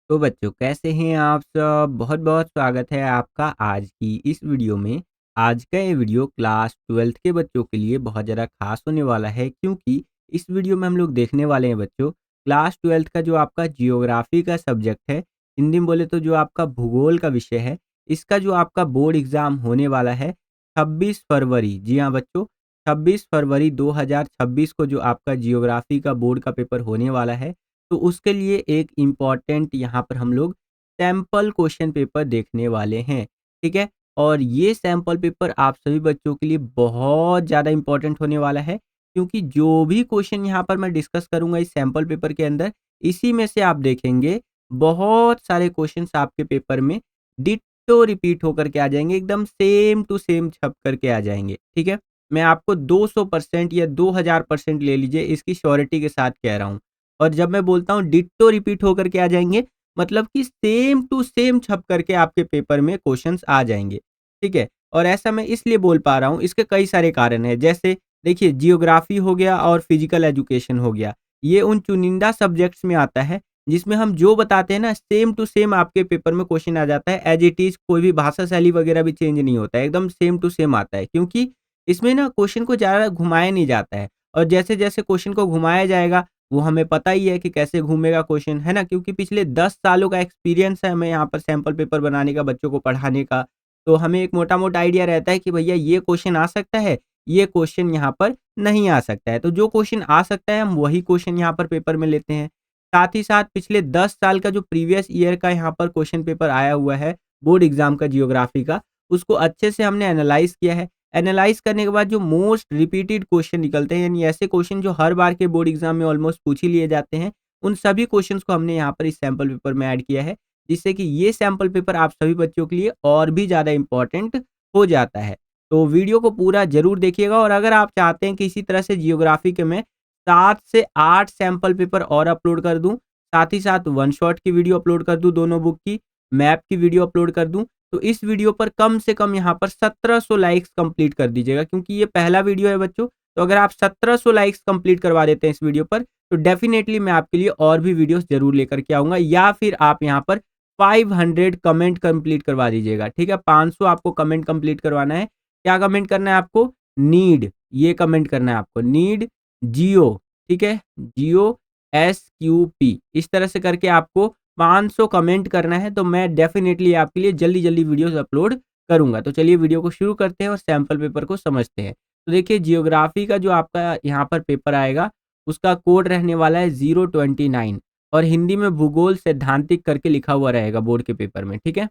तो बच्चों कैसे हैं आप सब? बहुत-बहुत स्वागत है आपका आज की इस वीडियो में। आज का ये वीडियो क्लास 12th के बच्चों के लिए बहुत ज़्यादा ख़ास होने वाला है क्योंकि इस वीडियो में हम लोग देखने वाले हैं बच्चों क्लास 12th का जो आपका जियोग्राफ़ी का सब्जेक्ट है, हिंदी में बोले तो जो आपका भूगोल का विषय है, इसका जो आपका बोर्ड एग्ज़ाम होने वाला है 26 फरवरी। जी हाँ बच्चों, 26 फरवरी 2026 को जो आपका जियोग्राफ़ी का बोर्ड का पेपर होने वाला है, तो उसके लिए एक इम्पॉर्टेंट यहाँ पर हम लोग सैंपल क्वेश्चन पेपर देखने वाले हैं, ठीक है? और ये सैंपल पेपर आप सभी बच्चों के लिए बहुत ज़्यादा इम्पोर्टेंट होने वाला है क्योंकि जो भी क्वेश्चन यहाँ पर मैं डिस्कस करूँगा इस सैंपल पेपर के अंदर, इसी में से आप देखेंगे बहुत सारे क्वेश्चन्स आपके पेपर में डिट्टो रिपीट होकर के आ जाएँगे, एकदम सेम टू सेम छप कर के आ जाएँगे, ठीक है? मैं आपको 200% या 2000% ले लीजिए इसकी श्योरिटी के साथ कह रहा हूँ। और जब मैं बोलता हूँ डिट्टो रिपीट होकर के आ जाएँगे, मतलब कि सेम टू सेम छप करके आपके पेपर में क्वेश्चन्स आ जाएँगे, ठीक है? और ऐसा मैं इसलिए बोल पा रहा हूँ, इसके कई सारे कारण हैं। जैसे देखिए जियोग्राफ़ी हो गया और फिज़िकल एजुकेशन हो गया। ये उन चुनिंदा सब्जेक्ट्स में आता है, जिसमें हम जो बताते हैं ना सेम टू सेम आपके पेपर में क्वेश्चन आ जाता है। एज़ इट इज़ कोई भी भाषा शैली वगैरह भी चेंज नहीं होता है, एकदम सेम टू सेम आता है। क्योंकि इसमें ना क्वेश्चन को ज़्यादा घुमाया नहीं जाता है और जैसे-जैसे क्वेश्चन को घुमाया जाएगा वो हमें पता ही है कि कैसे घूमेगा क्वेश्चन, है ना? क्योंकि पिछले 10 सालों का एक्सपीरियंस है हमें यहाँ पर सैंपल पेपर बनाने का, बच्चों को पढ़ाने का। तो हमें एक मोटा-मोटा आइडिया रहता है कि भैया ये क्वेश्चन आ सकता है, ये क्वेश्चन यहाँ पर नहीं आ सकता है। तो जो क्वेश्चन आ सकता है हम वही क्वेश्चन यहाँ पर पेपर में लेते हैं। साथ ही साथ पिछले 10 साल का जो प्रीवियस ईयर का यहाँ पर क्वेश्चन पेपर आया हुआ है, बोर्ड एग्ज़ाम का जियोग्राफी का, उसको अच्छे से हमने एनालाइज़ किया है। एनालाइज़ करने के बाद जो मोस्ट रिपीटेड क्वेश्चन निकलते हैं यानी ऐसे क्वेश्चन जो हर बार के बोर्ड एग्जाम में ऑलमोस्ट पूछ ही लिए जाते हैं, उन सभी क्वेश्चंस को हमने यहाँ पर इस सैंपल पेपर में ऐड किया है, जिससे कि ये सैंपल पेपर आप सभी बच्चों के लिए और भी ज़्यादा इम्पोर्टेंट हो जाता है। तो वीडियो को पूरा ज़रूर देखिएगा और अगर आप चाहते हैं कि इसी तरह से जियोग्राफी के मैं 7 से 8 सैंपल पेपर और अपलोड कर दूँ, साथ ही साथ वन शॉट की वीडियो अपलोड कर दूँ दोनों बुक की, मैप की वीडियो अपलोड कर दूँ, तो इस वीडियो पर कम से कम यहाँ पर 1700 लाइक्स कंप्लीट कर दीजिएगा क्योंकि ये पहला वीडियो है बच्चों। तो अगर आप 1700 लाइक्स कंप्लीट करवा देते हैं इस वीडियो पर, तो डेफिनेटली मैं आपके लिए और भी वीडियोस ज़रूर लेकर के आऊँगा या फिर आप यहाँ पर 500 कमेंट कंप्लीट करवा दीजिएगा, ठीक है? 500 आपको कमेंट कंप्लीट करवाना है। क्या कमेंट करना है आपको? नीड, ये कमेंट करना है आपको, नीड जियो, ठीक है? जियो SQP इस तरह से करके आपको 500 कमेंट करना है, तो मैं डेफ़िनेटली आपके लिए जल्दी-जल्दी वीडियोज़ अपलोड करूँगा। तो चलिए वीडियो को शुरू करते हैं और सैंपल पेपर को समझते हैं। तो देखिए जियोग्राफ़ी का जो आपका यहाँ पर पेपर आएगा, उसका कोड रहने वाला है 029 और हिंदी में भूगोल सैद्धांतिक करके लिखा हुआ रहेगा बोर्ड के पेपर में, ठीक है?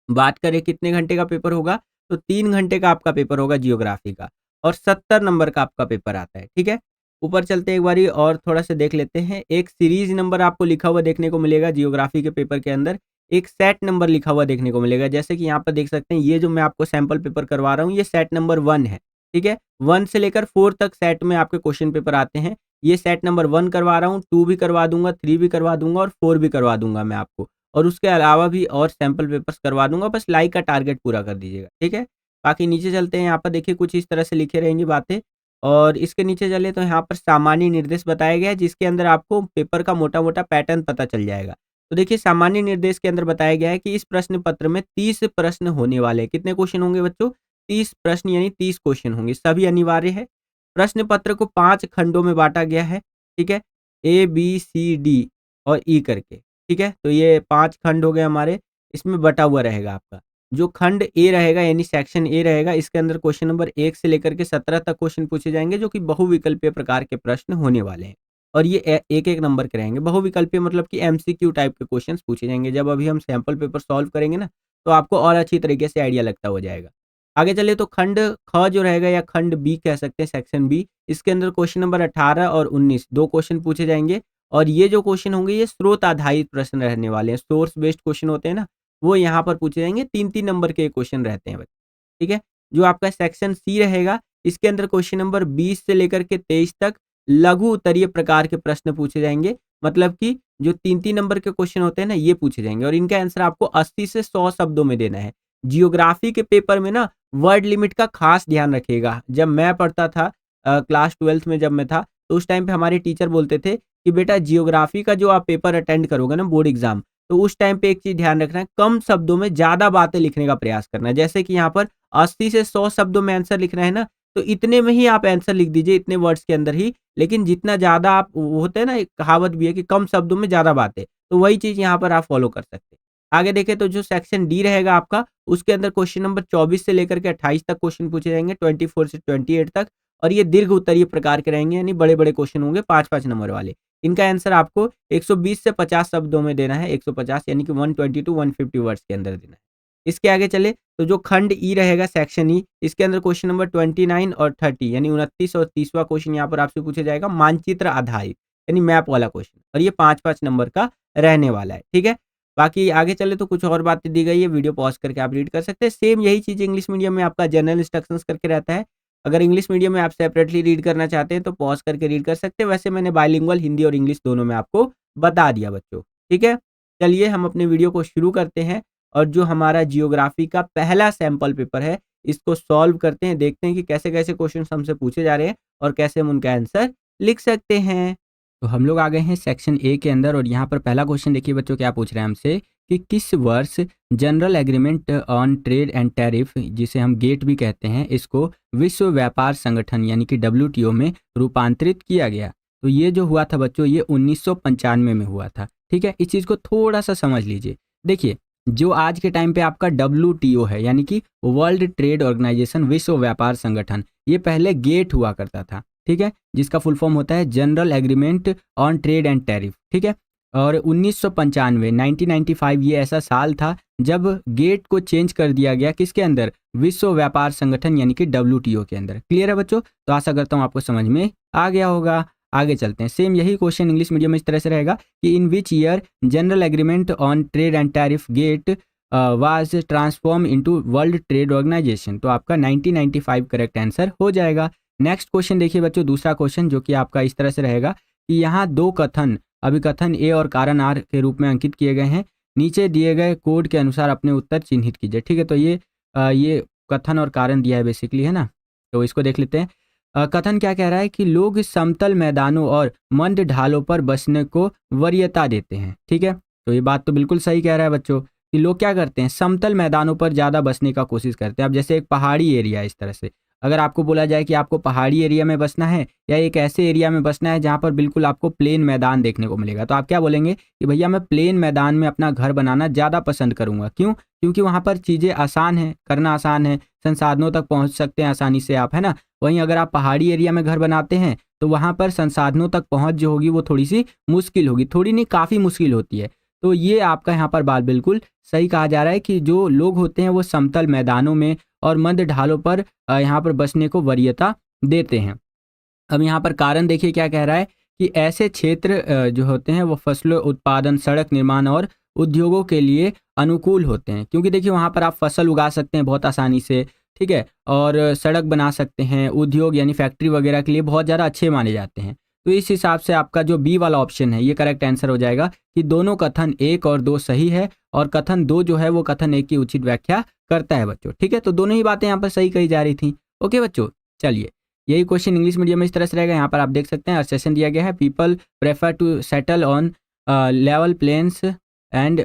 बात करें कितने घंटे का पेपर होगा, तो 3 घंटे का आपका पेपर होगा जियोग्राफ़ी का और 70 नंबर का आपका पेपर आता है, ठीक है? ऊपर चलते हैं एक बारी और थोड़ा-सा देख लेते हैं। एक सीरीज़ नंबर आपको लिखा हुआ देखने को मिलेगा जियोग्राफ़ी के पेपर के अंदर, एक सेट नंबर लिखा हुआ देखने को मिलेगा। जैसे कि यहाँ पर देख सकते हैं ये जो मैं आपको सैंपल पेपर करवा रहा हूँ, ये सेट नंबर 1 है, ठीक है? 1 से लेकर 4 तक सेट में आपके क्वेश्चन पेपर आते हैं। ये सेट नंबर 1 करवा रहा हूँ, 2 भी करवा दूँगा, 3 भी करवा दूँगा और 4 भी करवा दूँगा मैं आपको। और उसके अलावा भी और सैंपल पेपर्स करवा दूँगा, बस लाइक का टारगेट पूरा कर दीजिएगा, ठीक है? बाकी नीचे चलते हैं, यहाँ पर देखिए कुछ इस तरह से लिखे रहेंगी बातें और इसके नीचे चले तो यहाँ पर सामान्य निर्देश बताया गया है, जिसके अंदर आपको पेपर का मोटा-मोटा पैटर्न पता चल जाएगा। तो देखिए सामान्य निर्देश के अंदर बताया गया है कि इस प्रश्न पत्र में 30 प्रश्न होने वाले हैं। कितने क्वेश्चन होंगे बच्चों? 30 प्रश्न यानी 30 क्वेश्चन होंगे, सभी अनिवार्य है। प्रश्न पत्र को 5 खंडों में बाँटा गया है, ठीक है? ए, बी, सी, डी और ई करके। ठीक है? तो ये 5 खंड हो गए हमारे, इसमें बटा हुआ रहेगा आपका। जो खंड ए रहेगा यानी सेक्शन ए रहेगा, इसके अंदर क्वेश्चन नंबर 1 से लेकर के 17 तक क्वेश्चन पूछे जाएँगे, जो कि बहुविकल्पीय प्रकार के प्रश्न होने वाले हैं। और ये एक-एक नंबर के रहेंगे। बहुविकल्पीय मतलब कि एमसीक्यू टाइप के क्वेश्चन्स पूछे जाएँगे। जब अभी हम सैंपल पेपर सॉल्व करेंगे ना, तो आपको और अच्छी तरीके से आइडिया लगता हो जाएगा। आगे चलिए तो खंड ख जो रहेगा या खंड बी कह सकते हैं, सेक्शन बी, इसके अंदर क्वेश्चन नंबर 18 और 19 2 क्वेश्चन पूछे जाएँगे। और ये जो क्वेश्चन होंगे ये स्रोत आधारित प्रश्न रहने वाले हैं। सोर्स बेस्ड क्वेश्चन होते हैं ना, वो यहाँ पर पूछे जाएँगे। 3-3 नंबर के क्वेश्चन रहते हैं बच्चे, ठीक है? जो आपका सेक्शन सी रहेगा, इसके अंदर क्वेश्चन नंबर 20 से लेकर के 23 तक लघु उत्तरीय प्रकार के प्रश्न पूछे जाएँगे। मतलब कि जो 3-3 नंबर के क्वेश्चन होते हैं ना, ये पूछे जाएँगे और इनका आंसर आपको 80 से 100 शब्दों में देना है। जियोग्राफी के पेपर में ना वर्ड लिमिट का खास ध्यान रखिएगा। जब मैं पढ़ता था क्लास 12th में जब मैं था, तो उस टाइम पे हमारे टीचर बोलते थे कि बेटा जियोग्राफी का जो आप पेपर अटेंड करोगे ना बोर्ड एग्जाम, तो उस टाइम पे एक चीज़ ध्यान रखना है, कम शब्दों में ज़्यादा बातें लिखने का प्रयास करना है। जैसे कि यहाँ पर 80 से 100 शब्दों में आंसर लिखना है ना, तो इतने में ही आप आंसर लिख दीजिए, इतने वर्ड्स के अंदर ही। लेकिन जितना ज़्यादा आप, वो होता है ना, एक कहावत भी है कि कम शब्दों में ज़्यादा बातें, तो वही चीज़ यहाँ पर आप फॉलो कर सकते हैं। आगे देखें तो जो सेक्शन डी रहेगा आपका, उसके अंदर क्वेश्चन नंबर 24 से लेकर के 28 तक क्वेश्चन पूछे जाएँगे, 24 से 28 तक, और ये दीर्घ उत्तरीय प्रकार के रहेंगे, यानी बड़े-बड़े क्वेश्चन होंगे 5-5 नंबर वाले। इनका आंसर आपको 120 से 50 शब्दों में देना है, 150 यानी कि 120 टू 150 वर्ड्स के अंदर देना है। इसके आगे चले तो जो खंड ई रहेगा, सेक्शन ई, इसके अंदर क्वेश्चन नंबर 29 और 30 यानी 29 और 30वां क्वेश्चन यहाँ पर आपसे पूछा जाएगा, मानचित्र आधारित यानी मैप वाला क्वेश्चन, और ये 5-5 नंबर का रहने वाला है, ठीक है। बाकी आगे चले तो कुछ और बातें दी गई है, वीडियो पॉज़ करके आप रीड कर सकते हैं। सेम यही चीज़ इंग्लिश मीडियम में आपका जनरल इंस्ट्रक्शंस करके रहता है। अगर इंग्लिश मीडियम में आप सेपरेटली रीड करना चाहते हैं तो पॉज़ करके रीड कर सकते हैं। वैसे मैंने बाइलिंगुअल हिंदी और इंग्लिश दोनों में आपको बता दिया बच्चों, ठीक है। चलिए हम अपने वीडियो को शुरू करते हैं, और जो हमारा जियोग्राफी का पहला सैंपल पेपर है, इसको सॉल्व करते हैं, देखते हैं कि कैसे-कैसे क्वेश्चंस हमसे पूछे जा रहे हैं और कैसे हम उनका आंसर लिख सकते हैं। तो हम लोग आ गए हैं सेक्शन ए के अंदर, और यहाँ पर पहला क्वेश्चन देखिए बच्चों, क्या पूछ रहे हैं हमसे कि किस वर्ष general Agreement on Trade and tariff, जिसे हम गेट भी कहते हैं, इसको विश्व व्यापार संगठन यानी कि डब्ल्यूटीओ में रूपांतरित किया गया। तो ये जो हुआ था बच्चों, ये 1995 में हुआ था, ठीक है। इस चीज़ को थोड़ा सा समझ लीजिए। देखिए, जो आज के टाइम पे आपका डब्ल्यूटीओ है यानी कि वर्ल्ड ट्रेड ऑर्गेनाइजेशन, विश्व व्यापार संगठन, ये पहले गेट हुआ करता था, ठीक है, जिसका फुल फॉर्म होता है general Agreement on Trade and tariff, ठीक है। और 1995 1995 ये ऐसा साल था जब गेट को चेंज कर दिया गया, किसके अंदर, विश्व व्यापार संगठन यानी कि डब्ल्यूटीओ के अंदर। क्लियर है बच्चों? तो आशा करता हूँ आपको समझ में आ गया होगा। आगे चलते हैं। सेम यही क्वेश्चन इंग्लिश मीडियम में इस तरह से रहेगा कि in which year General Agreement on Trade and Tariff GATT was transform into World Trade Organization. तो आपका 1995 करेक्ट आंसर हो जाएगा। नेक्स्ट क्वेश्चन देखिए बच्चों, दूसरा क्वेश्चन जो कि आपका इस तरह से रहेगा कि यहाँ दो कथन, अभिकथन ए और कारण आर के रूप में अंकित किए गए हैं। नीचे दिए गए कोड के अनुसार अपने उत्तर चिन्हित कीजिए, ठीक है। तो ये कथन और कारण दिया है बेसिकली, है ना। तो इसको देख लेते हैं। कथन क्या कह रहा है कि लोग समतल मैदानों और मंद ढालों पर बसने को वरीयता देते हैं, ठीक है। तो ये बात तो बिल्कुल सही कह रहा है बच्चों कि लोग क्या करते हैं, समतल मैदानों पर ज़्यादा बसने का कोशिश करते हैं। अब जैसे एक पहाड़ी एरिया, इस तरह से अगर आपको बोला जाए कि आपको पहाड़ी एरिया में बसना है या एक ऐसे एरिया में बसना है जहाँ पर बिल्कुल आपको प्लेन मैदान देखने को मिलेगा, तो आप क्या बोलेंगे कि भैया मैं प्लेन मैदान में अपना घर बनाना ज़्यादा पसंद करूँगा। क्यों? क्योंकि वहाँ पर चीज़ें आसान हैं, करना आसान है, संसाधनों तक पहुँच सकते हैं आसानी से आप, है ना। वहीं अगर आप पहाड़ी एरिया में घर बनाते हैं तो वहाँ पर संसाधनों तक पहुँच जो होगी वो थोड़ी सी मुश्किल होगी, थोड़ी नहीं काफ़ी मुश्किल होती है। तो ये आपका यहाँ पर बात बिल्कुल सही कहा जा रहा है कि जो लोग होते हैं वो समतल मैदानों में और मंद ढालों पर यहाँ पर बसने को वरीयता देते हैं। अब यहाँ पर कारण देखिए क्या कह रहा है कि ऐसे क्षेत्र जो होते हैं वो फसलों उत्पादन, सड़क निर्माण और उद्योगों के लिए अनुकूल होते हैं, क्योंकि देखिए वहाँ पर आप फसल उगा सकते हैं बहुत आसानी से, ठीक है, और सड़क बना सकते हैं। उद्योग यानी फैक्ट्री वगैरह के लिए बहुत ज़्यादा अच्छे माने जाते हैं। तो इस हिसाब से आपका जो बी वाला ऑप्शन है ये करेक्ट आंसर हो जाएगा कि दोनों कथन 1 और 2 सही है, और कथन 2 जो है वो कथन 1 की उचित व्याख्या करता है बच्चों, ठीक है। तो दोनों ही बातें यहाँ पर सही कही जा रही थी। ओके बच्चों, चलिए यही क्वेश्चन इंग्लिश मीडियम में इस तरह से रहेगा। यहाँ पर आप देख सकते हैं सेशन दिया गया है, people prefer to settle on level plains and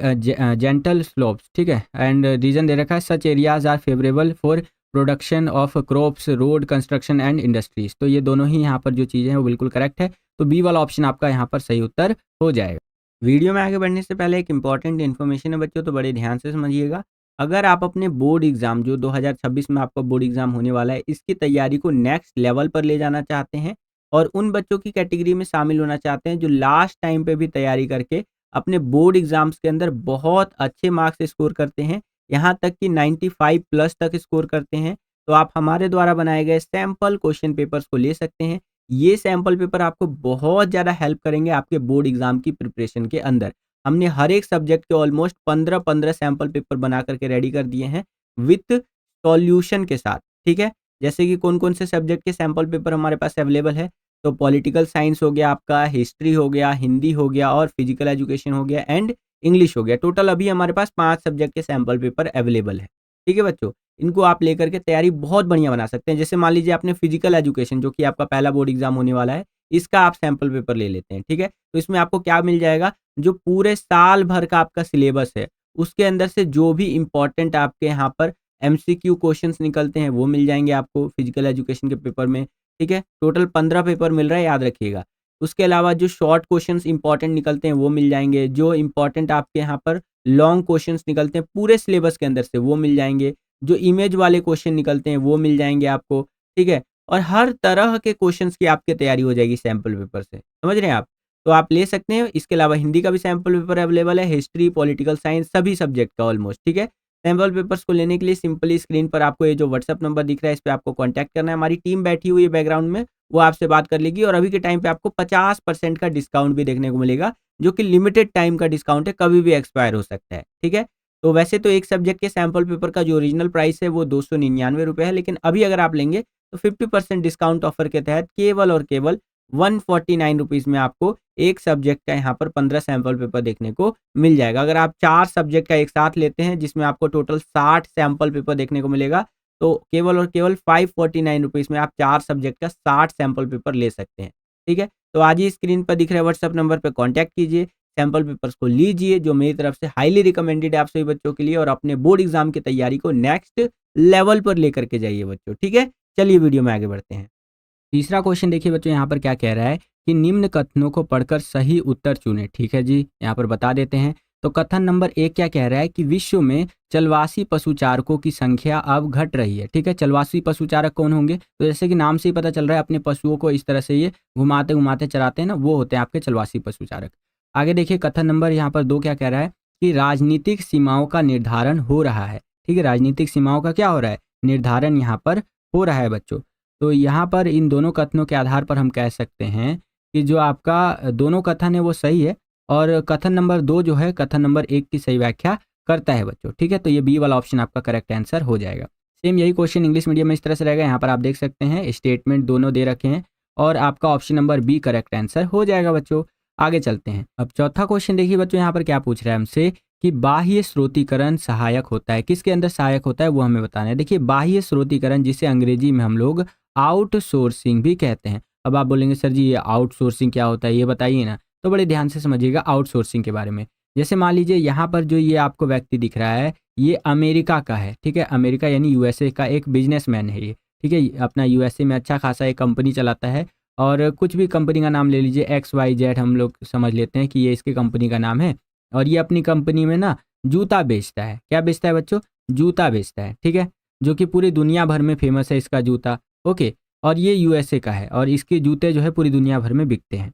gentle slopes, ठीक है। एंड रीजन दे रखा है such areas are favourable for production of crops, road construction and industries. तो ये दोनों ही यहाँ पर जो चीज़ें हैं वो बिल्कुल करेक्ट है। तो बी वाला ऑप्शन आपका यहाँ पर सही उत्तर हो जाएगा। वीडियो में आगे बढ़ने से पहले एक इंपॉर्टेंट इन्फॉर्मेशन है बच्चों, तो बड़े ध्यान से समझिएगा। अगर आप अपने बोर्ड एग्जाम, जो 2026 में आपका बोर्ड एग्जाम होने वाला है, इसकी तैयारी को नेक्स्ट लेवल पर ले जाना चाहते हैं और उन बच्चों की कैटेगरी में शामिल होना चाहते हैं जो लास्ट टाइम पे भी तैयारी करके अपने बोर्ड एग्जाम्स के अंदर बहुत अच्छे मार्क्स स्कोर करते हैं, यहाँ तक कि 95 प्लस तक स्कोर करते हैं, तो आप हमारे द्वारा बनाए गए सैम्पल क्वेश्चन पेपर्स को ले सकते हैं। ये सैम्पल पेपर आपको बहुत ज़्यादा हेल्प करेंगे आपके बोर्ड एग्जाम की प्रिपरेशन के अंदर। हमने हर एक सब्जेक्ट के ऑलमोस्ट 15-15 सैम्पल पेपर बना करके रेडी कर दिए हैं विथ सॉल्यूशन के साथ, ठीक है। जैसे कि कौन-कौन से सब्जेक्ट के सैम्पल पेपर हमारे पास अवेलेबल है, तो पॉलिटिकल साइंस हो गया आपका, हिस्ट्री हो गया, हिंदी हो गया और फिजिकल एजुकेशन हो गया एंड इंग्लिश हो गया। टोटल अभी हमारे पास 5 सब्जेक्ट के सैम्पल पेपर अवेलेबल है, ठीक है बच्चों। इनको आप लेकर के तैयारी बहुत बढ़िया बना सकते हैं। जैसे मान लीजिए आपने फिजिकल एजुकेशन, जो कि आपका पहला बोर्ड एग्जाम होने वाला है, इसका आप सैम्पल पेपर ले लेते हैं, ठीक है। तो इसमें आपको क्या मिल जाएगा, जो पूरे साल भर का आपका सिलेबस है, उसके अंदर से जो भी इम्पोर्टेंट आपके यहाँ पर एमसीक्यू क्वेश्चंस निकलते हैं वो मिल जाएँगे आपको फिजिकल एजुकेशन के पेपर में, ठीक है? टोटल 15 पेपर मिल रहा है, याद रखिएगा। उसके अलावा जो शॉर्ट क्वेश्चंस इम्पोर्टेंट निकलते हैं वो मिल जाएँगे, जो इम्पोर्टेंट आपके यहाँ पर लॉन्ग क्वेश्चंस निकलते हैं पूरे सिलेबस के अंदर से वो मिल जाएँगे, जो इमेज वाले क्वेश्चन निकलते हैं वो मिल जाएँगे आपको, ठीक है? और हर तरह के क्वेश्चंस की आपकी तैयारी हो जाएगी सैंपल पेपर से, समझ रहे हैं आप? तो आप ले सकते हैं, इसके अलावा हिंदी का भी सैंपल पेपर अवेलेबल है, हिस्ट्री, पॉलिटिकल साइंस सभी सब्जेक्ट का ऑलमोस्ट, ठीक है? सैंपल पेपर्स को लेने के लिए सिंपली स्क्रीन पर आपको ये जो व्हाट्सएप नंबर दिख रहा है, इस पे आपको कॉन्टैक्ट करना है। हमारी टीम बैठी हुई है बैकग्राउंड में, वो आपसे बात कर लेगी और अभी के टाइम पे आपको 50% का डिस्काउंट भी देखने को मिलेगा, जो कि लिमिटेड टाइम का डिस्काउंट है, कभी भी एक्सपायर हो सकता है, ठीक है? तो वैसे तो एक सब्जेक्ट के सैंपल पेपर का जो ओरिजिनल प्राइस है वो ₹299 है, लेकिन अभी अगर आप लेंगे तो 50% डिस्काउंट ऑफर के तहत केवल और केवल ₹149 में आपको एक सब्जेक्ट का यहाँ पर 15 सैंपल पेपर देखने को मिल जाएगा। अगर आप 4 सब्जेक्ट का एक साथ लेते हैं जिसमें आपको टोटल 60 सैंपल पेपर देखने को मिलेगा, तो केवल और केवल ₹549 में आप 4 सब्जेक्ट का 60 सैंपल पेपर ले सकते हैं, ठीक है? तो आज ही स्क्रीन पर दिख रहे व्हाट्सएप नंबर पे कॉन्टैक्ट कीजिए, सैंपल पेपर्स को लीजिए, जो मेरी तरफ से हाईली रिकमेंडेड है आप सभी बच्चों के लिए, और अपने बोर्ड एग्जाम की तैयारी को नेक्स्ट लेवल पर लेकर के जाइए बच्चों, ठीक है? चलिए वीडियो में आगे बढ़ते हैं। तीसरा क्वेश्चन देखिए बच्चों, यहाँ पर क्या कह रहा है कि निम्न कथनों को पढ़कर सही उत्तर चुनें, ठीक है जी? यहाँ पर बता देते हैं। तो कथन नंबर 1 क्या कह रहा है कि विश्व में चलवासी पशुचारकों की संख्या अब घट रही है, ठीक है? चलवासी पशुचारक कौन होंगे? तो जैसे कि नाम से ही पता चल रहा है, अपने पशुओं को इस तरह से ये घुमाते घुमाते चराते हैं ना, वो होते हैं आपके चलवासी पशुचारक। आगे देखिए कथन नंबर यहाँ पर 2 क्या कह रहा है कि राजनीतिक सीमाओं का निर्धारण हो रहा है, ठीक है? राजनीतिक सीमाओं का क्या हो रहा है? निर्धारण यहाँ पर हो रहा है बच्चों। तो यहाँ पर इन दोनों कथनों के आधार पर हम कह सकते हैं कि जो आपका दोनों कथन है वो सही है, और कथन नंबर 2 जो है कथन नंबर 1 की सही व्याख्या करता है बच्चों, ठीक है? तो ये बी वाला ऑप्शन आपका करेक्ट आंसर हो जाएगा। सेम यही क्वेश्चन इंग्लिश मीडियम में इस तरह से रहेगा, यहाँ पर आप देख सकते हैं स्टेटमेंट दोनों दे रखे हैं और आपका option number B correct answer हो जाएगा बच्चों। आगे चलते हैं। अब चौथा क्वेश्चन देखिए बच्चों, यहाँ पर क्या पूछ रहा है हमसे कि बाह्य स्रोतीकरण सहायक होता है, किसके अंदर सहायक होता है वो हमें बताना है। देखिए बाह्य स्रोतीकरण, जिसे अंग्रेजी में हम लोग आउटसोर्सिंग भी कहते हैं। अब आप बोलेंगे सर जी ये आउटसोर्सिंग क्या होता है, ये बताइए ना। तो बड़े ध्यान से समझिएगा आउटसोर्सिंग के बारे में। जैसे मान लीजिए यहाँ पर जो ये आपको व्यक्ति दिख रहा है, ये अमेरिका का है, ठीक है? अमेरिका यानी यूएसए का एक बिजनेसमैन है ये, ठीक है? अपना यूएसए में अच्छा खासा एक कंपनी चलाता है, और कुछ भी कंपनी का नाम ले लीजिए, XYZ हम लोग समझ लेते हैं कि ये इसकी कंपनी का नाम है। और ये अपनी कंपनी में ना जूता बेचता है। क्या बेचता है बच्चों? जूता बेचता है, ठीक है? जो कि पूरी दुनिया भर में फेमस है इसका जूता, ओके? और ये यूएसए का है और इसके जूते जो है पूरी दुनिया भर में बिकते हैं,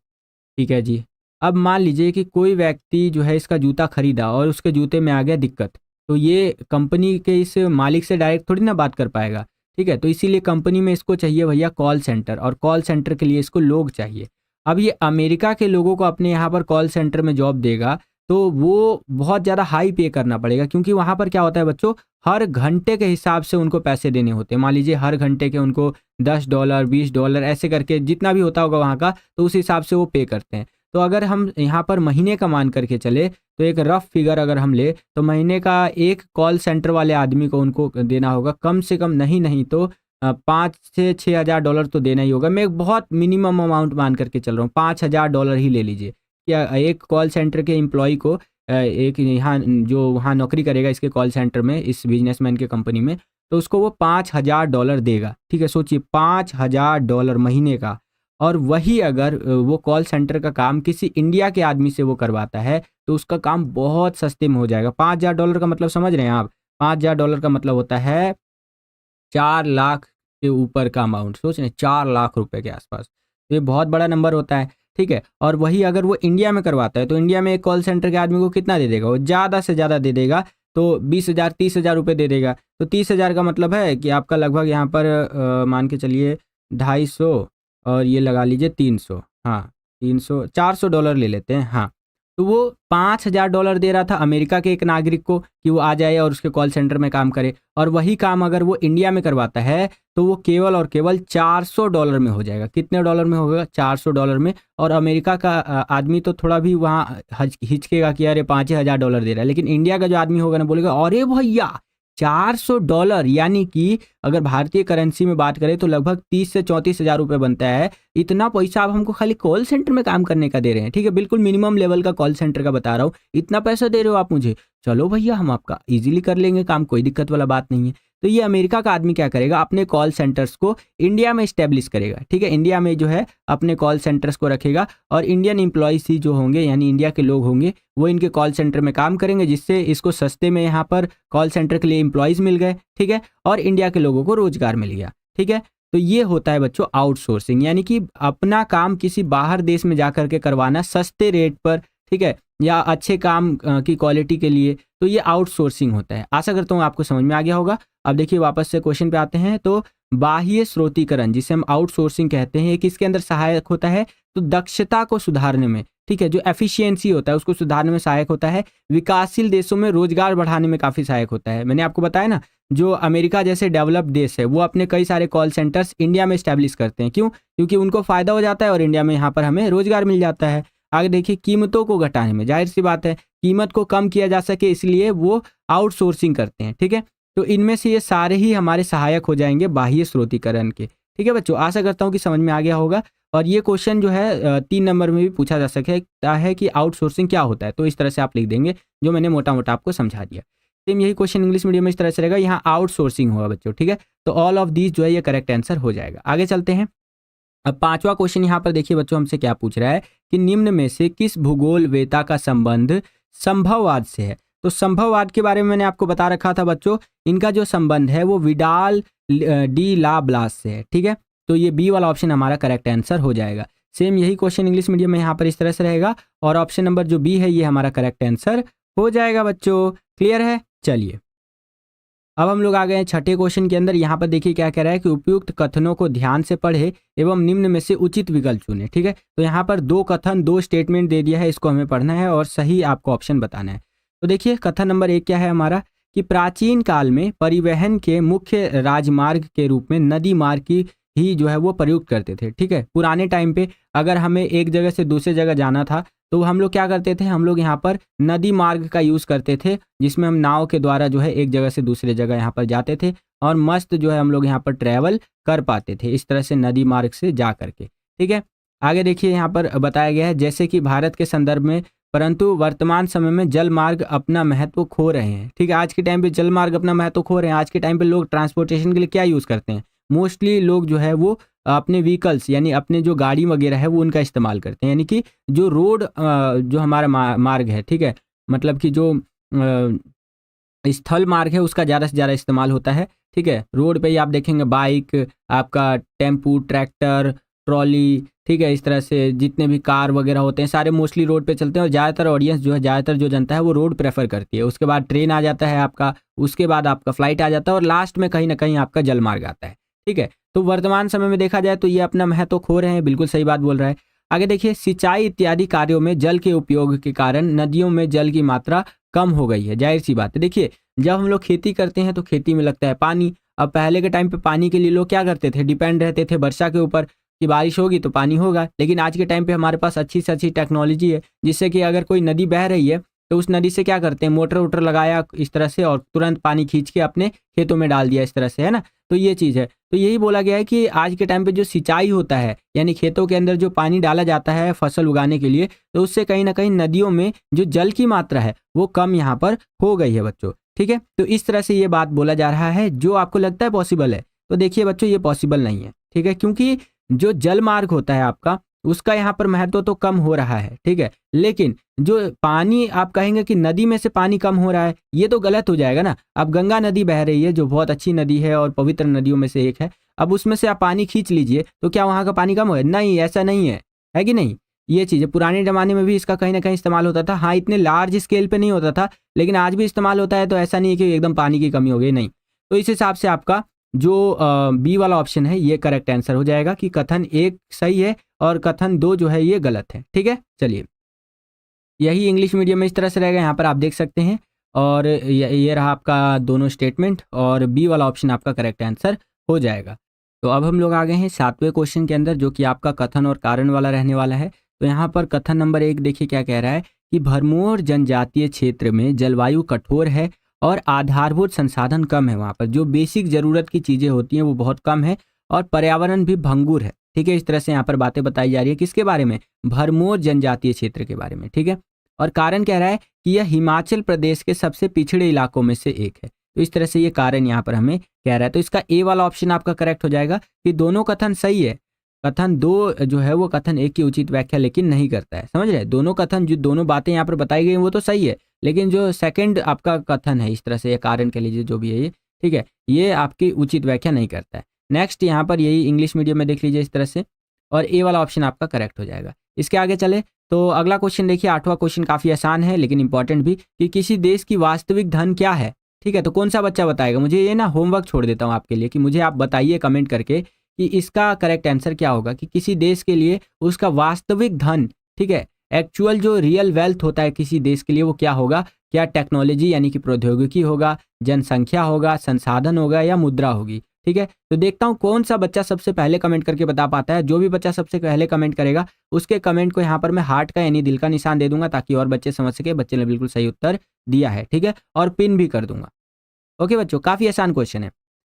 ठीक है जी। अब मान लीजिए कि कोई व्यक्ति जो है इसका जूता खरीदा और उसके जूते में आ गया दिक्कत, तो ये कंपनी के इस मालिक से डायरेक्ट थोड़ी ना बात कर पाएगा, ठीक है? तो इसीलिए कंपनी में इसको चाहिए भैया कॉल सेंटर, और कॉल सेंटर के लिए इसको लोग चाहिए। अब ये अमेरिका के लोगों को अपने यहाँ पर कॉल सेंटर में जॉब देगा, तो वो बहुत ज़्यादा हाई पे करना पड़ेगा, क्योंकि वहाँ पर क्या होता है बच्चों, हर घंटे के हिसाब से उनको पैसे देने होते हैं। मान लीजिए हर घंटे के उनको $10, $20 ऐसे करके जितना भी होता होगा वहाँ का, तो उस हिसाब से वो पे करते हैं। तो अगर हम यहाँ पर महीने का मान करके चले, तो एक रफ फिगर अगर हम ले, तो महीने का एक कॉल सेंटर वाले आदमी को उनको देना होगा कम से कम, नहीं तो 5 से $6,000 तो देना ही होगा। मैं एक बहुत मिनिमम अमाउंट मान करके चल रहा हूँ, $5,000 ही ले लीजिए। या एक कॉल सेंटर के एम्प्लॉय को एक यहाँ जो वहाँ नौकरी करेगा इसके कॉल सेंटर में, इस बिजनेसमैन के कंपनी में, तो उसको वो $5,000 देगा, ठीक है? सोचिए $5,000 महीने का। और वही अगर वो कॉल सेंटर का काम किसी इंडिया के आदमी से वो करवाता है, तो उसका काम बहुत सस्ते में हो जाएगा। $5,000 का मतलब समझ रहे हैं आप? $5,000 का मतलब होता है 4 लाख के ऊपर का अमाउंट। सोच रहे हैं 4 लाख रुपए के आसपास, तो ये बहुत बड़ा नंबर होता है, ठीक है? और वही अगर वो इंडिया में करवाता है, तो इंडिया में एक कॉल सेंटर के आदमी को कितना दे देगा? वो ज़्यादा से ज़्यादा दे देगा, तो 20,000 30,000 रुपये दे देगा। तो 30,000 का मतलब है कि आपका लगभग यहाँ पर मान के चलिए 250, और ये लगा लीजिए 300, हाँ 300 $400 ले लेते हैं, हाँ। तो वो $5,000 दे रहा था अमेरिका के एक नागरिक को कि वो आ जाए और उसके कॉल सेंटर में काम करे, और वही काम अगर वो इंडिया में करवाता है, तो वो केवल और केवल $400 में हो जाएगा। कितने डॉलर में होगा? $400 में। और अमेरिका का आदमी तो थोड़ा भी वहाँ हिचकेगा कि अरे $5,000 दे रहा है, लेकिन इंडिया का जो आदमी होगा ना बोलेगा अरे भैया $400, यानी कि अगर भारतीय करेंसी में बात करें तो लगभग 30 से 34 हज़ार रुपये बनता है। इतना पैसा आप हमको खाली कॉल सेंटर में काम करने का दे रहे हैं, ठीक है, बिल्कुल मिनिमम लेवल का कॉल सेंटर का बता रहा हूँ। इतना पैसा दे रहे हो आप मुझे, चलो भैया हम आपका इजीली कर लेंगे काम, कोई दिक्कत वाला बात नहीं है। तो ये अमेरिका का आदमी क्या करेगा, अपने कॉल सेंटर्स को इंडिया में इस्टेब्लिश करेगा, ठीक है, इंडिया में जो है अपने कॉल सेंटर्स को रखेगा और इंडियन एम्प्लॉयज़ ही जो होंगे यानी इंडिया के लोग होंगे वो इनके कॉल सेंटर में काम करेंगे, जिससे इसको सस्ते में यहाँ पर कॉल सेंटर के लिए एम्प्लॉयज़ मिल गए, ठीक है, और इंडिया के लोगों को रोजगार मिल गया, ठीक है। तो ये होता है बच्चों आउटसोर्सिंग, यानी कि अपना काम किसी बाहर देश में जा करके करवाना सस्ते रेट पर, ठीक है, या अच्छे काम की क्वालिटी के लिए, तो ये आउटसोर्सिंग होता है। आशा करता हूँ आपको समझ में आ गया होगा। अब देखिए वापस से क्वेश्चन पे आते हैं। तो बाह्य स्रोतीकरण जिसे हम आउटसोर्सिंग कहते हैं, ये किसके अंदर सहायक होता है, तो दक्षता को सुधारने में, ठीक है, जो एफिशिएंसी होता है उसको सुधारने में सहायक होता है। विकासशील देशों में रोजगार बढ़ाने में काफ़ी सहायक होता है। मैंने आपको बताया ना, जो अमेरिका जैसे डेवलप्ड देश है वो अपने कई सारे कॉल सेंटर्स इंडिया में इस्टेब्लिश करते हैं। क्यों? क्योंकि उनको फ़ायदा हो जाता है और इंडिया में यहाँ पर हमें रोजगार मिल जाता है। आगे देखिए, कीमतों को घटाने में, जाहिर सी बात है कीमत को कम किया जा सके इसलिए वो आउटसोर्सिंग करते हैं, ठीक है। तो इनमें से ये सारे ही हमारे सहायक हो जाएंगे बाह्य स्रोतीकरण के, ठीक है बच्चों। आशा करता हूँ कि समझ में आ गया होगा। और ये क्वेश्चन जो है 3 नंबर में भी पूछा जा सकता है कि आउटसोर्सिंग क्या होता है, तो इस तरह से आप लिख देंगे जो मैंने मोटा मोटा आपको समझा दिया। सेम यही क्वेश्चन इंग्लिश मीडियम में इस तरह से रहेगा, यहाँ आउटसोर्सिंग होगा बच्चों, ठीक है। तो ऑल ऑफ दीज जो है ये करेक्ट आंसर हो जाएगा। आगे चलते हैं। अब 5वां क्वेश्चन यहाँ पर देखिए बच्चों हमसे क्या पूछ रहा है कि निम्न में से किस भूगोल वेता का संबंध संभववाद से है। तो संभववाद के बारे में मैंने आपको बता रखा था बच्चों, इनका जो संबंध है वो विडाल डी ला ब्लास से है, ठीक है। तो ये बी वाला ऑप्शन हमारा करेक्ट आंसर हो जाएगा। सेम यही क्वेश्चन इंग्लिश मीडियम में यहाँ पर इस तरह से रहेगा और ऑप्शन नंबर जो बी है ये हमारा करेक्ट आंसर हो जाएगा बच्चों। क्लियर है? चलिए अब हम लोग आ गए हैं 6ठे क्वेश्चन के अंदर। यहाँ पर देखिए क्या कह रहा है कि उपयुक्त कथनों को ध्यान से पढ़े एवं निम्न में से उचित विकल्प चुने, ठीक है। तो यहाँ पर 2 कथन 2 स्टेटमेंट दे दिया है, इसको हमें पढ़ना है और सही आपको ऑप्शन बताना है। तो देखिए कथन नंबर 1 क्या है हमारा, कि प्राचीन काल में परिवहन के मुख्य राजमार्ग के रूप में नदी मार्ग की ही जो है वो प्रयुक्त करते थे, ठीक है। पुराने टाइम पे अगर हमें एक जगह से दूसरे जगह जाना था तो हम लोग क्या करते थे, हम लोग यहाँ पर नदी मार्ग का यूज़ करते थे, जिसमें हम नाव के द्वारा जो है एक जगह से दूसरे जगह यहाँ पर जाते थे और मस्त जो है हम लोग यहाँ पर ट्रैवल कर पाते थे इस तरह से नदी मार्ग से जा करके, ठीक है। आगे देखिए यहाँ पर बताया गया है जैसे कि भारत के संदर्भ में, परंतु वर्तमान समय में जल मार्ग अपना महत्व खो रहे हैं, ठीक है। आज के टाइम पे जल मार्ग अपना महत्व खो रहे हैं। आज के टाइम पे लोग ट्रांसपोर्टेशन के लिए क्या यूज़ करते हैं, मोस्टली लोग जो है वो अपने व्हीकल्स यानी अपने जो गाड़ी वगैरह है वो उनका इस्तेमाल करते हैं, यानी कि जो रोड जो हमारा मार्ग है, ठीक है, मतलब कि जो स्थल मार्ग है उसका ज़्यादा से ज़्यादा इस्तेमाल होता है, ठीक है। रोड पे ही आप देखेंगे बाइक, आपका टेम्पू, ट्रैक्टर, ट्रॉली, ठीक है, इस तरह से जितने भी कार वगैरह होते हैं सारे मोस्टली रोड पे चलते हैं और ज़्यादातर ऑडियंस जो है, ज़्यादातर जो जनता है वो रोड प्रेफर करती है। उसके बाद ट्रेन आ जाता है आपका, उसके बाद आपका फ्लाइट आ जाता है और लास्ट में कहीं ना कहीं आपका जल मार्ग आता है, ठीक है। तो वर्तमान समय में देखा जाए तो ये अपना महत्व खो रहे हैं, बिल्कुल सही बात बोल रहा है। आगे देखिए, सिंचाई इत्यादि कार्यों में जल के उपयोग के कारण नदियों में जल की मात्रा कम हो गई है, जाहिर सी बात है। देखिए जब हम लोग खेती करते हैं तो खेती में लगता है पानी। अब पहले के टाइम पे पानी के लिए लोग क्या करते थे, डिपेंड रहते थे वर्षा के ऊपर कि बारिश होगी तो पानी होगा। लेकिन आज के टाइम पे हमारे पास अच्छी से अच्छी टेक्नोलॉजी है, जिससे कि अगर कोई नदी बह रही है तो उस नदी से क्या करते हैं, मोटर वोटर लगाया इस तरह से और तुरंत पानी खींच के अपने खेतों में डाल दिया इस तरह से, है ना। तो ये चीज़ है। तो यही बोला गया है कि आज के टाइम पे जो सिंचाई होता है यानी खेतों के अंदर जो पानी डाला जाता है फसल उगाने के लिए, तो उससे कहीं ना कहीं नदियों में जो जल की मात्रा है वो कम यहाँ पर हो गई है बच्चों, ठीक है। तो इस तरह से ये बात बोला जा रहा है। जो आपको लगता है पॉसिबल है, तो देखिए बच्चों ये पॉसिबल नहीं है, ठीक है, क्योंकि जो जल मार्ग होता है आपका उसका यहाँ पर महत्व तो कम हो रहा है, ठीक है। लेकिन जो पानी आप कहेंगे कि नदी में से पानी कम हो रहा है, ये तो गलत हो जाएगा ना। अब गंगा नदी बह रही है जो बहुत अच्छी नदी है और पवित्र नदियों में से एक है, अब उसमें से आप पानी खींच लीजिए तो क्या वहाँ का पानी कम हो? नहीं, ऐसा नहीं है कि नहीं। ये चीज़ है, पुराने ज़माने में भी इसका कहीं ना कहीं इस्तेमाल होता था। हाँ, इतने लार्ज स्केल पे नहीं होता था, लेकिन आज भी इस्तेमाल होता है। तो ऐसा नहीं है कि एकदम पानी की कमी हो गई, नहीं। तो इस हिसाब से आपका जो बी वाला ऑप्शन है ये करेक्ट आंसर हो जाएगा कि कथन 1 सही है और कथन 2 जो है ये गलत है, ठीक है। चलिए यही इंग्लिश मीडियम में इस तरह से रहेगा, यहाँ पर आप देख सकते हैं। और ये रहा आपका दोनों स्टेटमेंट और बी वाला ऑप्शन आपका करेक्ट आंसर हो जाएगा। तो अब हम लोग आ गए हैं 7वें क्वेश्चन के अंदर, जो कि आपका कथन और कारण वाला रहने वाला है। तो यहाँ पर कथन नंबर 1 देखिए क्या कह रहा है कि भरमौर जनजातीय क्षेत्र में जलवायु कठोर है और आधारभूत संसाधन कम है वहाँ पर, जो बेसिक ज़रूरत की चीज़ें होती हैं वो बहुत कम है और पर्यावरण भी भंगुर है। ठीक है, इस तरह से यहाँ पर बातें बताई जा रही है किसके बारे में, भरमौर जनजातीय क्षेत्र के बारे में। ठीक है, और कारण कह रहा है कि यह हिमाचल प्रदेश के सबसे पिछड़े इलाकों में से एक है। तो इस तरह से ये कारण यहाँ पर हमें कह रहा है। तो इसका ए वाला ऑप्शन आपका करेक्ट हो जाएगा कि दोनों कथन सही है। कथन 2 जो है वो कथन 1 की उचित व्याख्या लेकिन नहीं करता है। समझ रहे हैं, दोनों कथन जो दोनों बातें यहाँ पर बताई गई वो तो सही है, लेकिन जो सेकंड आपका कथन है इस तरह से, ये कारण कह लीजिए जो भी है ये, ठीक है, ये आपकी उचित व्याख्या नहीं करता है। नेक्स्ट यहाँ पर यही इंग्लिश मीडियम में देख लीजिए इस तरह से, और ए वाला ऑप्शन आपका करेक्ट हो जाएगा। इसके आगे चले तो अगला क्वेश्चन देखिए, 8वां क्वेश्चन काफ़ी आसान है लेकिन इंपॉर्टेंट भी, कि किसी देश की वास्तविक धन क्या है। ठीक है, तो कौन सा बच्चा बताएगा, मुझे ये ना होमवर्क छोड़ देता हूँ आपके लिए कि मुझे आप बताइए कमेंट करके कि इसका करेक्ट आंसर क्या होगा, कि किसी देश के लिए उसका वास्तविक धन, ठीक है, एक्चुअल जो रियल वेल्थ होता है किसी देश के लिए वो क्या होगा। क्या टेक्नोलॉजी यानी कि प्रौद्योगिकी होगा, जनसंख्या होगा, संसाधन होगा या मुद्रा होगी। ठीक है, तो देखता हूँ कौन सा बच्चा सबसे पहले कमेंट करके बता पाता है। जो भी बच्चा सबसे पहले कमेंट करेगा उसके कमेंट को यहाँ पर मैं हार्ट का यानी दिल का निशान दे दूंगा, ताकि और बच्चे समझ सके बच्चे ने बिल्कुल सही उत्तर दिया है। ठीक है, और पिन भी कर दूंगा। ओके बच्चों, काफ़ी आसान क्वेश्चन है।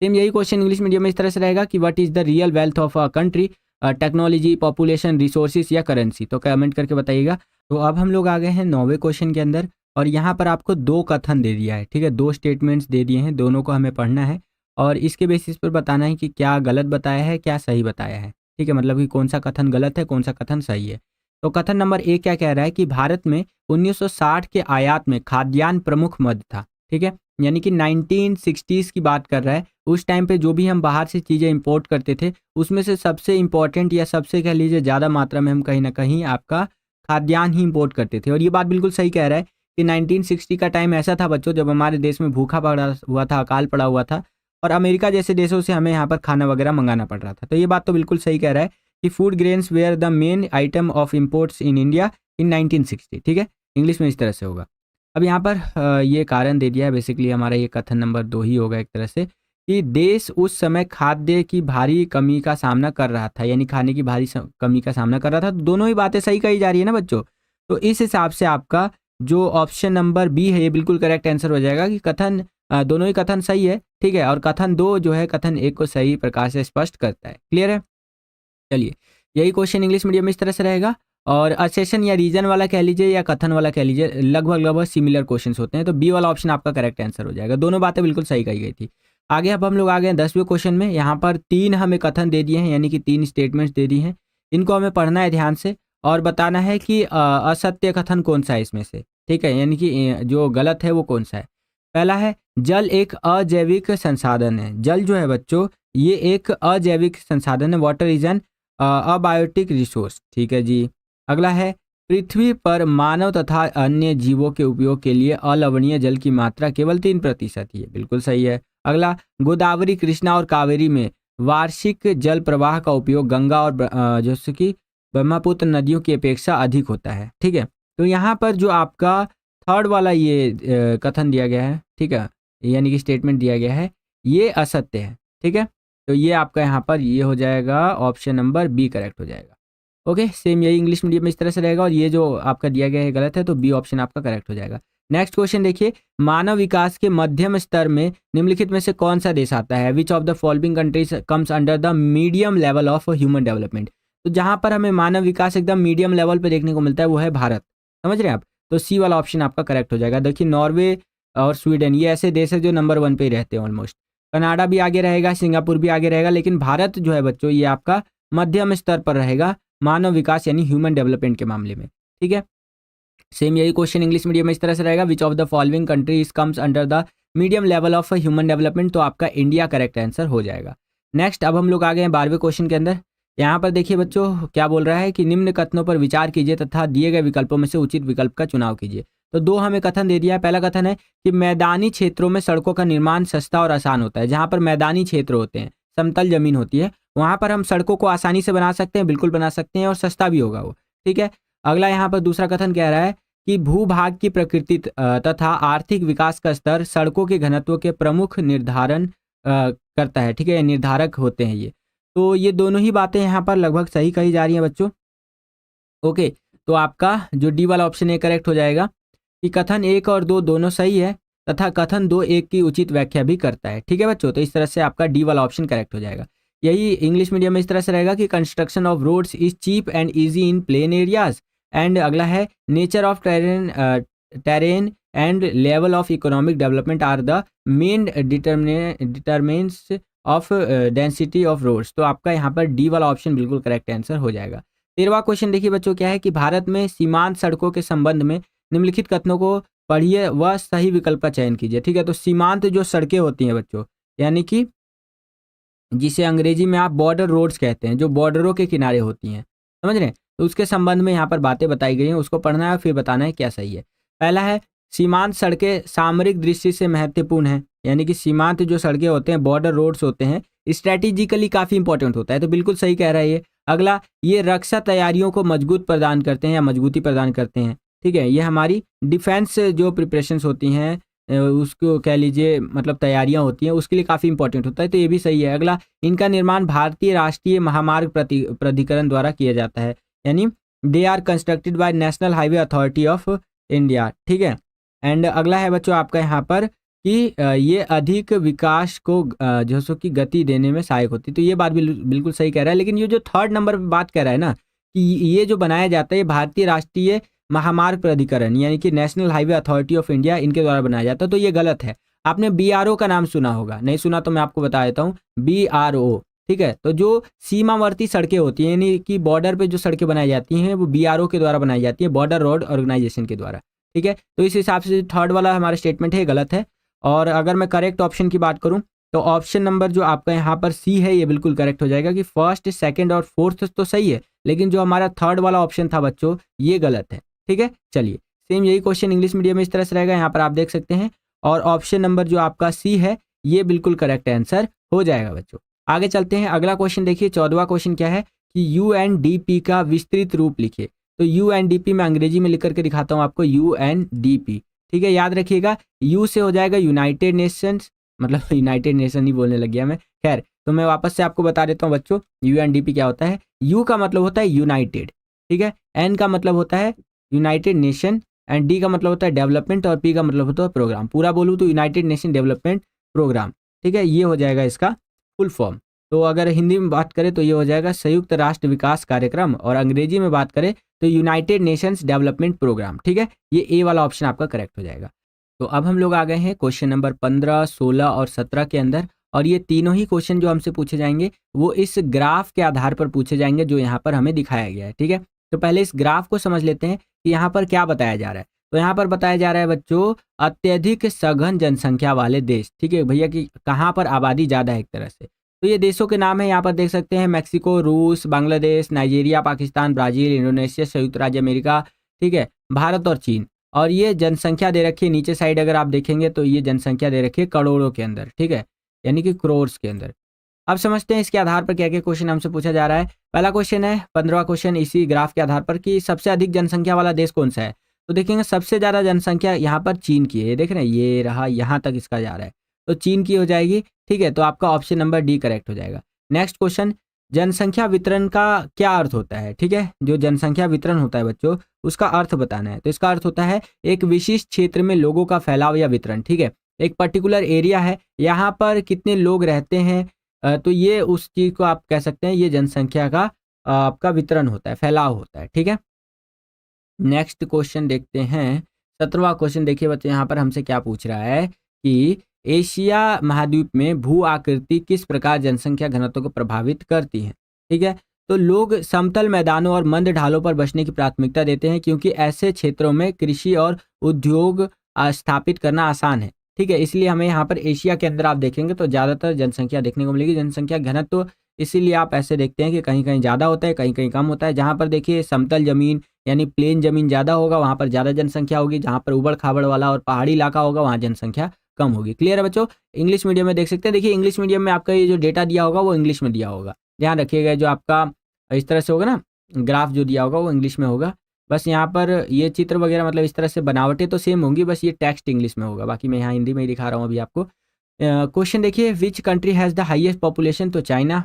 सेम यही क्वेश्चन इंग्लिश मीडियम में इस तरह से रहेगा कि what is the real wealth of a country, technology, population, resources या करेंसी। तो कमेंट करके बताइएगा। तो अब हम लोग आ गए हैं 9वें क्वेश्चन के अंदर, और यहाँ पर आपको 2 कथन दे दिया है। ठीक है, 2 स्टेटमेंट्स दे दिए हैं, दोनों को हमें पढ़ना है और इसके बेसिस पर बताना है कि क्या गलत बताया है क्या सही बताया है। ठीक है, मतलब कि कौन सा कथन गलत है कौन सा कथन सही है। तो कथन नंबर 1 क्या कह रहा है कि भारत में 1960 के आयात में खाद्यान्न प्रमुख मद था। ठीक है, यानी कि 1960s की बात कर रहा है। उस टाइम पे जो भी हम बाहर से चीज़ें इंपोर्ट करते थे उसमें से सबसे इंपॉर्टेंट या सबसे कह लीजिए ज़्यादा मात्रा में हम कहीं ना कहीं आपका खाद्यान्न ही इंपोर्ट करते थे। और ये बात बिल्कुल सही कह रहा है कि 1960 का टाइम ऐसा था बच्चों जब हमारे देश में भूखा पड़ा हुआ था, अकाल पड़ा हुआ था, और अमेरिका जैसे देशों से हमें यहाँ पर खाना वगैरह मंगाना पड़ रहा था। तो ये बात तो बिल्कुल सही कह रहा है कि food grains were the main item of imports in India in 1960। ठीक है, इंग्लिश में इस तरह से होगा। अब यहाँ पर ये कारण दे दिया है, बेसिकली हमारा ये कथन नंबर 2 ही होगा एक तरह से, कि देश उस समय खाद्य की भारी कमी का सामना कर रहा था, यानी खाने की भारी कमी का सामना कर रहा था। तो दोनों ही बातें सही कही जा रही है ना बच्चों। तो इस हिसाब से आपका जो ऑप्शन नंबर बी है ये बिल्कुल करेक्ट आंसर हो जाएगा कि कथन दोनों ही कथन सही है। ठीक है, और कथन 2 जो है कथन 1 को सही प्रकार से स्पष्ट करता है। क्लियर है, चलिए यही क्वेश्चन इंग्लिश मीडियम में इस तरह से रहेगा, और असेशन या रीजन वाला कह लीजिए या कथन वाला कह लीजिए, लगभग सिमिलर क्वेश्चंस होते हैं। तो बी वाला ऑप्शन आपका करेक्ट आंसर हो जाएगा, दोनों बातें बिल्कुल सही कही गई थी। आगे अब हम लोग आ गए 10वें क्वेश्चन में। यहाँ पर 3 हमें कथन दे दिए हैं, यानी कि 3 स्टेटमेंट्स दे दी हैं। इनको हमें पढ़ना है ध्यान से और बताना है कि असत्य कथन कौन सा है इसमें से। ठीक है, यानी कि जो गलत है वो कौन सा है। पहला है जल एक अजैविक संसाधन है। जल जो है बच्चों ये एक अजैविक संसाधन है। Water is an abiotic resource. ठीक है जी। अगला है पृथ्वी पर मानव तथा अन्य जीवों के उपयोग के लिए अलवणीय जल की मात्रा केवल 3% ही है। बिल्कुल सही है। अगला गोदावरी, कृष्णा और कावेरी में वार्षिक जल प्रवाह का उपयोग गंगा और जैसे कि ब्रह्मपुत्र नदियों की अपेक्षा अधिक होता है। ठीक है, तो यहाँ पर जो आपका थर्ड वाला ये कथन दिया गया है, ठीक है, यानी कि स्टेटमेंट दिया गया है, ये असत्य है। ठीक है, तो ये आपका यहाँ पर ये हो जाएगा ऑप्शन नंबर बी करेक्ट हो जाएगा। ओके, सेम यही इंग्लिश मीडियम में इस तरह से रहेगा, और ये जो आपका दिया गया है गलत है, तो बी ऑप्शन आपका करेक्ट हो जाएगा। नेक्स्ट क्वेश्चन देखिए, मानव विकास के मध्यम स्तर में निम्नलिखित में से कौन सा देश आता है। Which of the following countries comes under the medium level of human development. तो जहाँ पर हमें मानव विकास एकदम मीडियम लेवल पे देखने को मिलता है वो है भारत। समझ रहे हैं आप, तो सी वाला ऑप्शन आपका करेक्ट हो जाएगा। देखिए नॉर्वे और स्वीडन ये ऐसे देश है जो नंबर 1 पे ही रहते हैं ऑलमोस्ट। कनाडा भी आगे रहेगा, सिंगापुर भी आगे रहेगा, लेकिन भारत जो है बच्चों ये आपका मध्यम स्तर पर रहेगा मानव विकास यानी ह्यूमन डेवलपमेंट के मामले में। ठीक है, सेम यही क्वेश्चन इंग्लिश मीडियम में इस तरह से रहेगा। Which of the following countries comes under the medium level of human development. तो आपका इंडिया करेक्ट आंसर हो जाएगा। नेक्स्ट अब हम लोग आ गए हैं 12वें क्वेश्चन के अंदर। यहाँ पर देखिए बच्चों क्या बोल रहा है कि निम्न कथनों पर विचार कीजिए तथा दिए गए विकल्पों में से उचित विकल्प का चुनाव कीजिए। तो 2 हमें कथन दे दिया है। पहला कथन है कि मैदानी क्षेत्रों में सड़कों का निर्माण सस्ता और आसान होता है। जहाँ पर मैदानी क्षेत्र होते हैं, समतल जमीन होती है, वहाँ पर हम सड़कों को आसानी से बना सकते हैं, बिल्कुल बना सकते हैं, और सस्ता भी होगा वो। ठीक है, अगला यहाँ पर दूसरा कथन कह रहा है कि भूभाग की प्रकृति तथा आर्थिक विकास का स्तर सड़कों के घनत्व के प्रमुख निर्धारण करता है। ठीक है, निर्धारक होते हैं ये। तो ये दोनों ही बातें यहाँ पर लगभग सही कही जा रही हैं बच्चों। ओके, तो आपका जो डी वाला ऑप्शन है करेक्ट हो जाएगा कि कथन 1 और 2 दोनों सही है। तथा कथन 2 1 की उचित व्याख्या भी करता है। ठीक है बच्चों, तो इस तरह से आपका डी वाला ऑप्शन करेक्ट हो जाएगा। यही इंग्लिश मीडियम में इस तरह से रहेगा कि construction of roads is cheap and easy in plain areas. And अगला है nature of terrain and level of economic development are the main determinants of density of roads. तो आपका यहाँ पर डी वाला ऑप्शन बिल्कुल करेक्ट आंसर हो जाएगा। 13वां क्वेश्चन देखिए बच्चों, क्या है कि भारत में सीमांत सड़कों के संबंध में निम्नलिखित कथनों को पढ़िए व सही विकल्प का चयन कीजिए। ठीक है, तो सीमांत जो सड़कें होती हैं बच्चों, यानी कि जिसे अंग्रेजी में आप बॉर्डर रोड्स कहते हैं, जो बॉर्डरों के किनारे होती हैं, समझ रहे हैं, तो उसके संबंध में यहाँ पर बातें बताई गई हैं, उसको पढ़ना है फिर बताना है क्या सही है। पहला है सीमांत सड़कें सामरिक दृष्टि से महत्वपूर्ण है, यानी कि सीमांत जो सड़कें होते हैं, बॉर्डर रोड्स होते हैं, स्ट्रैटेजिकली काफ़ी इंपॉर्टेंट होता है, तो बिल्कुल सही कह रहा है ये। अगला, ये रक्षा तैयारियों को मजबूत प्रदान करते हैं या मजबूती प्रदान करते हैं। ठीक है, ये हमारी डिफेंस जो प्रिपरेशंस होती हैं, उसको कह लीजिए मतलब तैयारियां होती हैं, उसके लिए काफ़ी इंपॉर्टेंट होता है, तो ये भी सही है। अगला, इनका निर्माण भारतीय राष्ट्रीय महामार्ग प्राधिकरण द्वारा किया जाता है, यानी they are constructed by National Highway Authority of India. ठीक है, एंड अगला है बच्चों आपका यहाँ पर कि ये अधिक विकास को जो सो कि गति देने में सहायक होती है, तो ये बात बिल्कुल सही कह रहा है। लेकिन ये जो थर्ड नंबर पर बात कर रहा है ना कि ये जो बनाया जाता है, ये भारतीय राष्ट्रीय महामार्ग प्राधिकरण यानी कि national Highway Authority of India, इनके द्वारा बनाया जाता है, तो ये गलत है। आपने BRO का नाम सुना होगा, नहीं सुना तो मैं आपको बता देता हूँ, BRO। ठीक है, तो जो सीमावर्ती सड़कें होती हैं, यानी कि बॉर्डर पे जो सड़कें बनाई जाती हैं, वो BRO के द्वारा बनाई जाती है, बॉर्डर रोड ऑर्गेनाइजेशन के द्वारा। ठीक है, तो इस हिसाब से थर्ड वाला हमारा स्टेटमेंट है गलत है। और अगर मैं करेक्ट ऑप्शन की बात करूं तो ऑप्शन नंबर जो आपका यहाँ पर सी है, ये बिल्कुल करेक्ट हो जाएगा कि फर्स्ट, सेकंड और फोर्थ तो सही है, लेकिन जो हमारा थर्ड वाला ऑप्शन था बच्चों, ये गलत है। ठीक है, चलिए सेम यही क्वेश्चन इंग्लिश मीडियम में इस तरह से रहेगा, यहाँ पर आप देख सकते हैं, और ऑप्शन नंबर जो आपका सी है, ये बिल्कुल करेक्ट आंसर हो जाएगा बच्चों। आगे चलते हैं, अगला क्वेश्चन देखिए, 14वां क्वेश्चन क्या है कि UNDP का विस्तृत रूप लिखिए। तो UNDP में अंग्रेजी में लिख करके दिखाता हूँ आपको, UNDP। ठीक है, याद रखिएगा, यू से हो जाएगा यूनाइटेड नेशंस, मतलब यूनाइटेड नेशन ही बोलने लग गया मैं, खैर तो मैं वापस से आपको बता देता हूँ बच्चों, UNDP क्या होता है। यू का मतलब होता है यूनाइटेड, ठीक है, एन का मतलब होता है यूनाइटेड नेशन, एंड डी का मतलब होता है डेवलपमेंट, और पी का मतलब होता है प्रोग्राम। पूरा बोलूँ तो यूनाइटेड नेशन डेवलपमेंट प्रोग्राम। ठीक है, ये हो जाएगा इसका फुल फॉर्म। तो अगर हिंदी में बात करें तो ये हो जाएगा संयुक्त राष्ट्र विकास कार्यक्रम, और अंग्रेजी में बात करें तो यूनाइटेड नेशंस डेवलपमेंट प्रोग्राम। ठीक है, ये ए वाला ऑप्शन आपका करेक्ट हो जाएगा। तो अब हम लोग आ गए हैं क्वेश्चन नंबर 15, 16 और 17 के अंदर, और ये तीनों ही क्वेश्चन जो हमसे पूछे जाएंगे वो इस ग्राफ के आधार पर पूछे जाएंगे जो यहाँ पर हमें दिखाया गया है। ठीक है, तो पहले इस ग्राफ को समझ लेते हैं कि यहाँ पर क्या बताया जा रहा है। तो यहाँ पर बताया जा रहा है बच्चों, अत्यधिक सघन जनसंख्या वाले देश। ठीक है भैया, कि कहाँ पर आबादी ज़्यादा है एक तरह से, तो ये देशों के नाम है, यहाँ पर देख सकते हैं, मैक्सिको, रूस, Bangladesh, Nigeria, Pakistan, Brazil, Indonesia, संयुक्त राज्य अमेरिका, ठीक है, भारत और चीन। और ये जनसंख्या दे रखी है नीचे साइड, अगर आप देखेंगे तो ये जनसंख्या दे रखी है करोड़ों के अंदर, ठीक है, यानी कि क्रोर्स के अंदर। अब समझते हैं इसके आधार पर क्या क्या क्वेश्चन हमसे पूछा जा रहा है। पहला क्वेश्चन है 15वां क्वेश्चन इसी ग्राफ के आधार पर कि सबसे अधिक जनसंख्या वाला देश कौन सा है। तो देखेंगे सबसे ज़्यादा जनसंख्या यहाँ पर चीन की है, ये देख रहे हैं, ये रहा, यहाँ तक इसका जा रहा है, तो चीन की हो जाएगी। ठीक है, तो आपका ऑप्शन नंबर डी करेक्ट हो जाएगा। नेक्स्ट क्वेश्चन, जनसंख्या वितरण का क्या अर्थ होता है। ठीक है, जो जनसंख्या वितरण होता है बच्चों, उसका अर्थ बताना है। तो इसका अर्थ होता है एक विशिष्ट क्षेत्र में लोगों का फैलाव या वितरण। ठीक है, एक पर्टिकुलर एरिया है, यहाँ पर कितने लोग रहते हैं, तो ये उस चीज़ को आप कह सकते हैं, ये जनसंख्या का आपका वितरण होता है, फैलाव होता है। ठीक है, नेक्स्ट क्वेश्चन देखते हैं, 17वां क्वेश्चन देखिए बच्चे, यहाँ पर हमसे क्या पूछ रहा है कि एशिया महाद्वीप में भू आकृति किस प्रकार जनसंख्या घनत्व को प्रभावित करती है। ठीक है, तो लोग समतल मैदानों और मंद ढालों पर बसने की प्राथमिकता देते हैं, क्योंकि ऐसे क्षेत्रों में कृषि और उद्योग स्थापित करना आसान है। ठीक है, इसलिए हमें यहाँ पर एशिया के अंदर आप देखेंगे तो ज़्यादातर जनसंख्या देखने को मिलेगी। जनसंख्या घनत्व इसीलिए आप ऐसे देखते हैं कि कहीं कहीं ज़्यादा होता है, कहीं कहीं कम होता है। जहाँ पर देखिए समतल ज़मीन यानी प्लेन ज़मीन ज़्यादा होगा, वहाँ पर ज़्यादा जनसंख्या होगी। जहाँ पर उबड़ खाबड़ वाला और पहाड़ी इलाका होगा, वहाँ जनसंख्या कम होगी। क्लियर है बच्चों। इंग्लिश मीडियम में देख सकते हैं, देखिए इंग्लिश मीडियम में आपका ये जो डेटा दिया होगा वो इंग्लिश में दिया होगा। ध्यान रखिएगा, जो आपका इस तरह से होगा ना, ग्राफ जो दिया होगा वो इंग्लिश में होगा। बस यहाँ पर ये चित्र वगैरह मतलब इस तरह से बनावटें तो सेम होंगी, बस ये टेक्स्ट इंग्लिश में होगा। बाकी मैं यहाँ हिंदी में ही दिखा रहा हूँ अभी आपको। क्वेश्चन देखिए, which country has the highest population, तो चाइना।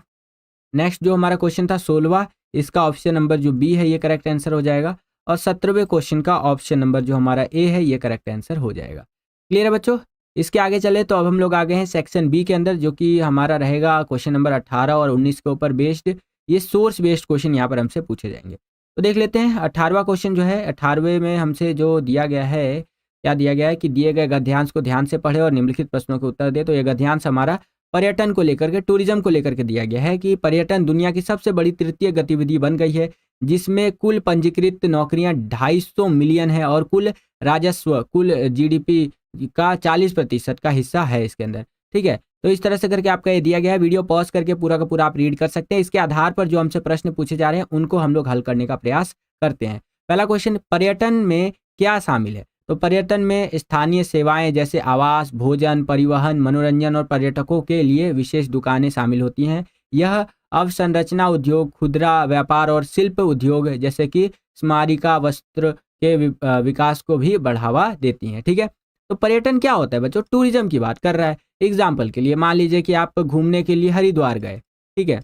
नेक्स्ट जो हमारा क्वेश्चन था 16वां, इसका ऑप्शन नंबर जो बी है ये करेक्ट आंसर हो जाएगा। और 17वें क्वेश्चन का ऑप्शन नंबर जो हमारा ए है ये करेक्ट आंसर हो जाएगा। क्लियर है बच्चों। इसके आगे चले तो अब हम लोग आ गए हैं सेक्शन बी के अंदर, जो कि हमारा रहेगा क्वेश्चन नंबर 18 और 19 के ऊपर बेस्ड। ये सोर्स बेस्ड क्वेश्चन यहाँ पर हमसे पूछे जाएंगे। तो देख लेते हैं 18वां क्वेश्चन जो है, 18वें में हमसे जो दिया गया है, क्या दिया गया है कि दिए गए गद्यांश को ध्यान से पढ़े और निम्नलिखित प्रश्नों के उत्तर दे। तो ये गद्यांश हमारा पर्यटन को लेकर के, टूरिज्म को लेकर के दिया गया है कि पर्यटन दुनिया की सबसे बड़ी तृतीय गतिविधि बन गई है, जिसमें कुल पंजीकृत नौकरियां 250 मिलियन है और कुल राजस्व, कुल जीडीपी का 40% का हिस्सा है इसके अंदर। ठीक है, तो इस तरह से करके आपका ये दिया गया है। वीडियो पॉज करके पूरा का पूरा आप रीड कर सकते हैं। इसके आधार पर जो हमसे प्रश्न पूछे जा रहे हैं उनको हम लोग हल करने का प्रयास करते हैं। पहला क्वेश्चन, पर्यटन में क्या शामिल है? तो पर्यटन में स्थानीय सेवाएं जैसे आवास, भोजन, परिवहन, मनोरंजन और पर्यटकों के लिए विशेष दुकानें शामिल होती हैं। यह अवसंरचना उद्योग, खुदरा व्यापार और शिल्प उद्योग जैसे कि स्मारिका, वस्त्र के विकास को भी बढ़ावा देती हैं। ठीक है, तो पर्यटन क्या होता है बच्चों? टूरिज्म की बात कर रहा है। एग्जाम्पल के लिए मान लीजिए कि आप घूमने के लिए हरिद्वार गए, ठीक है,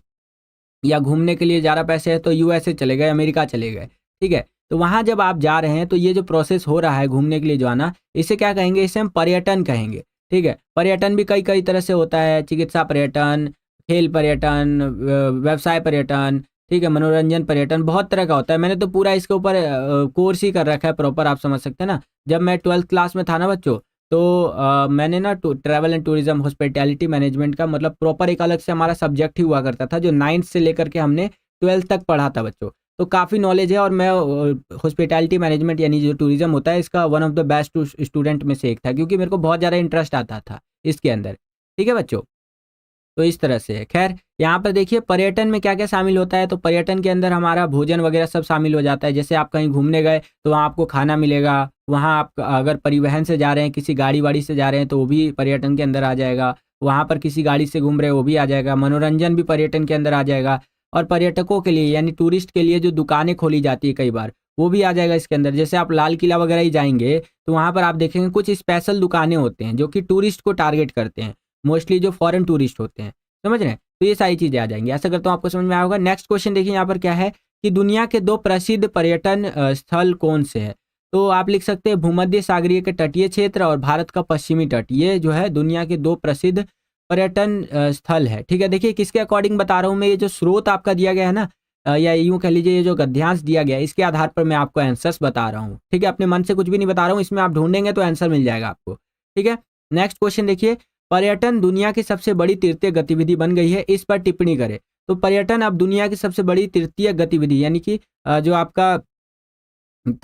या घूमने के लिए ज़्यादा पैसे है तो यूएसए चले गए, अमेरिका चले गए। ठीक है, तो वहाँ जब आप जा रहे हैं तो ये जो प्रोसेस हो रहा है घूमने के लिए जाना, इसे क्या कहेंगे? इसे हम पर्यटन कहेंगे। ठीक है, पर्यटन भी कई कई तरह से होता है, चिकित्सा पर्यटन, खेल पर्यटन, व्यवसाय पर्यटन, ठीक है, मनोरंजन पर्यटन, बहुत तरह का होता है। मैंने तो पूरा इसके ऊपर कोर्स ही कर रखा है प्रॉपर, आप समझ सकते हैं ना। जब मैं 12th क्लास में था ना बच्चों, तो मैंने ना travel and tourism hospitality management का मतलब प्रॉपर एक अलग से हमारा सब्जेक्ट ही हुआ करता था, जो 9th से लेकर के हमने 12th तक पढ़ा था बच्चों। तो काफ़ी नॉलेज है और मैं हॉस्पिटैलिटी मैनेजमेंट यानी जो टूरिज्म होता है इसका one of the best student में से एक था, क्योंकि मेरे को बहुत ज़्यादा इंटरेस्ट आता था इसके अंदर। ठीक है बच्चों, तो इस तरह से है। खैर, यहाँ पर देखिए पर्यटन में क्या क्या शामिल होता है। तो पर्यटन के अंदर हमारा भोजन वगैरह सब शामिल हो जाता है। जैसे आप कहीं घूमने गए तो वहाँ आपको खाना मिलेगा। वहाँ आप अगर परिवहन से जा रहे हैं, किसी गाड़ी वाड़ी से जा रहे हैं तो वो भी पर्यटन के अंदर आ जाएगा। वहाँ पर किसी गाड़ी से घूम रहे हैं वो भी आ जाएगा। मनोरंजन भी पर्यटन के अंदर आ जाएगा। और पर्यटकों के लिए यानी टूरिस्ट के लिए जो दुकानें खोली जाती है कई बार, वो भी आ जाएगा इसके अंदर। जैसे आप लाल किला वगैरह ही जाएंगे तो वहाँ पर आप देखेंगे कुछ स्पेशल दुकानें होते हैं जो कि टूरिस्ट को टारगेट करते हैं, मोस्टली जो फॉरेन टूरिस्ट होते हैं, समझ रहे हैं। तो ये सारी चीज़ें आ जाएंगी। ऐसा करता हूँ आपको समझ में आया होगा। नेक्स्ट क्वेश्चन देखिए यहाँ पर क्या है कि दुनिया के 2 प्रसिद्ध पर्यटन स्थल कौन से हैं? तो आप लिख सकते हैं भूमध्य सागरीय के तटीय क्षेत्र और भारत का पश्चिमी तट। ये जो है दुनिया के 2 प्रसिद्ध पर्यटन स्थल है। ठीक है, देखिए किसके अकॉर्डिंग बता रहा हूँ मैं, ये जो स्रोत आपका दिया गया है ना, या यूँ कह लीजिए ये जो गद्यांश दिया गया है, इसके आधार पर मैं आपको आंसर्स बता रहा हूँ। ठीक है, अपने मन से कुछ भी नहीं बता रहा हूँ, इसमें आप ढूंढेंगे तो आंसर मिल जाएगा आपको। ठीक है, नेक्स्ट क्वेश्चन देखिए, पर्यटन दुनिया की सबसे बड़ी तृतीय गतिविधि बन गई है, इस पर टिप्पणी करें। तो पर्यटन अब दुनिया की सबसे बड़ी तृतीय गतिविधि यानी कि जो आपका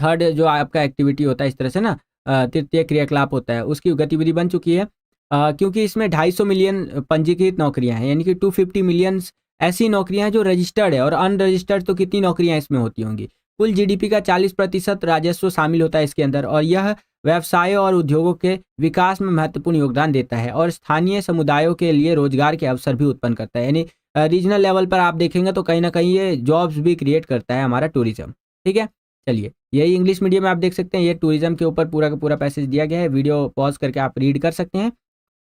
थर्ड जो आपका एक्टिविटी होता है इस तरह से ना, तृतीय क्रियाकलाप होता है, उसकी गतिविधि बन चुकी है। क्योंकि इसमें 250 मिलियन पंजीकृत नौकरियां हैं, यानी कि 250 मिलियन ऐसी नौकरियां हैं जो रजिस्टर्ड है, और अनरजिस्टर्ड तो कितनी नौकरियां इसमें होती होंगी। कुल जीडीपी का 40% राजस्व शामिल होता है इसके अंदर, और यह व्यवसायों और उद्योगों के विकास में महत्वपूर्ण योगदान देता है और स्थानीय समुदायों के लिए रोजगार के अवसर भी उत्पन्न करता है। यानी रीजनल लेवल पर आप देखेंगे तो कहीं ना कहीं ये जॉब्स भी क्रिएट करता है हमारा टूरिज्म। ठीक है, चलिए यही इंग्लिश मीडियम में आप देख सकते हैं, ये टूरिज्म के ऊपर पूरा का पूरा पैसेज दिया गया है। वीडियो पॉज करके आप रीड कर सकते हैं।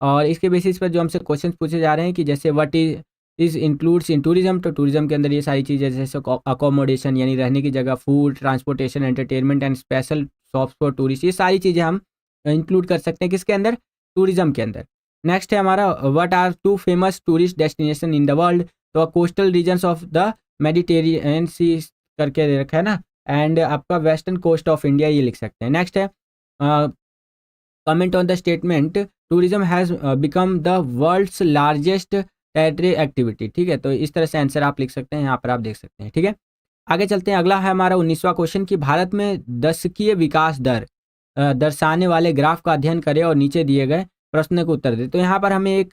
और इसके बेसिस पर जो हमसे क्वेश्चन पूछे जा रहे हैं कि जैसे what is includes in tourism, तो टूरिज्म के अंदर ये सारी चीज़ें जैसे अकोमोडेशन यानी रहने की जगह, food, transportation, entertainment and special shops for tourist, ये सारी चीज़ें हम इंक्लूड कर सकते हैं किसके अंदर? टूरिज्म के अंदर। नेक्स्ट है हमारा what are 2 famous tourist destination in the world. तो coastal regions of the Mediterranean Sea करके दे रखा है ना, एंड आपका वेस्टर्न कोस्ट ऑफ इंडिया, ये लिख सकते हैं। नेक्स्ट है comment on the statement tourism has become the world's largest territory activity. ठीक है, तो इस तरह से आंसर आप लिख सकते हैं, यहाँ पर आप देख सकते हैं। ठीक है, आगे चलते हैं। अगला है हमारा 19वां क्वेश्चन कि भारत में दशकीय विकास दर दर्शाने वाले ग्राफ का अध्ययन करें और नीचे दिए गए प्रश्न को उत्तर दें। तो यहाँ पर हमें एक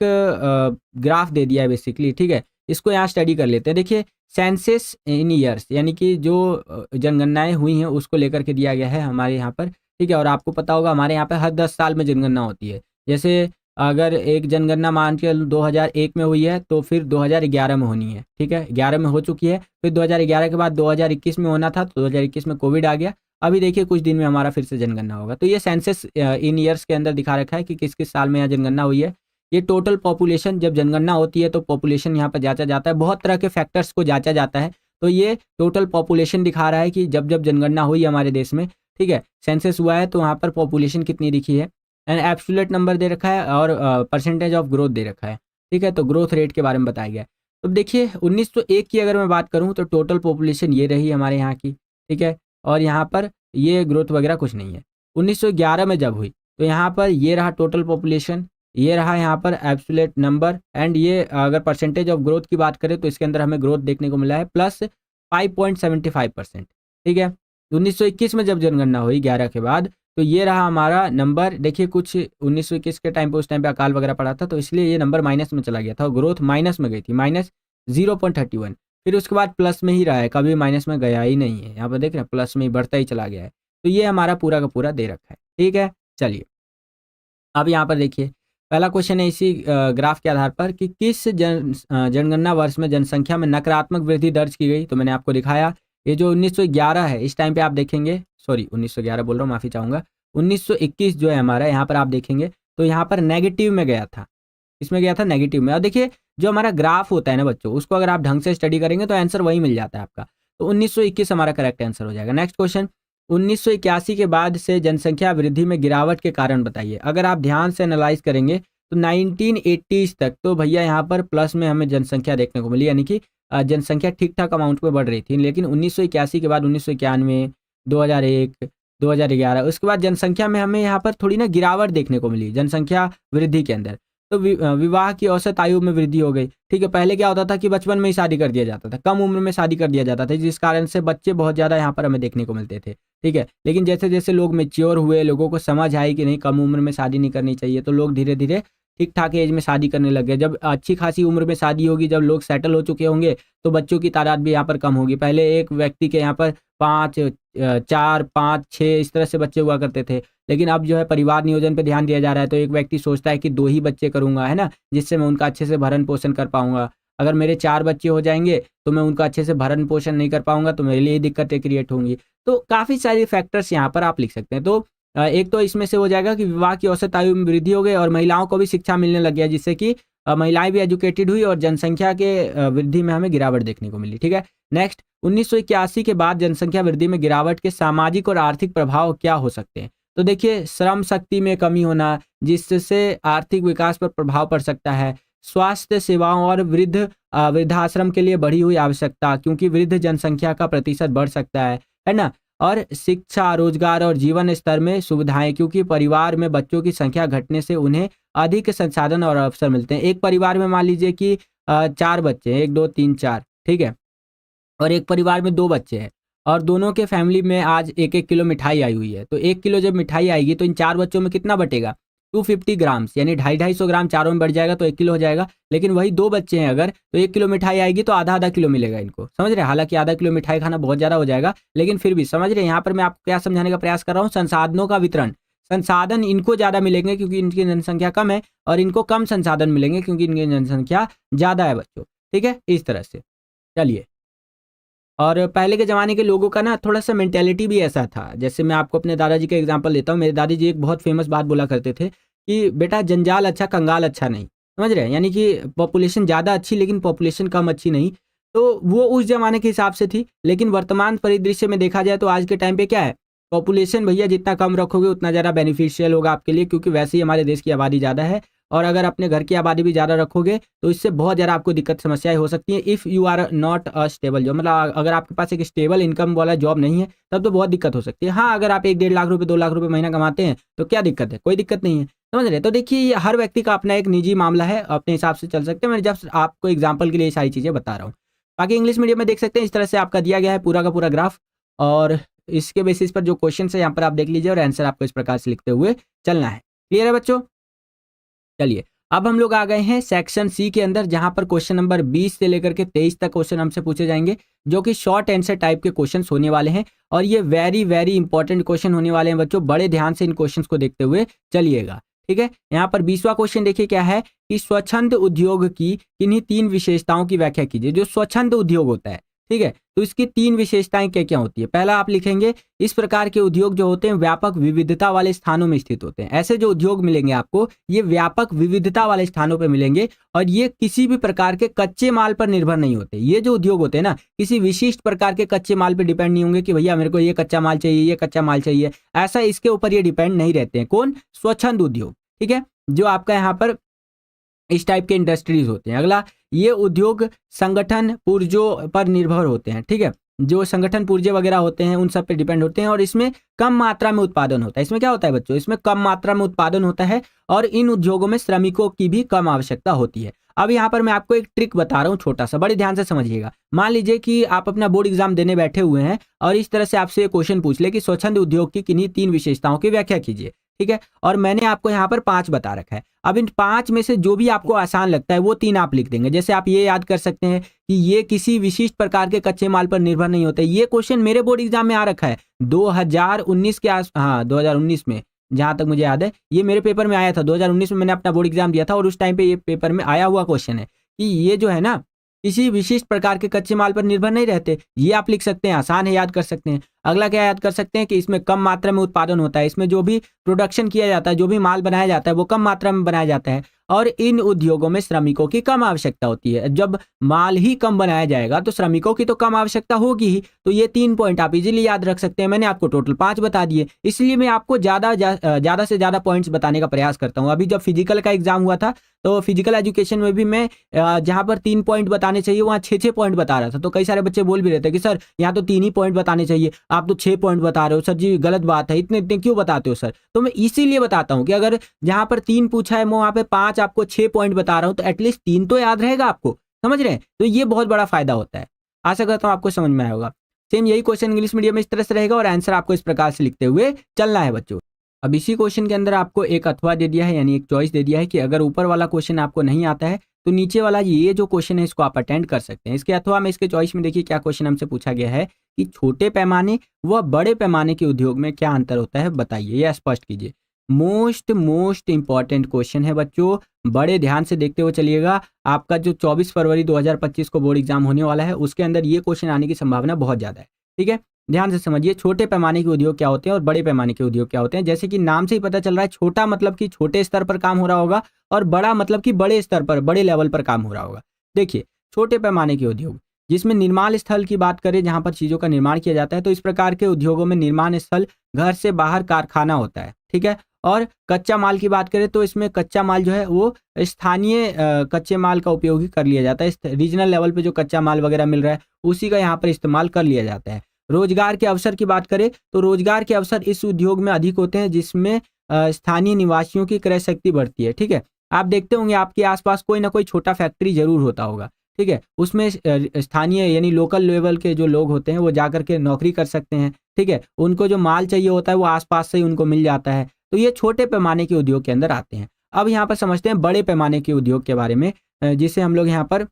ग्राफ दे दिया है बेसिकली। ठीक है, इसको यहाँ स्टडी कर लेते हैं। देखिए सेंसस इन ईयर्स यानी कि जो जनगणनाएं हुई हैं उसको लेकर के दिया गया है हमारे यहाँ पर। ठीक है, और आपको पता होगा हमारे यहाँ पर हर 10 साल में जनगणना होती है। जैसे अगर एक जनगणना मान के 2001 में हुई है तो फिर 2011 में होनी है। ठीक है, 11 में हो चुकी है, फिर 2011 के बाद 2021 में होना था, तो 2021 में कोविड आ गया। अभी देखिए कुछ दिन में हमारा फिर से जनगणना होगा। तो ये सेंसस इन ईयर्स के अंदर दिखा रखा है कि किस किस साल में यहाँ जनगणना हुई है। ये टोटल पॉपुलेशन, जब जनगणना होती है तो पॉपुलेशन यहाँ पर जांचा जाता है, बहुत तरह के फैक्टर्स को जांचा जाता है। तो ये टोटल पॉपुलेशन दिखा रहा है कि जब जब जनगणना हुई हमारे देश में, ठीक है, सेंसस हुआ है तो वहाँ पर पॉपुलेशन कितनी दिखी है। एंड एब्सोल्यूट नंबर दे रखा है और परसेंटेज ऑफ ग्रोथ दे रखा है। ठीक है, तो ग्रोथ रेट के बारे में बताया गया है। तो देखिए 1901 की अगर मैं बात करूँ तो टोटल पॉपुलेशन ये रही हमारे यहाँ की। ठीक है, और यहाँ पर ये ग्रोथ वगैरह कुछ नहीं है। 1911 में जब हुई तो यहाँ पर ये रहा टोटल पॉपुलेशन, ये रहा यहाँ पर एब्सोल्यूट नंबर, एंड ये अगर परसेंटेज ऑफ ग्रोथ की बात करें तो इसके अंदर हमें ग्रोथ देखने को मिला है प्लस 5.75%। ठीक है, 1921 में जब जनगणना हुई 11 के बाद तो ये रहा हमारा नंबर। देखिए कुछ 1921 के टाइम पे, उस टाइम पे अकाल वगैरह पड़ा था तो इसलिए ये नंबर माइनस में चला गया था और ग्रोथ माइनस में गई थी, -0.31। फिर उसके बाद प्लस में ही रहा है, कभी माइनस में गया ही नहीं है। यहाँ पर देख रहे हैं प्लस में ही बढ़ता ही चला गया है। तो ये हमारा पूरा का पूरा दे रखा है। ठीक है, चलिए अब यहाँ पर देखिए पहला क्वेश्चन है इसी ग्राफ के आधार पर कि किस जनगणना वर्ष में जनसंख्या में नकारात्मक वृद्धि दर्ज की गई। तो मैंने आपको दिखाया ये जो 1911 है इस टाइम पे आप देखेंगे, सॉरी 1911 बोल रहा हूँ, माफ़ी चाहूँगा, 1921 जो है हमारा, यहाँ पर आप देखेंगे तो यहाँ पर नेगेटिव में गया था। इसमें गया था नेगेटिव में। और देखिए जो हमारा ग्राफ होता है ना बच्चों, उसको अगर आप ढंग से स्टडी करेंगे तो आंसर वही मिल जाता है आपका। तो 1921 हमारा करेक्ट आंसर हो जाएगा। नेक्स्ट क्वेश्चन, 1981 के बाद से जनसंख्या वृद्धि में गिरावट के कारण बताइए। अगर आप ध्यान से एनालाइज करेंगे तो 1980s तक तो भैया यहाँ पर प्लस में हमें जनसंख्या देखने को मिली, यानी कि जनसंख्या ठीक ठाक अमाउंट में बढ़ रही थी। लेकिन 1981 के बाद 1991, 2001, 2011 उसके बाद जनसंख्या में हमें यहाँ पर थोड़ी ना गिरावट देखने को मिली जनसंख्या वृद्धि के अंदर। तो विवाह की औसत आयु में वृद्धि हो गई। ठीक है, पहले क्या होता था कि बचपन में ही शादी कर दिया जाता था, कम उम्र में शादी कर दिया जाता था, जिस कारण से बच्चे बहुत ज़्यादा यहाँ पर हमें देखने को मिलते थे। ठीक है, लेकिन जैसे जैसे लोग मेच्योर हुए, लोगों को समझ आई कि नहीं कम उम्र में शादी नहीं करनी चाहिए, तो लोग धीरे धीरे ठीक ठाक एज में शादी करने लग गए। जब अच्छी खासी उम्र में शादी होगी, जब लोग सेटल हो चुके होंगे, तो बच्चों की तादाद भी यहाँ पर कम होगी। पहले एक व्यक्ति के यहाँ पर 5, 4, 5, 6 इस तरह से बच्चे हुआ करते थे। लेकिन अब जो है परिवार नियोजन पे ध्यान दिया जा रहा है, तो एक व्यक्ति सोचता है कि 2 ही बच्चे करूँगा, है ना, जिससे मैं उनका अच्छे से भरण पोषण कर पाऊँगा। अगर मेरे 4 बच्चे हो जाएंगे तो मैं उनका अच्छे से भरण पोषण नहीं कर पाऊँगा, तो मेरे लिए दिक्कतें क्रिएट होंगी। तो काफ़ी सारे फैक्टर्स यहाँ पर आप लिख सकते हैं। तो एक तो इसमें से हो जाएगा कि विवाह की औसत आयु में वृद्धि हो गई और महिलाओं को भी शिक्षा मिलने लग गया, जिससे कि महिलाएं भी एजुकेटेड हुई और जनसंख्या के वृद्धि में हमें गिरावट देखने को मिली। ठीक है, नेक्स्ट 1981 के बाद जनसंख्या वृद्धि में गिरावट के सामाजिक और आर्थिक प्रभाव क्या हो सकते हैं। तो देखिए श्रम शक्ति में कमी होना, जिससे आर्थिक विकास पर प्रभाव पड़ सकता है। स्वास्थ्य सेवाओं और वृद्धाश्रम के लिए बढ़ी हुई आवश्यकता, क्योंकि वृद्ध जनसंख्या का प्रतिशत बढ़ सकता है ना। और शिक्षा, रोजगार और जीवन स्तर में सुविधाएं, क्योंकि परिवार में बच्चों की संख्या घटने से उन्हें अधिक संसाधन और अवसर मिलते हैं। एक परिवार में मान लीजिए कि 4 बच्चे हैं, 1, 2, 3, 4, ठीक है, और एक परिवार में 2 बच्चे हैं और दोनों के फैमिली में आज 1-1 किलो मिठाई आई हुई है। तो 1 किलो जब मिठाई आएगी तो इन 4 बच्चों में कितना बटेगा, 250 ग्राम्स, यानी 250 ग्राम चारों में बढ़ जाएगा तो 1 किलो हो जाएगा। लेकिन वही 2 बच्चे हैं अगर, तो 1 किलो मिठाई आएगी तो आधा-आधा किलो मिलेगा इनको, समझ रहे हैं। हालांकि आधा किलो मिठाई खाना बहुत ज़्यादा हो जाएगा, लेकिन फिर भी समझ रहे हैं। यहाँ पर मैं आपको क्या समझाने का प्रयास कर रहा हूँ, संसाधनों का वितरण। संसाधन इनको ज़्यादा मिलेंगे क्योंकि इनकी जनसंख्या कम है, और इनको कम संसाधन मिलेंगे क्योंकि इनकी जनसंख्या ज़्यादा है बच्चों। ठीक है, इस तरह से। चलिए, और पहले के ज़माने के लोगों का ना थोड़ा-सा मेंटालिटी भी ऐसा था। जैसे मैं आपको अपने दादाजी का एग्ज़ाम्पल देता हूँ। मेरे दादाजी एक बहुत फ़ेमस बात बोला करते थे कि बेटा जंजाल अच्छा, कंगाल अच्छा नहीं। समझ रहे हैं? यानी कि पॉपुलेशन ज़्यादा अच्छी लेकिन पॉपुलेशन कम अच्छी नहीं। तो वो उस ज़माने के हिसाब से थी। लेकिन वर्तमान परिदृश्य में देखा जाए तो आज के टाइम पे क्या है, पॉपुलेशन भैया जितना कम रखोगे उतना ज़्यादा बेनिफिशियल होगा आपके लिए, क्योंकि वैसे ही हमारे देश की आबादी ज़्यादा है। और अगर अपने घर की आबादी भी ज़्यादा रखोगे तो इससे बहुत ज़्यादा आपको दिक्कत समस्याएं हो सकती हैं। If you are not a stable job, मतलब अगर आपके पास एक स्टेबल इनकम वाला जॉब नहीं है तब तो बहुत दिक्कत हो सकती है। हाँ, अगर आप 1-1.5 लाख रुपए 2 लाख रुपए महीना कमाते हैं तो क्या दिक्कत है, कोई दिक्कत नहीं है। समझ रहे हैं? तो देखिए ये हर व्यक्ति का अपना एक निजी मामला है, अपने हिसाब से चल सकते हैं। मैं जस्ट आपको एग्जाम्पल के लिए ये सारी चीज़ें बता रहा हूँ। बाकी इंग्लिश मीडियम में देख सकते हैं इस तरह से आपका दिया गया है पूरा का पूरा ग्राफ, और इसके बेसिस पर जो क्वेश्चन है यहाँ पर आप देख लीजिए और आंसर आपको इस प्रकार से लिखते हुए चलना है। क्लियर है बच्चों? चलिए, अब हम लोग आ गए हैं सेक्शन सी के अंदर, जहां पर क्वेश्चन नंबर 20 से लेकर के 23 तक क्वेश्चन हमसे पूछे जाएंगे, जो कि शॉर्ट आंसर टाइप के क्वेश्चंस होने वाले हैं। और ये वेरी वेरी इंपॉर्टेंट क्वेश्चन होने वाले हैं बच्चों, बड़े ध्यान से इन क्वेश्चंस को देखते हुए चलिएगा। ठीक है, यहाँ पर 20वां क्वेश्चन देखिए क्या है कि स्वच्छंद उद्योग की किन्हीं 3 विशेषताओं की व्याख्या कीजिए। जो स्वच्छंद उद्योग होता है, ठीक है। तो इसकी 3 विशेषताएं क्या क्या होती है। पहला आप लिखेंगे, इस प्रकार के उद्योग जो होते हैं व्यापक विविधता वाले स्थानों में स्थित होते हैं। ऐसे जो उद्योग मिलेंगे आपको, ये व्यापक विविधता वाले स्थानों पर मिलेंगे और ये किसी भी प्रकार के कच्चे माल पर निर्भर नहीं होते। ये जो उद्योग होते हैं ना, किसी विशिष्ट प्रकार के कच्चे माल पर डिपेंड नहीं होंगे कि भैया मेरे को ये कच्चा माल चाहिए, ये कच्चा माल चाहिए, ऐसा इसके ऊपर ये डिपेंड नहीं रहते हैं। कौन? स्वच्छंद उद्योग। ठीक है, जो आपका यहाँ पर इस टाइप के इंडस्ट्रीज होते हैं। अगला, ये उद्योग संगठन पुर्जों पर निर्भर होते हैं। ठीक है, जो संगठन पुर्जे वगैरह होते हैं उन सब पे डिपेंड होते हैं और इसमें कम मात्रा में उत्पादन होता है। इसमें क्या होता है बच्चों? इसमें कम मात्रा में उत्पादन होता है और इन उद्योगों में श्रमिकों की भी कम आवश्यकता होती है। अब यहाँ पर मैं आपको एक ट्रिक बता रहा हूँ छोटा सा, बड़े ध्यान से समझिएगा। मान लीजिए कि आप अपना बोर्ड एग्जाम देने बैठे हुए हैं और इस तरह से आपसे क्वेश्चन पूछ ले कि स्वच्छंद उद्योग की किन्हीं 3 विशेषताओं की व्याख्या कीजिए। ठीक है, और मैंने आपको यहाँ पर 5 बता रखा है। अब इन 5 में से जो भी आपको आसान लगता है वो 3 आप लिख देंगे। जैसे आप ये याद कर सकते हैं कि ये किसी विशिष्ट प्रकार के कच्चे माल पर निर्भर नहीं होते। ये क्वेश्चन मेरे बोर्ड एग्जाम में आ रखा है 2019 के 2019 में, जहां तक मुझे याद है ये मेरे पेपर में आया था। 2019 में मैंने अपना बोर्ड एग्जाम दिया था और उस टाइम पे ये पेपर में आया हुआ क्वेश्चन है कि ये जो है ना, किसी विशिष्ट प्रकार के कच्चे माल पर निर्भर नहीं रहते। ये आप लिख सकते हैं, आसान है, याद कर सकते हैं। अगला क्या याद कर सकते हैं कि इसमें कम मात्रा में उत्पादन होता है। इसमें जो भी प्रोडक्शन किया जाता है, जो भी माल बनाया जाता है वो कम मात्रा में बनाया जाता है और इन उद्योगों में श्रमिकों की कम आवश्यकता होती है। जब माल ही कम बनाया जाएगा तो श्रमिकों की तो कम आवश्यकता होगी ही। तो ये 3 पॉइंट आप इजीली याद रख सकते हैं। मैंने आपको टोटल 5 बता दिए, इसलिए मैं आपको ज़्यादा से ज़्यादा पॉइंट्स बताने का प्रयास करता हूँ। अभी जब फिजिकल का एग्जाम हुआ था तो फिजिकल एजुकेशन में भी मैं जहाँ पर 3 पॉइंट बताने चाहिए वहाँ 6 पॉइंट बता रहा था। तो कई सारे बच्चे बोल भी रहे थे कि सर यहाँ तो 3 ही पॉइंट बताने चाहिए, आप तो 6 पॉइंट बता रहे हो सर जी, गलत बात है, इतने इतने क्यों बताते हो सर? तो मैं इसीलिए बताता हूँ कि अगर जहाँ पर 3 पूछा है मैं वहाँ पे 5 आपको 6 पॉइंट बता रहा हूँ तो एटलीस्ट 3 तो याद रहेगा आपको। समझ रहे हैं? तो ये बहुत बड़ा फायदा होता है। आशा करता हूँ आपको समझ में आया होगा। सेम यही क्वेश्चन इंग्लिश मीडियम में इस तरह से रहेगा और आंसर आपको इस प्रकार से लिखते हुए चलना है बच्चों। अब इसी क्वेश्चन के अंदर आपको एक अथवा दे दिया है, यानी एक चॉइस दे दिया है कि अगर ऊपर वाला क्वेश्चन आपको नहीं आता है तो नीचे वाला ये जो क्वेश्चन है इसको आप अटेंड कर सकते हैं। इसके अथवा में इसके चॉइस में देखिए क्या क्वेश्चन हमसे पूछा गया है कि छोटे पैमाने व बड़े पैमाने के उद्योग में क्या अंतर होता है बताइए, या स्पष्ट कीजिए। मोस्ट इंपॉर्टेंट क्वेश्चन है बच्चों, बड़े ध्यान से देखते हुए चलिएगा। आपका जो 24 फरवरी 2025 को बोर्ड एग्जाम होने वाला है उसके अंदर ये क्वेश्चन आने की संभावना बहुत ज़्यादा है। ठीक है, ध्यान से समझिए। छोटे पैमाने के उद्योग क्या होते हैं और बड़े पैमाने के उद्योग क्या होते हैं। जैसे कि नाम से ही पता चल रहा है, छोटा मतलब कि छोटे स्तर पर काम हो रहा होगा और बड़ा मतलब कि बड़े स्तर पर, बड़े लेवल पर काम हो रहा होगा। देखिए, छोटे पैमाने के उद्योग जिसमें निर्माण स्थल की बात करें, जहां पर चीज़ों का निर्माण किया जाता है, तो इस प्रकार के उद्योगों में निर्माण स्थल घर से बाहर कारखाना होता है। ठीक है, और कच्चा माल की बात करें तो इसमें कच्चा माल जो है वो स्थानीय कच्चे माल का उपयोग ही कर लिया जाता है। रीजनल लेवल पे जो कच्चा माल वगैरह मिल रहा है उसी का यहाँ पर इस्तेमाल कर लिया जाता है। रोजगार के अवसर की बात करें तो रोजगार के अवसर इस उद्योग में अधिक होते हैं जिसमें स्थानीय निवासियों की क्रय शक्ति बढ़ती है। ठीक है, आप देखते होंगे आपके आसपास कोई ना कोई छोटा फैक्ट्री जरूर होता होगा। ठीक है, उसमें स्थानीय यानी लोकल लेवल के जो लोग होते हैं वो जाकर के नौकरी कर सकते हैं। ठीक है, उनको जो माल चाहिए होता है वो आसपास से ही उनको मिल जाता है। तो ये छोटे पैमाने के उद्योग के अंदर आते हैं। अब यहाँ पर समझते हैं बड़े पैमाने के उद्योग के बारे में, जिसे हम लोग यहाँ पर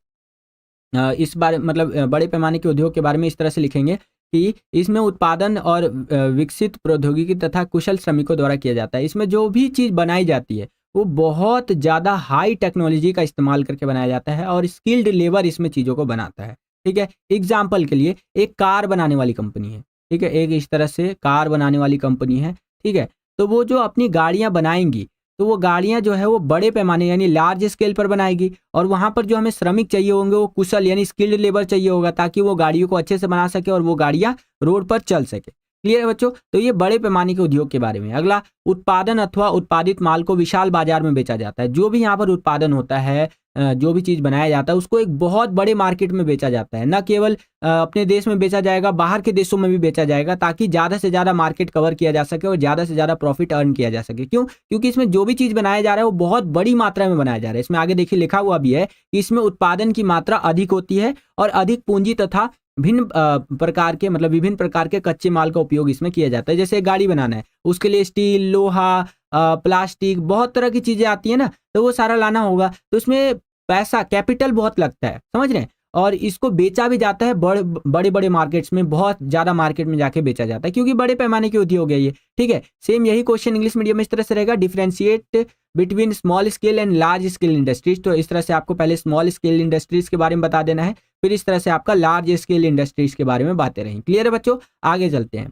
इस बारे मतलब बड़े पैमाने के उद्योग के बारे में इस तरह से लिखेंगे कि इसमें उत्पादन और विकसित प्रौद्योगिकी तथा कुशल श्रमिकों द्वारा किया जाता है। इसमें जो भी चीज़ बनाई जाती है वो बहुत ज़्यादा हाई टेक्नोलॉजी का इस्तेमाल करके बनाया जाता है और स्किल्ड लेबर इसमें चीज़ों को बनाता है। ठीक है, एग्जाम्पल के लिए एक कार बनाने वाली कंपनी है। ठीक है, एक इस तरह से कार बनाने वाली कंपनी है। ठीक है, तो वो जो अपनी गाड़ियाँ बनाएंगी तो वो गाड़ियाँ जो है वो बड़े पैमाने यानी लार्ज स्केल पर बनाएगी और वहाँ पर जो हमें श्रमिक चाहिए होंगे वो कुशल यानी स्किल्ड लेबर चाहिए होगा ताकि वो गाड़ियों को अच्छे से बना सके और वो गाड़ियाँ रोड पर चल सके। क्लियर है बच्चों? तो ये बड़े पैमाने के उद्योग के बारे में। अगला, उत्पादन अथवा उत्पादित माल को विशाल बाजार में बेचा जाता है। जो भी यहाँ पर उत्पादन होता है, जो भी चीज़ बनाया जाता है उसको एक बहुत बड़े मार्केट में बेचा जाता है। न केवल अपने देश में बेचा जाएगा, बाहर के देशों में भी बेचा जाएगा ताकि ज़्यादा से ज़्यादा मार्केट कवर किया जा सके और ज़्यादा से ज़्यादा प्रॉफिट अर्न किया जा सके। क्यों? क्योंकि इसमें जो भी चीज़ बनाया जा रहा है वो बहुत बड़ी मात्रा में बनाया जा रहा है। इसमें आगे देखिए लिखा हुआ भी है कि इसमें उत्पादन की मात्रा अधिक होती है और अधिक पूंजी तथा भिन्न प्रकार के मतलब विभिन्न प्रकार के कच्चे माल का उपयोग इसमें किया जाता है। जैसे गाड़ी बनाना है उसके लिए स्टील, लोहा, प्लास्टिक, बहुत तरह की चीज़ें आती है ना, तो वो सारा लाना होगा। तो इसमें पैसा, कैपिटल बहुत लगता है, समझ रहे हैं? और इसको बेचा भी जाता है बड़े बड़े मार्केट्स में, बहुत ज़्यादा मार्केट में जाके बेचा जाता है क्योंकि बड़े पैमाने के उद्योग है ये। ठीक है, सेम यही क्वेश्चन इंग्लिश मीडियम में इस तरह से रहेगा, differentiate between small scale and large scale industries. तो इस तरह से आपको पहले स्मॉल स्केल इंडस्ट्रीज के बारे में बता देना है, फिर इस तरह से आपका लार्ज स्केल इंडस्ट्रीज के बारे में बातें रही। क्लियर है बच्चों, आगे चलते हैं।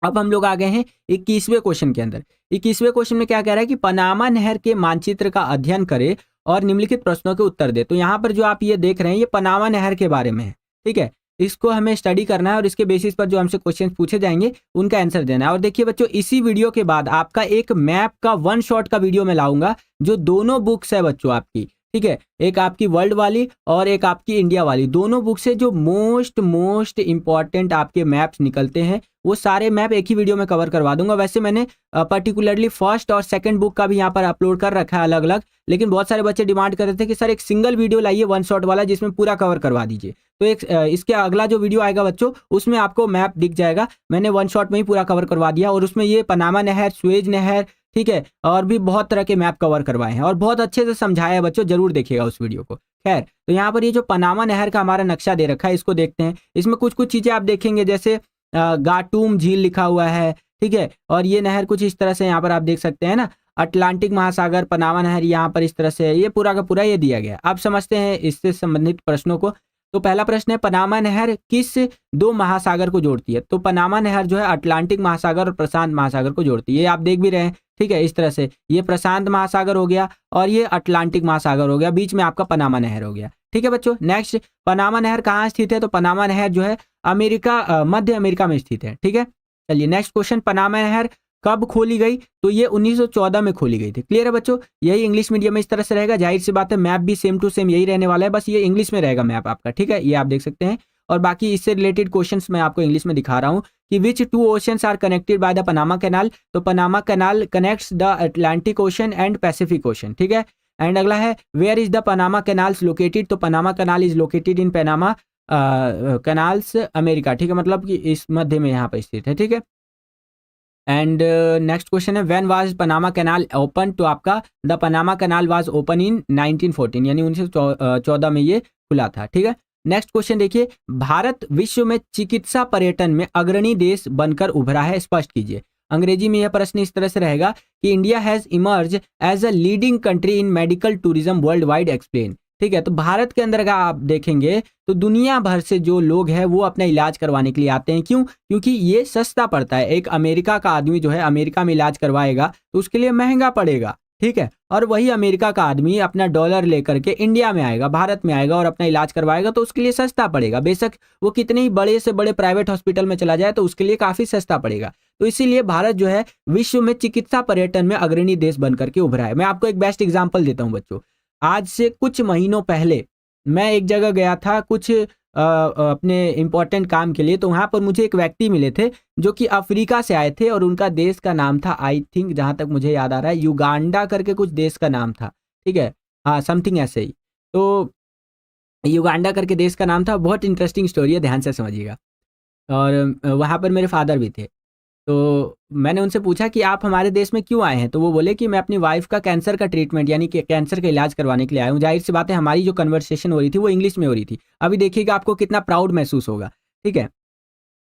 अब हम लोग आ गए हैं 21वें क्वेश्चन के अंदर। 21वें क्वेश्चन में क्या कह रहा है कि पनामा नहर के मानचित्र का अध्ययन करे और निम्नलिखित प्रश्नों के उत्तर दे। तो यहाँ पर जो आप ये देख रहे हैं ये पनामा नहर के बारे में है, ठीक है। इसको हमें स्टडी करना है और इसके बेसिस पर जो हमसे क्वेश्चन पूछे जाएंगे उनका आंसर देना है। और देखिए बच्चों, इसी वीडियो के बाद आपका एक मैप का 1 शॉट का वीडियो मैं लाऊंगा, जो दोनों बुक्स है बच्चों आपकी, ठीक है। एक आपकी वर्ल्ड वाली और एक आपकी इंडिया वाली, दोनों बुक से जो मोस्ट इंपॉर्टेंट आपके मैप्स निकलते हैं वो सारे मैप एक ही वीडियो में कवर करवा दूंगा। वैसे मैंने पर्टिकुलरली फर्स्ट और सेकंड बुक का भी यहाँ पर अपलोड कर रखा है अलग अलग, लेकिन बहुत सारे बच्चे डिमांड कर रहे थे कि सर एक सिंगल वीडियो लाइए 1 शॉट वाला जिसमें पूरा कवर करवा दीजिए। तो एक इसके अगला जो वीडियो आएगा बच्चों उसमें आपको मैप दिख जाएगा, मैंने 1 शॉट में ही पूरा कवर करवा दिया। और उसमें ये पनामा नहर, सुएज नहर, ठीक है, और भी बहुत तरह के मैप कवर करवाए हैं और बहुत अच्छे से समझाया है बच्चों, जरूर देखिएगा उस वीडियो को। खैर, तो यहाँ पर ये जो पनामा नहर का हमारा नक्शा दे रखा है इसको देखते हैं। इसमें कुछ कुछ चीजें आप देखेंगे, जैसे गाटूम झील लिखा हुआ है, ठीक है। और ये नहर कुछ इस तरह से यहाँ पर आप देख सकते हैं ना, अटलांटिक महासागर, पनामा नहर यहाँ पर इस तरह से है, ये पूरा का पूरा ये दिया गया। अब समझते हैं इससे संबंधित प्रश्नों को। तो पहला प्रश्न है, पनामा नहर किस 2 महासागर को जोड़ती है? तो पनामा नहर जो है अटलांटिक महासागर और प्रशांत महासागर को जोड़ती है, ये आप देख भी रहे हैं, ठीक है। इस तरह से ये प्रशांत महासागर हो गया और ये अटलांटिक महासागर हो गया, बीच में आपका पनामा नहर हो गया, ठीक है बच्चों। नेक्स्ट, पनामा नहर कहाँ स्थित है? तो पनामा नहर जो है अमेरिका, मध्य अमेरिका में स्थित है, ठीक है। चलिए नेक्स्ट क्वेश्चन, पनामा नहर कब खोली गई? तो ये 1914 में खोली गई थी। क्लियर है बच्चों, यही इंग्लिश मीडियम में इस तरह से रहेगा, जाहिर सी बात है मैप भी सेम टू सेम यही रहने वाला है, बस ये इंग्लिश में रहेगा मैप आपका, ठीक है, ये आप देख सकते हैं। और बाकी इससे रिलेटेड क्वेश्चंस मैं आपको इंग्लिश में दिखा रहा हूँ कि which 2 oceans are connected by the Panama Canal? तो Panama Canal connects the Atlantic Ocean and Pacific Ocean, ठीक है। एंड अगला है, where is the Panama Canals located? तो Panama Canal is located in Panama Canals America, ठीक है, मतलब कि इस मध्य में यहाँ पर स्थित है, ठीक है। एंड नेक्स्ट क्वेश्चन है, when was Panama canal open? तो आपका the Panama canal was open in 1914, यानी 1914 में ये खुला था, ठीक है। नेक्स्ट क्वेश्चन देखिए, भारत विश्व में चिकित्सा पर्यटन में अग्रणी देश बनकर उभरा है, स्पष्ट कीजिए। अंग्रेजी में यह प्रश्न इस तरह से रहेगा कि India has emerge as a leading country in medical tourism world wide, explain, ठीक है। तो भारत के अंदर अगर आप देखेंगे तो दुनिया भर से जो लोग हैं वो अपना इलाज करवाने के लिए आते हैं। क्यों? क्योंकि ये सस्ता पड़ता है। एक अमेरिका का आदमी जो है अमेरिका में इलाज करवाएगा तो उसके लिए महंगा पड़ेगा, ठीक है। और वही अमेरिका का आदमी अपना डॉलर लेकर के इंडिया में आएगा, भारत में आएगा और अपना इलाज करवाएगा तो उसके लिए सस्ता पड़ेगा। बेशक वो कितने ही बड़े से बड़े प्राइवेट हॉस्पिटल में चला जाए तो उसके लिए काफी सस्ता पड़ेगा। तो इसीलिए भारत जो है विश्व में चिकित्सा पर्यटन में अग्रणी देश बनकर के उभरा है। मैं आपको एक बेस्ट एग्जाम्पल देता हूँ बच्चों। आज से कुछ महीनों पहले मैं एक जगह गया था कुछ अपने इम्पोर्टेंट काम के लिए, तो वहाँ पर मुझे एक व्यक्ति मिले थे जो कि अफ्रीका से आए थे और उनका देश का नाम था, आई थिंक जहाँ तक मुझे याद आ रहा है, युगांडा करके कुछ देश का नाम था, ठीक है, हाँ समथिंग ऐसे ही। तो युगांडा करके देश का नाम था। बहुत इंटरेस्टिंग स्टोरी है, ध्यान से समझिएगा। और वहाँ पर मेरे फादर भी थे। तो मैंने उनसे पूछा कि आप हमारे देश में क्यों आए हैं? तो वो बोले कि मैं अपनी वाइफ का कैंसर का ट्रीटमेंट यानी कि कैंसर का इलाज करवाने के लिए आया हूँ। जाहिर सी बात है हमारी जो कन्वर्सेशन हो रही थी वो इंग्लिश में हो रही थी। अभी देखिएगा आपको कितना प्राउड महसूस होगा, ठीक है।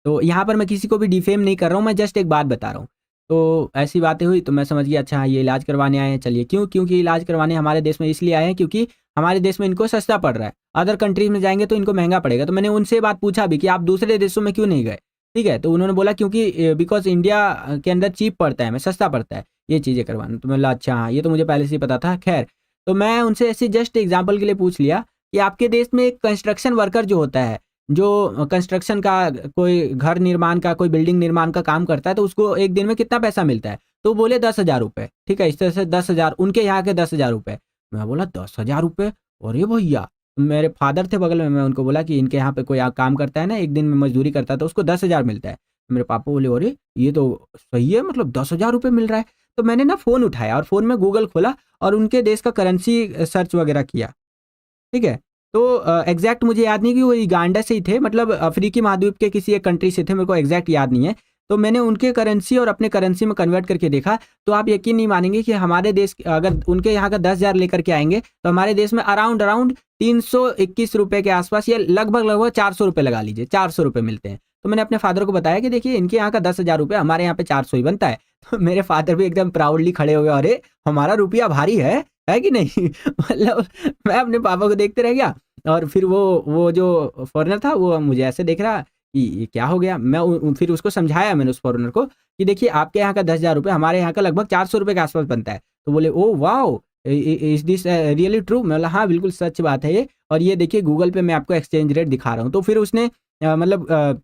तो यहाँ पर मैं किसी को भी डिफेम नहीं कर रहा हूँ, मैं जस्ट एक बात बता रहा हूँ। तो ऐसी बातें हुई तो मैं समझ गया, अच्छा ये इलाज करवाने आए हैं, चलिए। क्योंकि इलाज करवाने हमारे देश में इसलिए आए हैं क्योंकि हमारे देश में इनको सस्ता पड़ रहा है, अदर कंट्रीज में जाएंगे तो इनको महंगा पड़ेगा। तो मैंने उनसे बात पूछा भी कि आप दूसरे देशों में क्यों नहीं गए, ठीक है। तो उन्होंने बोला क्योंकि बिकॉज इंडिया के अंदर चीप पड़ता है, हमें सस्ता पड़ता है ये चीज़ें करवाना। तो मैं बोला अच्छा हाँ, ये तो मुझे पहले से ही पता था। खैर, तो मैं उनसे ऐसे जस्ट एग्जाम्पल के लिए पूछ लिया कि आपके देश में एक कंस्ट्रक्शन वर्कर जो होता है, जो कंस्ट्रक्शन का, कोई घर निर्माण का, कोई बिल्डिंग निर्माण का काम करता है, तो उसको एक दिन में कितना पैसा मिलता है? तो बोले 10,000 रुपये, ठीक है। इस तरह से 10,000, उनके यहाँ के 10,000 रुपये। मैं बोला 10,000 रुपये, अरे भैया, मेरे फादर थे बगल में, मैं उनको बोला कि इनके यहाँ पे कोई काम करता है ना, एक दिन में मजदूरी करता है तो उसको 10,000 मिलता है। मेरे पापा बोले अरे ये तो सही है, मतलब 10,000 रुपये मिल रहा है। तो मैंने ना फ़ोन उठाया और फ़ोन में गूगल खोला और उनके देश का करेंसी सर्च वगैरह किया, ठीक है। तो एग्जैक्ट मुझे याद नहीं कि वो युगांडा से ही थे, मतलब अफ्रीकी महाद्वीप के किसी एक कंट्री से थे, मेरे को एग्जैक्ट याद नहीं है। तो मैंने उनके करेंसी और अपने करेंसी में कन्वर्ट करके देखा, तो आप यकीन नहीं मानेंगे कि हमारे देश, अगर उनके यहाँ का 10,000 लेकर के आएंगे तो हमारे देश में अराउंड 321 रुपये के आसपास, या लगभग 400 रुपये लगा लीजिए, 400 रुपये मिलते हैं। तो मैंने अपने फादर को बताया कि देखिए इनके यहाँ का 10,000 रुपये, हमारे यहाँ पे 400 ही बनता है। तो मेरे फादर भी एकदम प्राउडली खड़े हो गए, अरे हमारा रुपया भारी है कि नहीं। मतलब मैं अपने पापा को देखते रह गया और फिर वो जो फॉरेनर था वो मुझे ऐसे देख रहा कि ये क्या हो गया। मैं फिर उसको समझाया मैंने उस फॉरेनर को कि देखिए आपके यहाँ का 10,000 रुपये हमारे यहाँ का लगभग 400 रुपये के आसपास बनता है। तो बोले oh wow, is this really true? मैं बोला हाँ बिल्कुल सच बात है ये, और ये देखिए गूगल पे मैं आपको एक्सचेंज रेट दिखा रहा हूँ। तो फिर उसने मतलब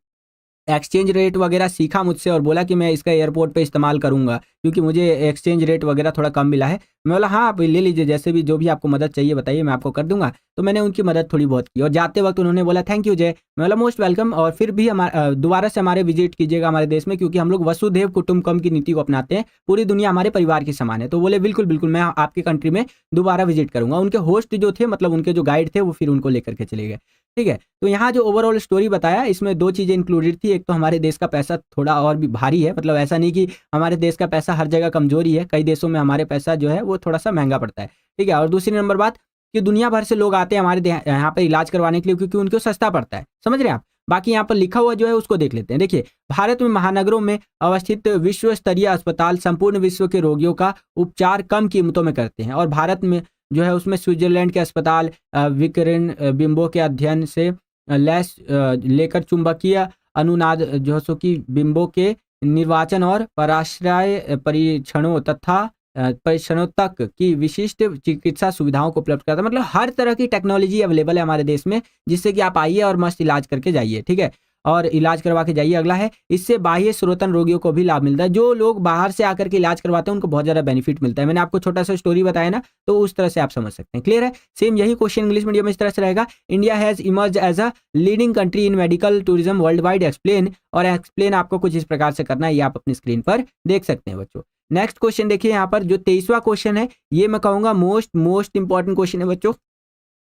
एक्सचेंज रेट वगैरह सीखा मुझसे और बोला कि मैं इसका एयरपोर्ट पे इस्तेमाल करूँगा क्योंकि मुझे एक्सचेंज रेट वगैरह थोड़ा कम मिला है। मैं बोला हाँ आप ले लीजिए, जैसे भी जो भी आपको मदद चाहिए बताइए मैं आपको कर दूंगा। तो मैंने उनकी मदद थोड़ी बहुत की और जाते वक्त उन्होंने बोला थैंक यू जय। मैं बोला मोस्ट वेलकम, और फिर भी दोबारा से हमारे विजिट कीजिएगा हमारे देश में, क्योंकि हम लोग वसुधैव कुटुंबकम की नीति को अपनाते हैं, पूरी दुनिया हमारे परिवार के समान है। तो बोले बिल्कुल बिल्कुल मैं आपकी कंट्री में दोबारा विजिट करूंगा। उनके होस्ट जो थे, मतलब उनके जो गाइड थे, वो फिर उनको लेकर के चले गए। ठीक है, तो यहाँ जो ओवरऑल स्टोरी बताया इसमें दो चीज़ें इंक्लूडेड थी। एक तो हमारे देश का पैसा थोड़ा और भी भारी है, मतलब ऐसा नहीं कि हमारे देश का पैसा हर जगह कमजोरी है, कई देशों में हमारे पैसा जो है वो थोड़ा सा महंगा पड़ता है। ठीक है, और दूसरी नंबर बात कि दुनिया भर से लोग आते हैं हमारे यहाँ पर इलाज करवाने के लिए क्योंकि उनको सस्ता पड़ता है। समझ रहे हैं आप? बाकी यहाँ पर लिखा हुआ जो है उसको देख लेते हैं। देखिए, भारत में महानगरों में अवस्थित विश्व स्तरीय अस्पताल संपूर्ण विश्व के रोगियों का उपचार कम कीमतों में करते हैं, और भारत में जो है उसमें स्विट्जरलैंड के अस्पताल विकिरण बिंबों के अध्ययन से लैस लेकर चुंबकीय अनुनाद जो सो कि बिंबों के निर्वाचन और पराश्रय परीक्षणों तथा परीक्षणों तक की विशिष्ट चिकित्सा सुविधाओं को उपलब्ध करता है। मतलब हर तरह की टेक्नोलॉजी अवेलेबल है हमारे देश में, जिससे कि आप आइए और मस्त इलाज करके जाइए। ठीक है, और इलाज करवा के जाइए। अगला है, इससे बाह्य स्रोतन रोगियों को भी लाभ मिलता है। जो लोग बाहर से आकर के इलाज करवाते हैं उनको बहुत ज़्यादा बेनिफिट मिलता है। मैंने आपको छोटा सा स्टोरी बताया ना, तो उस तरह से आप समझ सकते हैं। क्लियर है? सेम यही क्वेश्चन इंग्लिश मीडियम में इस तरह से रहेगा। India has emerge as a leading country in medical tourism world wide. Explain, और एक्सप्लेन आपको कुछ इस प्रकार से करना है, ये आप अपनी स्क्रीन पर देख सकते हैं बच्चों। नेक्स्ट क्वेश्चन देखिए यहाँ पर जो 23वां क्वेश्चन है, ये मैं कहूँगा मोस्ट इंपॉर्टेंट क्वेश्चन है बच्चों।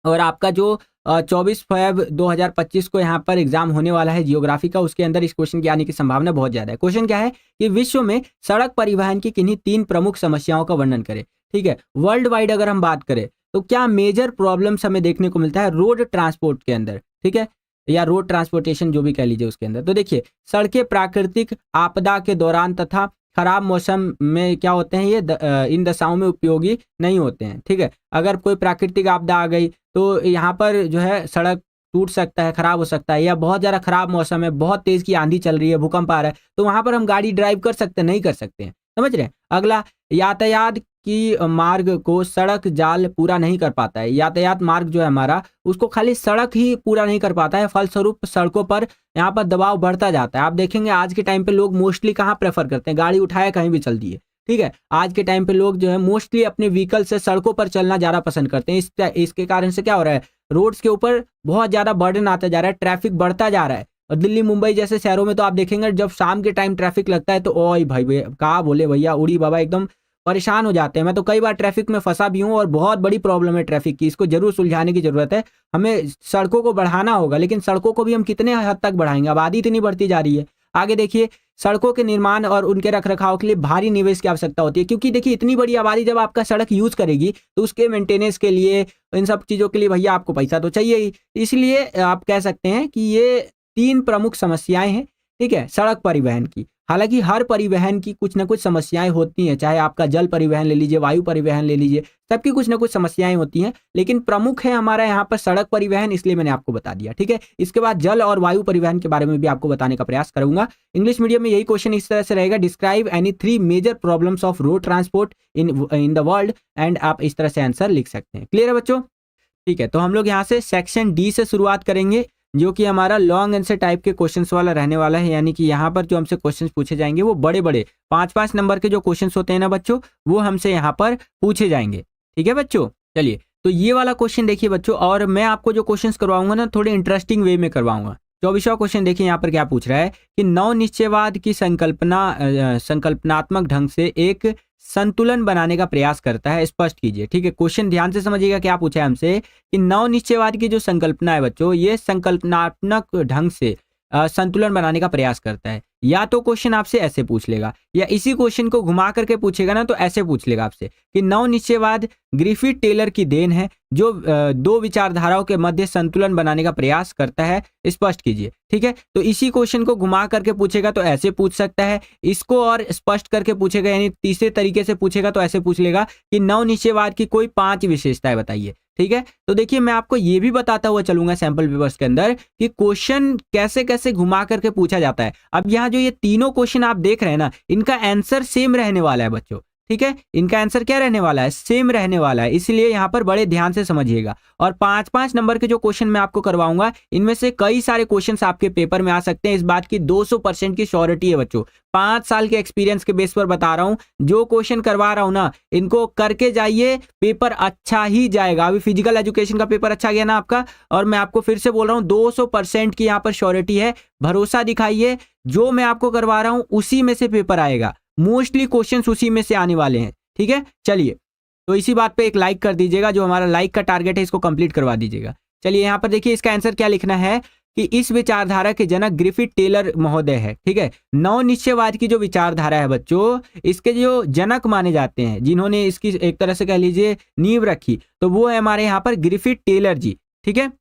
और आपका जो 24 फ़रवरी 2025 को यहाँ पर एग्जाम होने वाला है जियोग्राफी का, उसके अंदर इस क्वेश्चन के आने की संभावना बहुत ज़्यादा है। क्वेश्चन क्या है कि विश्व में सड़क परिवहन की किन्हीं 3 प्रमुख समस्याओं का वर्णन करें। ठीक है, वर्ल्ड वाइड अगर हम बात करें तो क्या मेजर प्रॉब्लम्स हमें देखने को मिलता है रोड ट्रांसपोर्ट के अंदर। ठीक है, या रोड ट्रांसपोर्टेशन जो भी कह लीजिए उसके अंदर। तो देखिए, सड़कें प्राकृतिक आपदा के दौरान तथा खराब मौसम में क्या होते हैं, ये इन दशाओं में उपयोगी नहीं होते हैं। ठीक है, अगर कोई प्राकृतिक आपदा आ गई तो यहाँ पर जो है सड़क टूट सकता है, खराब हो सकता है, या बहुत ज़्यादा खराब मौसम है, बहुत तेज़ की आंधी चल रही है, भूकंप आ रहा है, तो वहाँ पर हम गाड़ी ड्राइव कर सकते हैं? नहीं कर सकते हैं। समझ रहे हैं? अगला, यातायात की मार्ग को सड़क जाल पूरा नहीं कर पाता है। यातायात मार्ग जो है हमारा, उसको खाली सड़क ही पूरा नहीं कर पाता है, फलस्वरूप सड़कों पर यहाँ पर दबाव बढ़ता जाता है। आप देखेंगे आज के टाइम पे लोग मोस्टली कहाँ प्रेफर करते हैं, गाड़ी उठाए कहीं भी चल दिए। ठीक है, आज के टाइम पे लोग जो है मोस्टली अपने व्हीकल से सड़कों पर चलना ज़्यादा पसंद करते हैं। इसके कारण से क्या हो रहा है, रोड्स के ऊपर बहुत ज़्यादा बर्डन आता जा रहा है, ट्रैफिक बढ़ता जा रहा है। और दिल्ली मुंबई जैसे शहरों में तो आप देखेंगे जब शाम के टाइम ट्रैफिक लगता है तो ओए भाई भैया कहा बोले भैया उड़ी बाबा एकदम परेशान हो जाते हैं। मैं तो कई बार ट्रैफिक में फंसा भी हूँ और बहुत बड़ी प्रॉब्लम है ट्रैफिक की, इसको जरूर सुलझाने की जरूरत है। हमें सड़कों को बढ़ाना होगा, लेकिन सड़कों को भी हम कितने हद तक बढ़ाएंगे, आबादी इतनी बढ़ती जा रही है। आगे देखिए, सड़कों के निर्माण और उनके रखरखाव के लिए भारी निवेश की आवश्यकता होती है, क्योंकि देखिए इतनी बड़ी आबादी जब आपका सड़क यूज करेगी तो उसके मेंटेनेंस के लिए, इन सब चीज़ों के लिए भैया आपको पैसा तो चाहिए ही। इसलिए आप कह सकते हैं कि ये 3 प्रमुख समस्याएं हैं। ठीक है, सड़क परिवहन की। हालांकि हर परिवहन की कुछ ना कुछ समस्याएं होती हैं, चाहे आपका जल परिवहन ले लीजिए, वायु परिवहन ले लीजिए, सबकी कुछ ना कुछ समस्याएं होती हैं, लेकिन प्रमुख है हमारा यहाँ पर सड़क परिवहन, इसलिए मैंने आपको बता दिया। ठीक है, इसके बाद जल और वायु परिवहन के बारे में भी आपको बताने का प्रयास करूंगा। इंग्लिश मीडियम में यही क्वेश्चन इस तरह से रहेगा, describe any 3 major problems of road transport in the world, and आप इस तरह से आंसर लिख सकते हैं। क्लियर है बच्चों? ठीक है, तो हम लोग यहाँ से सेक्शन डी से शुरुआत करेंगे, जो कि हमारा लॉन्ग आंसर टाइप के क्वेश्चंस वाला रहने वाला है। यानी कि यहाँ पर जो हमसे क्वेश्चंस पूछे जाएंगे वो बड़े बड़े 5-5 नंबर के जो क्वेश्चंस होते हैं ना बच्चों, वो हमसे यहाँ पर पूछे जाएंगे। ठीक है बच्चों, चलिए तो ये वाला क्वेश्चन देखिए बच्चों, और मैं आपको जो क्वेश्चंस करवाऊंगा ना थोड़े इंटरेस्टिंग वे में करवाऊंगा। 24वां क्वेश्चन देखिए यहाँ पर क्या पूछ रहा है कि नवनिश्चयवाद की संकल्पनात्मक ढंग से एक संतुलन बनाने का प्रयास करता है, स्पष्ट कीजिए। ठीक है, क्वेश्चन ध्यान से समझिएगा क्या पूछा है हमसे कि नवनिश्चयवाद की जो संकल्पना है बच्चों, ये संकल्पनात्मक ढंग से संतुलन बनाने का प्रयास करता है। या तो क्वेश्चन आपसे ऐसे पूछ लेगा, या इसी क्वेश्चन को घुमा करके पूछेगा ना तो ऐसे पूछ लेगा आपसे कि नवनिश्चयवाद ग्रिफिथ टेलर की देन है जो 2 विचारधाराओं के मध्य संतुलन बनाने का प्रयास करता है, स्पष्ट कीजिए। ठीक है, तो इसी क्वेश्चन को घुमा करके पूछेगा तो ऐसे पूछ सकता है, इसको और स्पष्ट करके पूछेगा यानी तीसरे तरीके से पूछेगा तो ऐसे पूछ लेगा कि नवनिश्चयवाद की कोई 5 विशेषताएं बताइए। ठीक है। तो देखिए मैं आपको ये भी बताता हुआ चलूंगा सैंपल पेपर्स के अंदर कि क्वेश्चन कैसे कैसे घुमा करके पूछा जाता है। अब यहाँ जो ये तीनों क्वेश्चन आप देख रहे हैं ना, इनका आंसर सेम रहने वाला है बच्चों, ठीक है। इनका आंसर क्या रहने वाला है, सेम रहने वाला है, इसलिए यहाँ पर बड़े ध्यान से समझिएगा। और 5-5 नंबर के जो क्वेश्चन मैं आपको करवाऊंगा, इनमें से कई सारे क्वेश्चंस आपके पेपर में आ सकते हैं, इस बात की 200% की श्योरिटी है बच्चों। 5 साल के एक्सपीरियंस के बेस पर बता रहा हूं, जो क्वेश्चन करवा रहा हूं ना, इनको करके जाइए, पेपर अच्छा ही जाएगा। अभी फिजिकल एजुकेशन का पेपर अच्छा गया ना आपका, और मैं आपको फिर से बोल रहा हूं 200% की यहाँ पर श्योरिटी है। भरोसा दिखाइए, जो मैं आपको करवा रहा हूं उसी में से पेपर आएगा, मोस्टली क्वेश्चंस उसी में से आने वाले हैं, ठीक है। चलिए, तो इसी बात पे एक लाइक कर दीजिएगा, जो हमारा लाइक का टारगेट है इसको कंप्लीट करवा दीजिएगा। चलिए यहाँ पर देखिए इसका आंसर क्या लिखना है कि इस विचारधारा के जनक ग्रिफिथ टेलर महोदय है, ठीक है। नव निश्चयवाद की जो विचारधारा है बच्चों, इसके जो जनक माने जाते हैं, जिन्होंने इसकी एक तरह से कह लीजिए नींव रखी, तो वो है हमारे यहाँ पर ग्रिफिथ टेलर जी, ठीक है।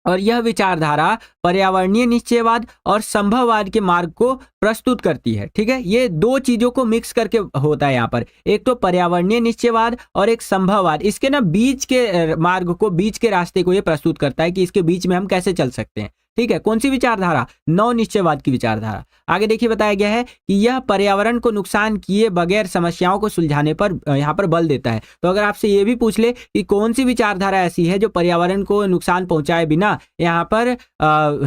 और यह विचारधारा पर्यावरणीय निश्चयवाद और संभववाद के मार्ग को प्रस्तुत करती है, ठीक है। ये दो चीजों को मिक्स करके होता है यहाँ पर, एक तो पर्यावरणीय निश्चयवाद और एक संभववाद। इसके ना बीच के मार्ग को, बीच के रास्ते को ये प्रस्तुत करता है कि इसके बीच में हम कैसे चल सकते हैं, ठीक है। कौन सी विचारधारा, नव निश्चयवाद की विचारधारा। आगे देखिए बताया गया है कि यह पर्यावरण को नुकसान किए बगैर समस्याओं को सुलझाने पर यहाँ पर बल देता है। तो अगर आपसे ये भी पूछ ले कि कौन सी विचारधारा ऐसी है जो पर्यावरण को नुकसान पहुंचाए बिना यहाँ पर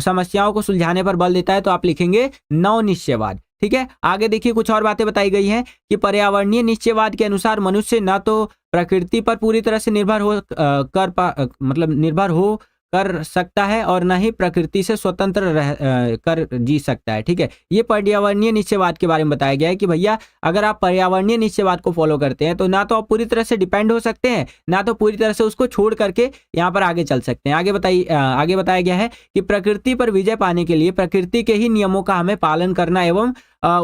समस्याओं को सुलझाने पर बल देता है, तो आप लिखेंगे नव निश्चयवाद, ठीक है। आगे देखिए कुछ और बातें बताई गई हैं कि पर्यावरणीय निश्चयवाद के अनुसार मनुष्य न तो प्रकृति पर पूरी तरह से निर्भर हो कर सकता है और न ही प्रकृति से स्वतंत्र कर जी सकता है, ठीक है। ये पर्यावरणीय निश्चयवाद के बारे में बताया गया है कि भैया अगर आप पर्यावरणीय निश्चयवाद को फॉलो करते हैं तो ना तो आप पूरी तरह से डिपेंड हो सकते हैं, ना तो पूरी तरह से उसको छोड़ करके यहाँ पर आगे चल सकते हैं। आगे बताया गया है कि प्रकृति पर विजय पाने के लिए प्रकृति के ही नियमों का हमें पालन करना एवं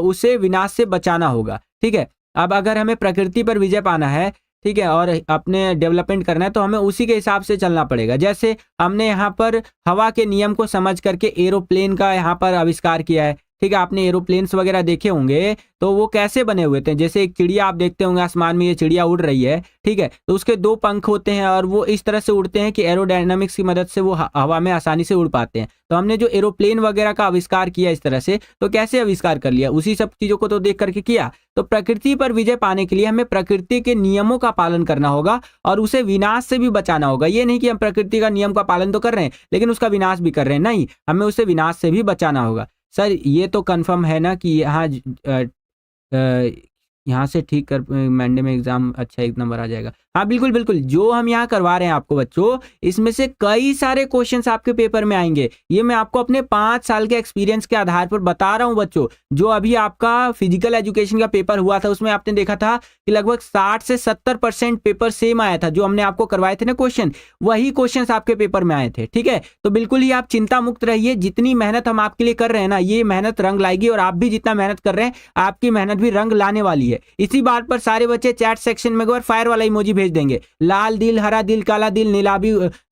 उसे विनाश से बचाना होगा, ठीक है। अब अगर हमें प्रकृति पर विजय पाना है, ठीक है, और अपने डेवलपमेंट करना है, तो हमें उसी के हिसाब से चलना पड़ेगा। जैसे हमने यहाँ पर हवा के नियम को समझ करके एरोप्लेन का यहाँ पर आविष्कार किया है, ठीक है। आपने एरोप्लेन्स वगैरह देखे होंगे, तो वो कैसे बने हुए थे, जैसे एक चिड़िया आप देखते होंगे आसमान में, ये चिड़िया उड़ रही है, ठीक है, तो उसके 2 पंख होते हैं और वो इस तरह से उड़ते हैं कि एरोडायनामिक्स की मदद से वो हवा में आसानी से उड़ पाते हैं। तो हमने जो एरोप्लेन वगैरह का आविष्कार किया इस तरह से, तो कैसे आविष्कार कर लिया, उसी सब चीजों को तो देख करके किया। तो प्रकृति पर विजय पाने के लिए हमें प्रकृति के नियमों का पालन करना होगा और उसे विनाश से भी बचाना होगा। ये नहीं कि हम प्रकृति का नियम का पालन तो कर रहे हैं लेकिन उसका विनाश भी कर रहे हैं, नहीं, हमें उसे विनाश से भी बचाना होगा। सर ये तो कंफर्म है ना कि यहाँ से ठीक कर मंडे में एग्जाम अच्छा 1 नंबर आ जाएगा। हाँ बिल्कुल बिल्कुल, जो हम यहाँ करवा रहे हैं आपको बच्चों, इसमें से कई सारे क्वेश्चंस आपके पेपर में आएंगे। ये मैं आपको अपने 5 साल के एक्सपीरियंस के आधार पर बता रहा हूँ बच्चों। जो अभी आपका फिजिकल एजुकेशन का पेपर हुआ था, उसमें आपने देखा था कि लगभग 60 से 70% पेपर सेम आया था। जो हमने आपको करवाए थे ना क्वेश्चन, वही क्वेश्चन आपके पेपर में आए थे, ठीक है। तो बिल्कुल ही आप चिंता मुक्त रहिए, जितनी मेहनत हम आपके लिए कर रहे हैं ना, ये मेहनत रंग लाएगी और आप भी जितना मेहनत कर रहे हैं, आपकी मेहनत भी रंग लाने वाली है। इसी बात पर सारे बच्चे चैट सेक्शन में एक बार फायर वाला इमोजी भेज देंगे। लाल दिल, हरा दिल, काला दिल,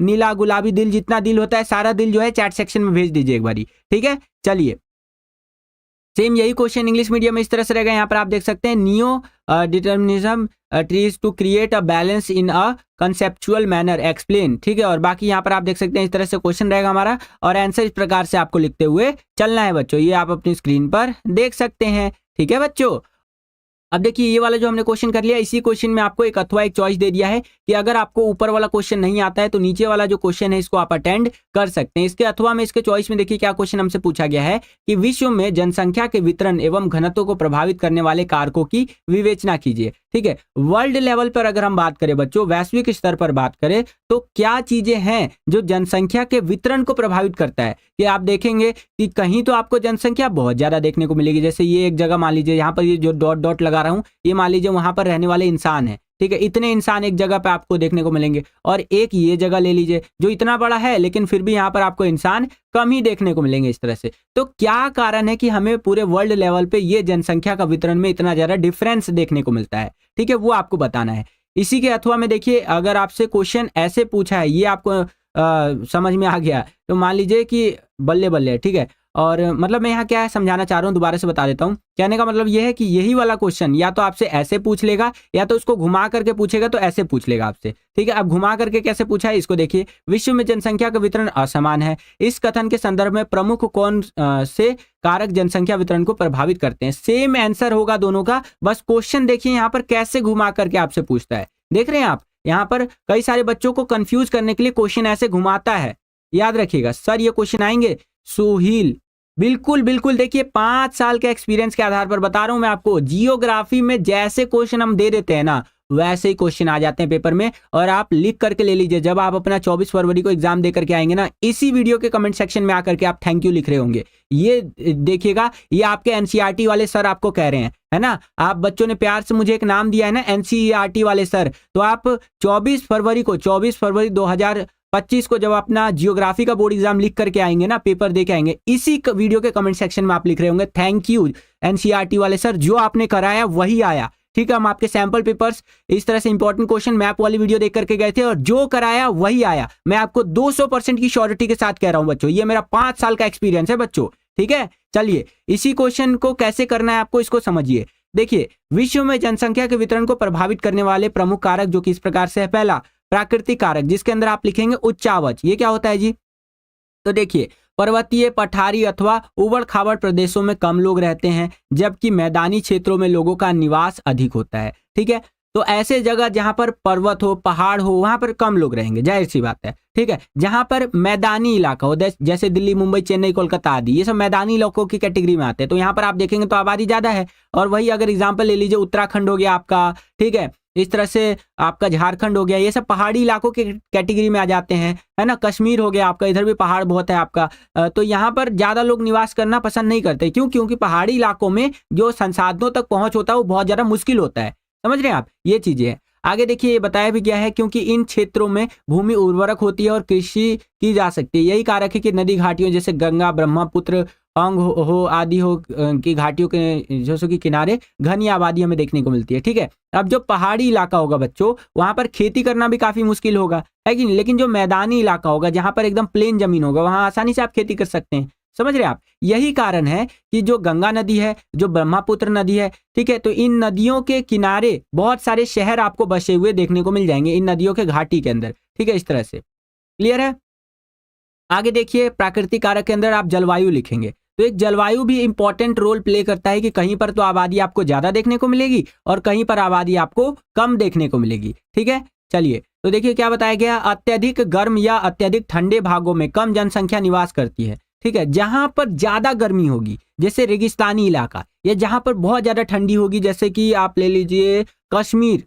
नीला गुलाबी दिल, जितना दिल होता है सारा दिल जो है चैट सेक्शन में भेज दीजिए एक बारी, ठीक है। चलिए, सेम यही क्वेश्चन इंग्लिश मीडियम में इस तरह से रहेगा। यहाँ पर आप देख सकते हैं, neo determinism tries to create a balance in a conceptual manner explain, ठीक है। और बाकी यहाँ पर आप देख सकते हैं इस तरह से क्वेश्चन रहेगा हमारा, और आंसर इस प्रकार से आपको लिखते हुए चलना है बच्चों। ये आप अपनी स्क्रीन पर देख सकते हैं, ठीक है बच्चों। अब देखिए ये वाला जो हमने क्वेश्चन कर लिया, इसी क्वेश्चन में आपको एक अथवा एक चॉइस दे दिया है कि अगर आपको ऊपर वाला क्वेश्चन नहीं आता है तो नीचे वाला जो क्वेश्चन है इसको आप अटेंड कर सकते हैं। इसके अथवा में, इसके चॉइस में देखिए क्या क्वेश्चन हमसे पूछा गया है कि विश्व में जनसंख्या के वितरण एवं घनत्व को प्रभावित करने वाले कारकों की विवेचना कीजिए, ठीक है। वर्ल्ड लेवल पर अगर हम बात करें बच्चों, वैश्विक स्तर पर बात करें, तो क्या चीजें हैं जो जनसंख्या के वितरण को प्रभावित करता है। कि आप देखेंगे कि कहीं तो आपको जनसंख्या बहुत ज्यादा देखने को मिलेगी, जैसे ये एक जगह मान लीजिए, यहाँ पर ये जो डॉट डॉट लगा रहा हूं, ये मान लीजिए वहां पर रहने वाले इंसान है, ठीक है। इतने इंसान एक जगह पे आपको देखने को मिलेंगे। और एक ये जगह ले लीजिए जो इतना बड़ा है लेकिन फिर भी यहाँ पर आपको इंसान कम ही देखने को मिलेंगे इस तरह से। तो क्या कारण है कि हमें पूरे वर्ल्ड लेवल पे ये जनसंख्या का वितरण में इतना ज्यादा डिफरेंस देखने को मिलता है, ठीक है, वो आपको बताना है। इसी के अथवा में देखिए, अगर आपसे क्वेश्चन ऐसे पूछा है, ये आपको समझ में आ गया, तो मान लीजिए कि बल्ले बल्ले, ठीक है, और मतलब मैं यहाँ क्या समझाना चाह रहा हूँ, दोबारा से बता देता हूँ। कहने का मतलब ये है कि यही वाला क्वेश्चन या तो आपसे ऐसे पूछ लेगा या तो उसको घुमा करके पूछेगा तो ऐसे पूछ लेगा आपसे, ठीक है। अब घुमा करके कैसे पूछा है इसको देखिए। विश्व में जनसंख्या का वितरण असमान है, इस कथन के संदर्भ में प्रमुख कौन से कारक जनसंख्या वितरण को प्रभावित करते हैं। सेम आंसर होगा दोनों का, बस क्वेश्चन देखिए यहाँ पर कैसे घुमा करके आपसे पूछता है। देख रहे हैं आप, यहाँ पर कई सारे बच्चों को कंफ्यूज करने के लिए क्वेश्चन ऐसे घुमाता है। याद रखिएगा सर, ये क्वेश्चन आएंगे। सुहील, बिल्कुल बिल्कुल, देखिए 5 साल के एक्सपीरियंस के आधार पर बता रहा हूं मैं आपको, जियोग्राफी में जैसे क्वेश्चन हम दे देते हैं ना वैसे ही क्वेश्चन आ जाते हैं पेपर में। और आप लिख करके ले लीजिए, जब आप अपना 24 फरवरी को एग्जाम दे करके आएंगे ना, इसी वीडियो के कमेंट सेक्शन में आकर के आप थैंक यू लिख रहे होंगे। ये देखिएगा, ये आपके एनसीईआरटी वाले सर आपको कह रहे हैं, है ना। आप बच्चों ने प्यार से मुझे एक नाम दिया है ना, एनसीईआरटी वाले सर। तो आप 24 फरवरी 2025 को जब अपना जियोग्राफी का बोर्ड एग्जाम लिख करके आएंगे ना, पेपर दे के आएंगे, इसी वीडियो के कमेंट सेक्शन में आप लिख रहे होंगे थैंक यू एनसीईआरटी वाले सर, जो आपने कराया वही आया। ठीक है, हम आपके सैंपल पेपर्स इस तरह से इंपॉर्टेंट क्वेश्चन मैप वाली वीडियो देख करके गए थे और जो कराया वही आया। मैं आपको 200% की श्योरिटी के साथ कह रहा हूं बच्चों, ये मेरा 5 साल का एक्सपीरियंस है बच्चों। ठीक है, चलिए इसी क्वेश्चन को कैसे करना है आपको, इसको समझिए। देखिए, विश्व में जनसंख्या के वितरण को प्रभावित करने वाले प्रमुख कारक जो कि इस प्रकार से है। पहला, प्राकृतिक कारक, जिसके अंदर आप लिखेंगे उच्चावच। ये क्या होता है जी? तो देखिए, पर्वतीय, पठारी अथवा उबड़ खाबड़ प्रदेशों में कम लोग रहते हैं, जबकि मैदानी क्षेत्रों में लोगों का निवास अधिक होता है। ठीक है, तो ऐसे जगह जहां पर पर्वत हो, पहाड़ हो, वहां पर कम लोग रहेंगे, जाहिर सी बात है। ठीक है, जहां पर मैदानी इलाका हो, जैसे दिल्ली, मुंबई, चेन्नई, कोलकाता आदि, ये सब मैदानी इलाकों की कैटेगरी में आते हैं, तो यहाँ पर आप देखेंगे तो आबादी ज्यादा है। और वही अगर एग्जाम्पल ले लीजिए, उत्तराखंड हो गया आपका, ठीक है, इस तरह से आपका झारखंड हो गया, ये सब पहाड़ी इलाकों के कैटेगरी में आ जाते हैं, है ना। कश्मीर हो गया आपका, इधर भी पहाड़ बहुत है आपका। तो यहाँ पर ज्यादा लोग निवास करना पसंद नहीं करते। क्यों? क्योंकि पहाड़ी इलाकों में जो संसाधनों तक पहुंच होता है वो बहुत ज्यादा मुश्किल होता है। समझ रहे हैं आप, ये चीजें हैं। आगे देखिए, ये बताया भी गया है क्योंकि इन क्षेत्रों में भूमि उर्वरक होती है और कृषि की जा सकती है। यही कारक है कि नदी घाटियों जैसे गंगा, ब्रह्मपुत्र, अंग हो आदि हो की घाटियों के जैसे कि किनारे घनी आबादी हमें देखने को मिलती है। ठीक है, अब जो पहाड़ी इलाका होगा बच्चों, वहां पर खेती करना भी काफी मुश्किल होगा, है कि नहीं। लेकिन जो मैदानी इलाका होगा, जहां पर एकदम प्लेन जमीन होगा, वहां आसानी से आप खेती कर सकते हैं। समझ रहे हैं आप, यही कारण है कि जो गंगा नदी है, जो ब्रह्मपुत्र नदी है, ठीक है, तो इन नदियों के किनारे बहुत सारे शहर आपको बसे हुए देखने को मिल जाएंगे, इन नदियों के घाटी के अंदर। ठीक है, इस तरह से क्लियर है। आगे देखिए, प्राकृतिक कारक के अंदर आप जलवायु लिखेंगे, तो एक जलवायु भी इंपॉर्टेंट रोल प्ले करता है कि कहीं पर तो आबादी आपको ज्यादा देखने को मिलेगी और कहीं पर आबादी आपको कम देखने को मिलेगी। ठीक है, चलिए तो देखिए क्या बताया गया, अत्यधिक गर्म या अत्यधिक ठंडे भागों में कम जनसंख्या निवास करती है। ठीक है, जहां पर ज्यादा गर्मी होगी जैसे रेगिस्तानी इलाका, या जहां पर बहुत ज्यादा ठंडी होगी जैसे कि आप ले लीजिए कश्मीर,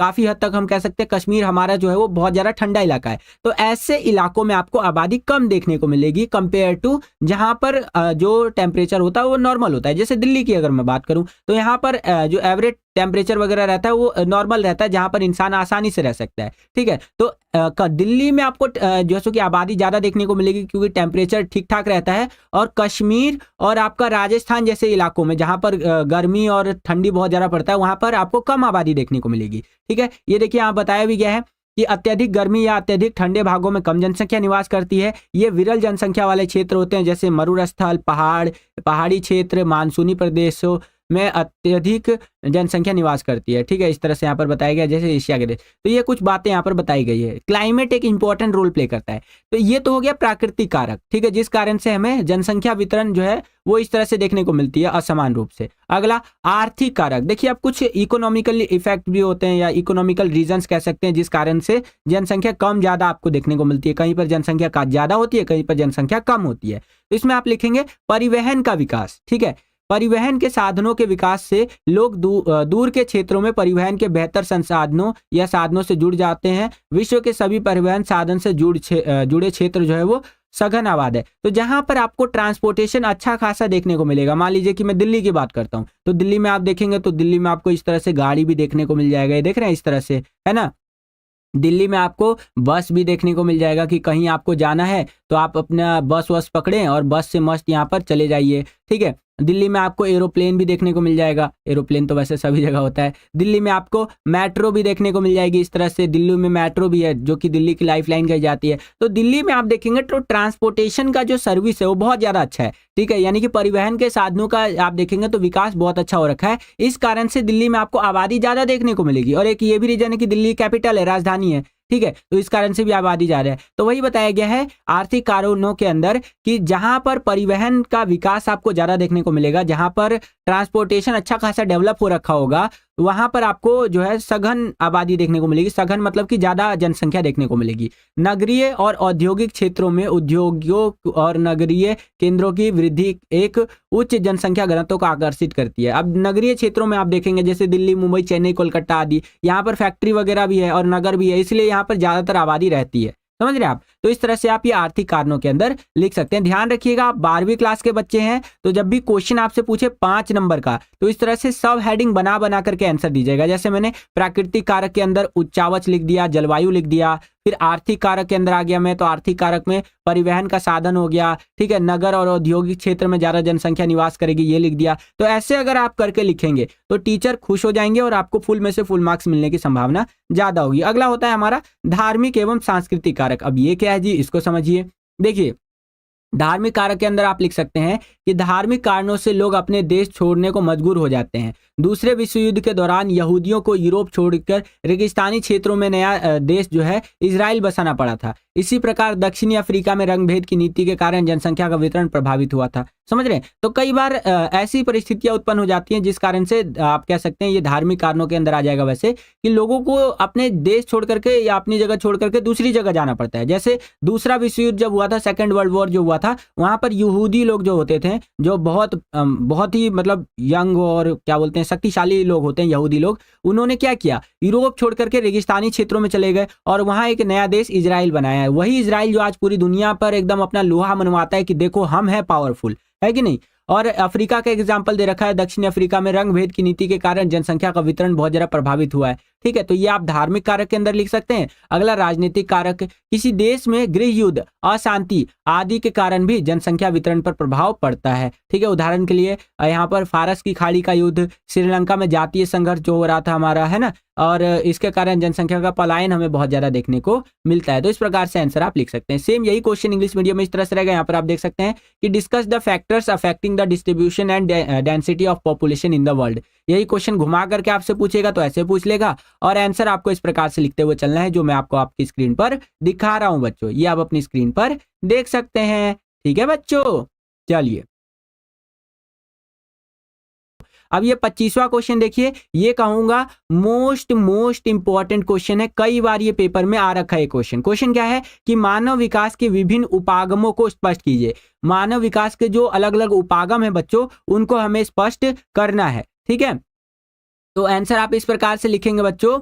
काफी हद तक हम कह सकते हैं कश्मीर हमारा जो है वो बहुत ज्यादा ठंडा इलाका है। तो ऐसे इलाकों में आपको आबादी कम देखने को मिलेगी कंपेयर टू जहां पर जो टेम्परेचर होता है वो नॉर्मल होता है। जैसे दिल्ली की अगर मैं बात करूं तो यहाँ पर जो एवरेज टेम्परेचर वगैरह रहता है वो नॉर्मल रहता है, जहां पर इंसान आसानी से रह सकता है। ठीक है, तो दिल्ली में आपको जैसे कि आबादी ज्यादा देखने को मिलेगी क्योंकि टेम्परेचर ठीक ठाक रहता है, और कश्मीर और आपका राजस्थान जैसे इलाकों में जहां पर गर्मी और ठंडी बहुत ज्यादा पड़ता है वहां पर आपको कम आबादी देखने को मिलेगी। ठीक है, ये देखिए यहाँ बताया भी गया है कि अत्यधिक गर्मी या अत्यधिक ठंडे भागों में कम जनसंख्या निवास करती है। ये विरल जनसंख्या वाले क्षेत्र होते हैं, जैसे मरुस्थल, पहाड़ी क्षेत्र, मानसूनी प्रदेशों में अत्यधिक जनसंख्या निवास करती है। ठीक है, इस तरह से यहाँ पर बताया गया, जैसे एशिया के देश। तो ये कुछ बातें यहाँ पर बताई गई है। क्लाइमेट एक इंपॉर्टेंट रोल प्ले करता है। तो ये तो हो गया प्राकृतिक कारक, ठीक है, जिस कारण से हमें जनसंख्या वितरण जो है वो इस तरह से देखने को मिलती है असमान रूप से। अगला, आर्थिक कारक। देखिए, अब कुछ इकोनॉमिकल इफेक्ट भी होते हैं या इकोनॉमिकल रीजंस कह सकते हैं, जिस कारण से जनसंख्या कम ज्यादा आपको देखने को मिलती है। कहीं पर जनसंख्या का ज्यादा होती है, कहीं पर जनसंख्या कम होती है। तो इसमें आप लिखेंगे परिवहन का विकास। ठीक है, परिवहन के साधनों के विकास से लोग दूर के क्षेत्रों में परिवहन के बेहतर संसाधनों या साधनों से जुड़ जाते हैं। विश्व के सभी परिवहन साधन से जुड़े क्षेत्र जो है वो सघन आबाद है। तो जहां पर आपको ट्रांसपोर्टेशन अच्छा खासा देखने को मिलेगा, मान लीजिए कि मैं दिल्ली की बात करता हूं, तो दिल्ली में आप देखेंगे तो दिल्ली में आपको इस तरह से गाड़ी भी देखने को मिल जाएगा, ये देख रहे हैं इस तरह से, है ना। दिल्ली में आपको बस भी देखने को मिल जाएगा कि कहीं आपको जाना है तो आप अपना बस वस पकड़ें और बस से मस्त यहाँ पर चले जाइए। ठीक है, दिल्ली में आपको एरोप्लेन भी देखने को मिल जाएगा, एरोप्लेन तो वैसे सभी जगह होता है। दिल्ली में आपको मेट्रो भी देखने को मिल जाएगी, इस तरह से दिल्ली में मेट्रो भी है जो कि दिल्ली की लाइफलाइन कही जाती है। तो दिल्ली में आप देखेंगे तो ट्रांसपोर्टेशन का जो सर्विस है वो बहुत ज़्यादा अच्छा है, ठीक है, यानी कि परिवहन के साधनों का आप देखेंगे तो विकास बहुत अच्छा हो रखा है। इस कारण से दिल्ली में आपको आबादी ज़्यादा देखने को मिलेगी, और एक ये भी रीजन है कि दिल्ली कैपिटल है, राजधानी है, ठीक है, तो इस कारण से भी आबादी जा रहा है। तो वही बताया गया है आर्थिक कारणों के अंदर कि जहां पर परिवहन का विकास आपको ज्यादा देखने को मिलेगा, जहां पर ट्रांसपोर्टेशन अच्छा खासा डेवलप हो रखा होगा, वहां पर आपको जो है सघन आबादी देखने को मिलेगी। सघन मतलब कि ज्यादा जनसंख्या देखने को मिलेगी। नगरीय और औद्योगिक क्षेत्रों में उद्योगों और नगरीय केंद्रों की वृद्धि एक उच्च जनसंख्या घनत्व को आकर्षित करती है। अब नगरीय क्षेत्रों में आप देखेंगे जैसे दिल्ली, मुंबई, चेन्नई, कोलकाता आदि, यहाँ पर फैक्ट्री वगैरह भी है और नगर भी है, इसलिए यहाँ पर ज्यादातर आबादी रहती है। समझ रहे हैं आप? तो इस तरह से आप ये आर्थिक कारणों के अंदर लिख सकते हैं। ध्यान रखिएगा, आप 12वीं क्लास के बच्चे हैं तो जब भी क्वेश्चन आपसे पूछे 5 नंबर का, तो इस तरह से सब हेडिंग बना बना करके आंसर दीजिएगा। जैसे मैंने प्राकृतिक कारक के अंदर उच्चावच लिख दिया, जलवायु लिख दिया, फिर आर्थिक कारक के अंदर आ गया मैं, तो आर्थिक कारक में परिवहन का साधन हो गया, ठीक है, नगर और औद्योगिक क्षेत्र में ज्यादा जनसंख्या निवास करेगी, ये लिख दिया। तो ऐसे अगर आप करके लिखेंगे तो टीचर खुश हो जाएंगे और आपको फुल में से फुल मार्क्स मिलने की संभावना ज्यादा होगी। अगला होता है हमारा धार्मिक एवं सांस्कृतिक कारक। अब ये क्या है जी, इसको समझिए। देखिए, धार्मिक कारक के अंदर आप लिख सकते हैं कि धार्मिक कारणों से लोग अपने देश छोड़ने को मजबूर हो जाते हैं। दूसरे विश्व युद्ध के दौरान यहूदियों को यूरोप छोड़कर रेगिस्तानी क्षेत्रों में नया देश जो है इजराइल बसाना पड़ा था। इसी प्रकार दक्षिणी अफ्रीका में रंग भेद की नीति के कारण जनसंख्या का वितरण प्रभावित हुआ था। समझ रहे हैं? तो कई बार ऐसी परिस्थितियां उत्पन्न हो जाती हैं जिस कारण से आप कह सकते हैं ये धार्मिक कारणों के अंदर आ जाएगा, वैसे कि लोगों को अपने देश छोड़ करके या अपनी जगह छोड़ करके दूसरी जगह जाना पड़ता है। जैसे दूसरा विश्व युद्ध जब हुआ था, सेकेंड वर्ल्ड वॉर जो हुआ था, वहां पर यहूदी लोग जो होते थे, जो बहुत ही मतलब यंग और क्या बोलते हैं शक्तिशाली लोग होते हैं यहूदी लोग, उन्होंने क्या किया, यूरोप छोड़ करके रेगिस्तानी क्षेत्रों में चले गए और वहां एक नया देश इजराइल बनाया है। वही इजराइल जो आज पूरी दुनिया पर एकदम अपना लोहा मनवाता है कि देखो हम हैं पावरफुल, है कि नहीं। और अफ्रीका का एग्जाम्पल दे रखा है, दक्षिण अफ्रीका में रंग भेद की नीति के कारण जनसंख्या का वितरण बहुत ज्यादा प्रभावित हुआ है। ठीक है, तो ये आप धार्मिक कारक के अंदर लिख सकते हैं। अगला राजनीतिक कारक, किसी देश में गृह युद्ध, अशांति आदि के कारण भी जनसंख्या वितरण पर प्रभाव पड़ता है। ठीक है, उदाहरण के लिए यहाँ पर फारस की खाड़ी का युद्ध, श्रीलंका में जातीय संघर्ष जो हो रहा था हमारा, है ना, और इसके कारण जनसंख्या का पलायन हमें बहुत ज्यादा देखने को मिलता है। तो इस प्रकार से आंसर आप लिख सकते हैं। सेम यही क्वेश्चन इंग्लिश मीडियम में इस तरह से रहेगा। यहाँ पर आप देख सकते हैं कि discuss the factors affecting the distribution and density of population in the world. यही क्वेश्चन घुमा करके आपसे पूछेगा तो ऐसे पूछ लेगा, और आंसर आपको इस प्रकार से लिखते हुए चलना है जो मैं आपको आपकी स्क्रीन पर दिखा रहा हूं बच्चों। ये आप अपनी स्क्रीन पर देख सकते हैं। ठीक है बच्चों, चलिए अब ये 25वां क्वेश्चन देखिए। ये कहूंगा मोस्ट इंपॉर्टेंट क्वेश्चन है, कई बार ये पेपर में आ रखा है क्वेश्चन। क्वेश्चन क्या है कि मानव विकास के विभिन्न उपागमों को स्पष्ट कीजिए। मानव विकास के जो अलग अलग उपागम है बच्चों, उनको हमें स्पष्ट करना है। ठीक है, तो आंसर आप इस प्रकार से लिखेंगे बच्चों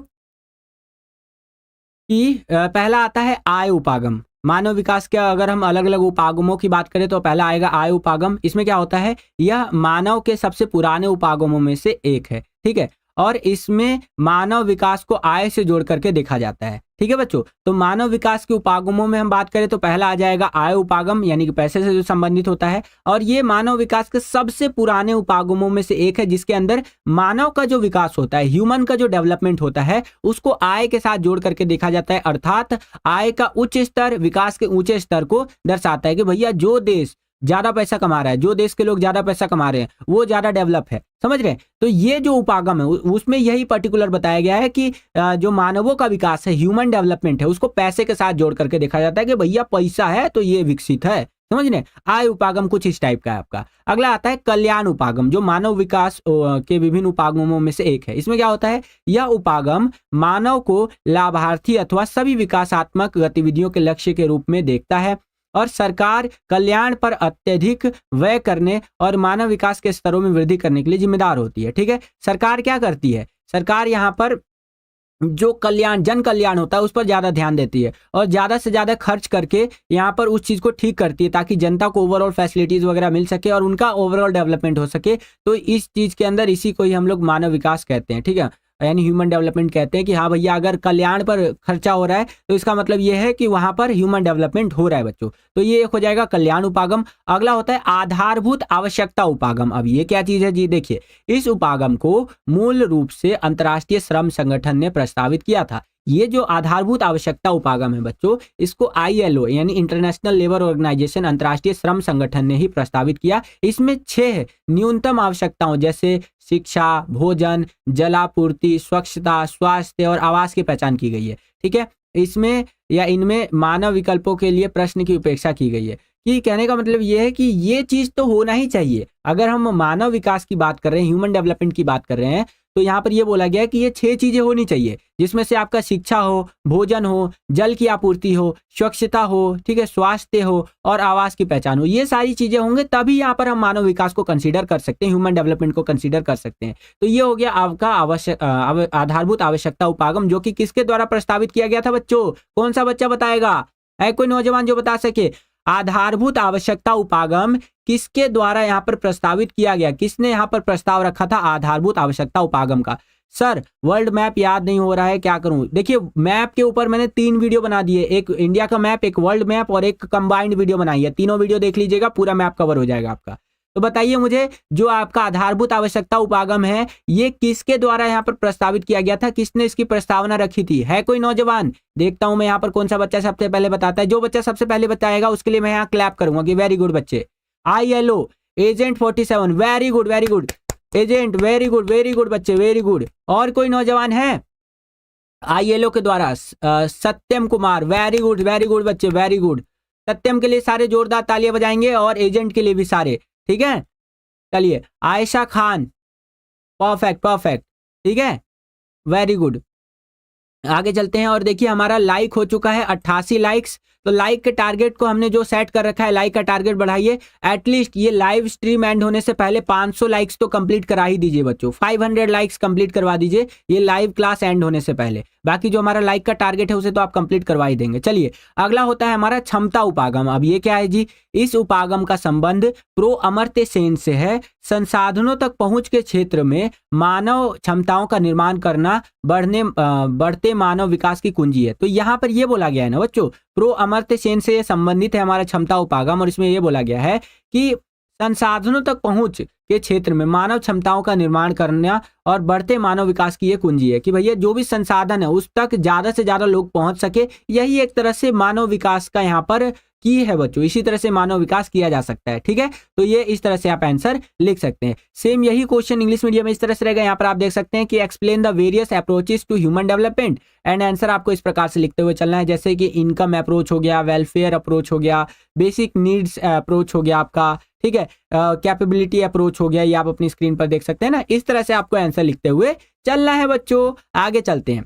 कि पहला आता है आय उपागम। मानव विकास के अगर हम अलग अलग उपागमों की बात करें तो पहला आएगा आय उपागम। इसमें क्या होता है, यह मानव के सबसे पुराने उपागमों में से एक है। ठीक है, और इसमें मानव विकास को आय से जोड़ करके देखा जाता है। ठीक है बच्चों, तो मानव विकास के उपागमों में हम बात करें तो पहला आ जाएगा आय उपागम, यानी कि पैसे से जो संबंधित होता है, और ये मानव विकास के सबसे पुराने उपागमों में से एक है जिसके अंदर मानव का जो विकास होता है, ह्यूमन का जो डेवलपमेंट होता है, उसको आय के साथ जोड़ करके देखा जाता है। अर्थात आय का उच्च स्तर विकास के ऊंचे स्तर को दर्शाता है कि भैया जो देश ज्यादा पैसा कमा रहा है, जो देश के लोग ज्यादा पैसा कमा रहे हैं, वो ज्यादा डेवलप है। समझ रहे हैं? तो ये जो उपागम है उसमें यही पर्टिकुलर बताया गया है कि जो मानवों का विकास है, ह्यूमन डेवलपमेंट है, उसको पैसे के साथ जोड़ करके देखा जाता है कि भैया पैसा है तो ये विकसित है। समझ रहे हैं? आय उपागम कुछ इस टाइप का है आपका। अगला आता है कल्याण उपागम, जो मानव विकास के विभिन्न उपागमों में से एक है। इसमें क्या होता है, यह उपागम मानव को लाभार्थी अथवा सभी विकासात्मक गतिविधियों के लक्ष्य के रूप में देखता है और सरकार कल्याण पर अत्यधिक व्यय करने और मानव विकास के स्तरों में वृद्धि करने के लिए जिम्मेदार होती है। ठीक है, सरकार क्या करती है, सरकार यहाँ पर जो कल्याण, जन कल्याण होता है उस पर ज्यादा ध्यान देती है और ज्यादा से ज्यादा खर्च करके यहाँ पर उस चीज को ठीक करती है ताकि जनता को ओवरऑल फैसिलिटीज वगैरह मिल सके और उनका ओवरऑल डेवलपमेंट हो सके। तो इस चीज के अंदर इसी को ही हम लोग मानव विकास कहते हैं। ठीक है, यानी ह्यूमन डेवलपमेंट कहते हैं कि हाँ भैया अगर कल्याण पर खर्चा हो रहा है तो इसका मतलब ये है कि वहां पर ह्यूमन डेवलपमेंट हो रहा है बच्चों। तो ये एक हो जाएगा कल्याण उपागम। अगला होता है आधारभूत आवश्यकता उपागम। अब ये क्या चीज है जी, देखिए इस उपागम को मूल रूप से अंतर्राष्ट्रीय श्रम संगठन ने प्रस्तावित किया था। ये जो आधारभूत आवश्यकता उपागम है बच्चों, इसको ILO यानी इंटरनेशनल लेबर ऑर्गेनाइजेशन, अंतर्राष्ट्रीय श्रम संगठन ने ही प्रस्तावित किया। इसमें 6 न्यूनतम आवश्यकताओं जैसे शिक्षा, भोजन, जलापूर्ति, स्वच्छता, स्वास्थ्य और आवास की पहचान की गई है। ठीक है, इसमें या इनमें मानव विकल्पों के लिए प्रश्न की उपेक्षा की गई है। कि कहने का मतलब ये है कि ये चीज तो होना ही चाहिए। अगर हम मानव विकास की बात कर रहे हैं, ह्यूमन डेवलपमेंट की बात कर रहे हैं, तो यहाँ पर ये बोला गया है कि ये 6 चीजें होनी चाहिए, जिसमें से आपका शिक्षा हो, भोजन हो, जल की आपूर्ति हो, स्वच्छता हो, ठीक है, स्वास्थ्य हो और आवास की पहचान हो। ये सारी चीजें होंगे तभी यहाँ पर हम मानव विकास को कंसीडर कर सकते हैं, ह्यूमन डेवलपमेंट को कंसीडर कर सकते हैं। तो ये हो गया आपका आधारभूत आवश्यकता उपागम, जो कि किसके द्वारा प्रस्तावित किया गया था बच्चों? कौन सा बच्चा बताएगा? है कोई नौजवान जो बता सके? आधारभूत आवश्यकता उपागम किसके द्वारा यहाँ पर प्रस्तावित किया गया? किसने यहाँ पर प्रस्ताव रखा था आधारभूत आवश्यकता उपागम का? सर वर्ल्ड मैप याद नहीं हो रहा है, क्या करूं? देखिए मैप के ऊपर मैंने 3 वीडियो बना दिए, एक इंडिया का मैप, एक वर्ल्ड मैप और एक कंबाइंड वीडियो बनाई है। तीनों वीडियो देख लीजिएगा, पूरा मैप कवर हो जाएगा आपका। तो बताइए मुझे, जो आपका आधारभूत आवश्यकता उपागम है, ये किसके द्वारा यहाँ पर प्रस्तावित किया गया था? किसने इसकी प्रस्तावना रखी थी? है कोई नौजवान? देखता हूं मैं यहाँ पर कौन सा बच्चा सबसे पहले बताता है। जो बच्चा सबसे पहले बताएगा उसके लिए मैं यहाँ क्लैप करूंगा कि वेरी गुड बच्चे। ILO agent 47, very good very good agent, very good बच्चे, वेरी गुड। और कोई नौजवान है? ILO के द्वारा सत्यम कुमार, वेरी गुड बच्चे, वेरी गुड। सत्यम के लिए सारे जोरदार तालियां बजाएंगे और एजेंट के लिए भी सारे, ठीक है। चलिए आयशा खान, परफेक्ट, ठीक है, वेरी गुड। आगे चलते हैं और देखिए हमारा लाइक हो चुका है 88 लाइक्स। तो लाइक के टारगेट को हमने जो सेट कर रखा है, लाइक का टारगेट बढ़ाइए। एटलीस्ट ये लाइव स्ट्रीम एंड होने से पहले 500 लाइक्स तो कंप्लीट करा ही दीजिए बच्चों। 500 लाइक्स कंप्लीट करवा दीजिए ये लाइव क्लास एंड होने से पहले। बाकी जो हमारा लाइक का टारगेट है उसे तो आप कंप्लीट करवा ही देंगे। चलिए अगला होता है हमारा क्षमता उपागम। अब ये क्या है जी? इस उपागम का संबंध प्रो अमर्त्य सेन से है। संसाधनों तक पहुंच के क्षेत्र में मानव क्षमताओं का निर्माण करना बढ़ते मानव विकास की कुंजी है। तो यहाँ पर ये बोला गया है ना बच्चों, प्रो अमर्त्य सेन से ये संबंधित है हमारा क्षमता उपागम, और इसमें ये बोला गया है कि संसाधनों तक पहुंच के क्षेत्र में मानव क्षमताओं का निर्माण करना और बढ़ते मानव विकास की ये कुंजी है। कि भैया जो भी संसाधन है उस तक ज्यादा से ज्यादा लोग पहुंच सके, यही एक तरह से मानव विकास का यहाँ पर की है बच्चों। इसी तरह से मानव विकास किया जा सकता है, ठीक है। तो ये इस तरह से आप आंसर लिख सकते हैं। सेम यही क्वेश्चन इंग्लिश मीडियम में इस तरह से रहेगा। यहाँ पर आप देख सकते हैं कि explain the various approaches to human development, and answer आपको इस प्रकार से लिखते हुए चलना है, जैसे कि इनकम अप्रोच हो गया, वेलफेयर अप्रोच हो गया, बेसिक नीड्स अप्रोच हो गया आपका, ठीक है, कैपेबिलिटी अप्रोच हो गया। ये आप अपनी स्क्रीन पर देख सकते हैं ना। इस तरह से आपको आंसर लिखते हुए चलना है बच्चों। आगे चलते हैं।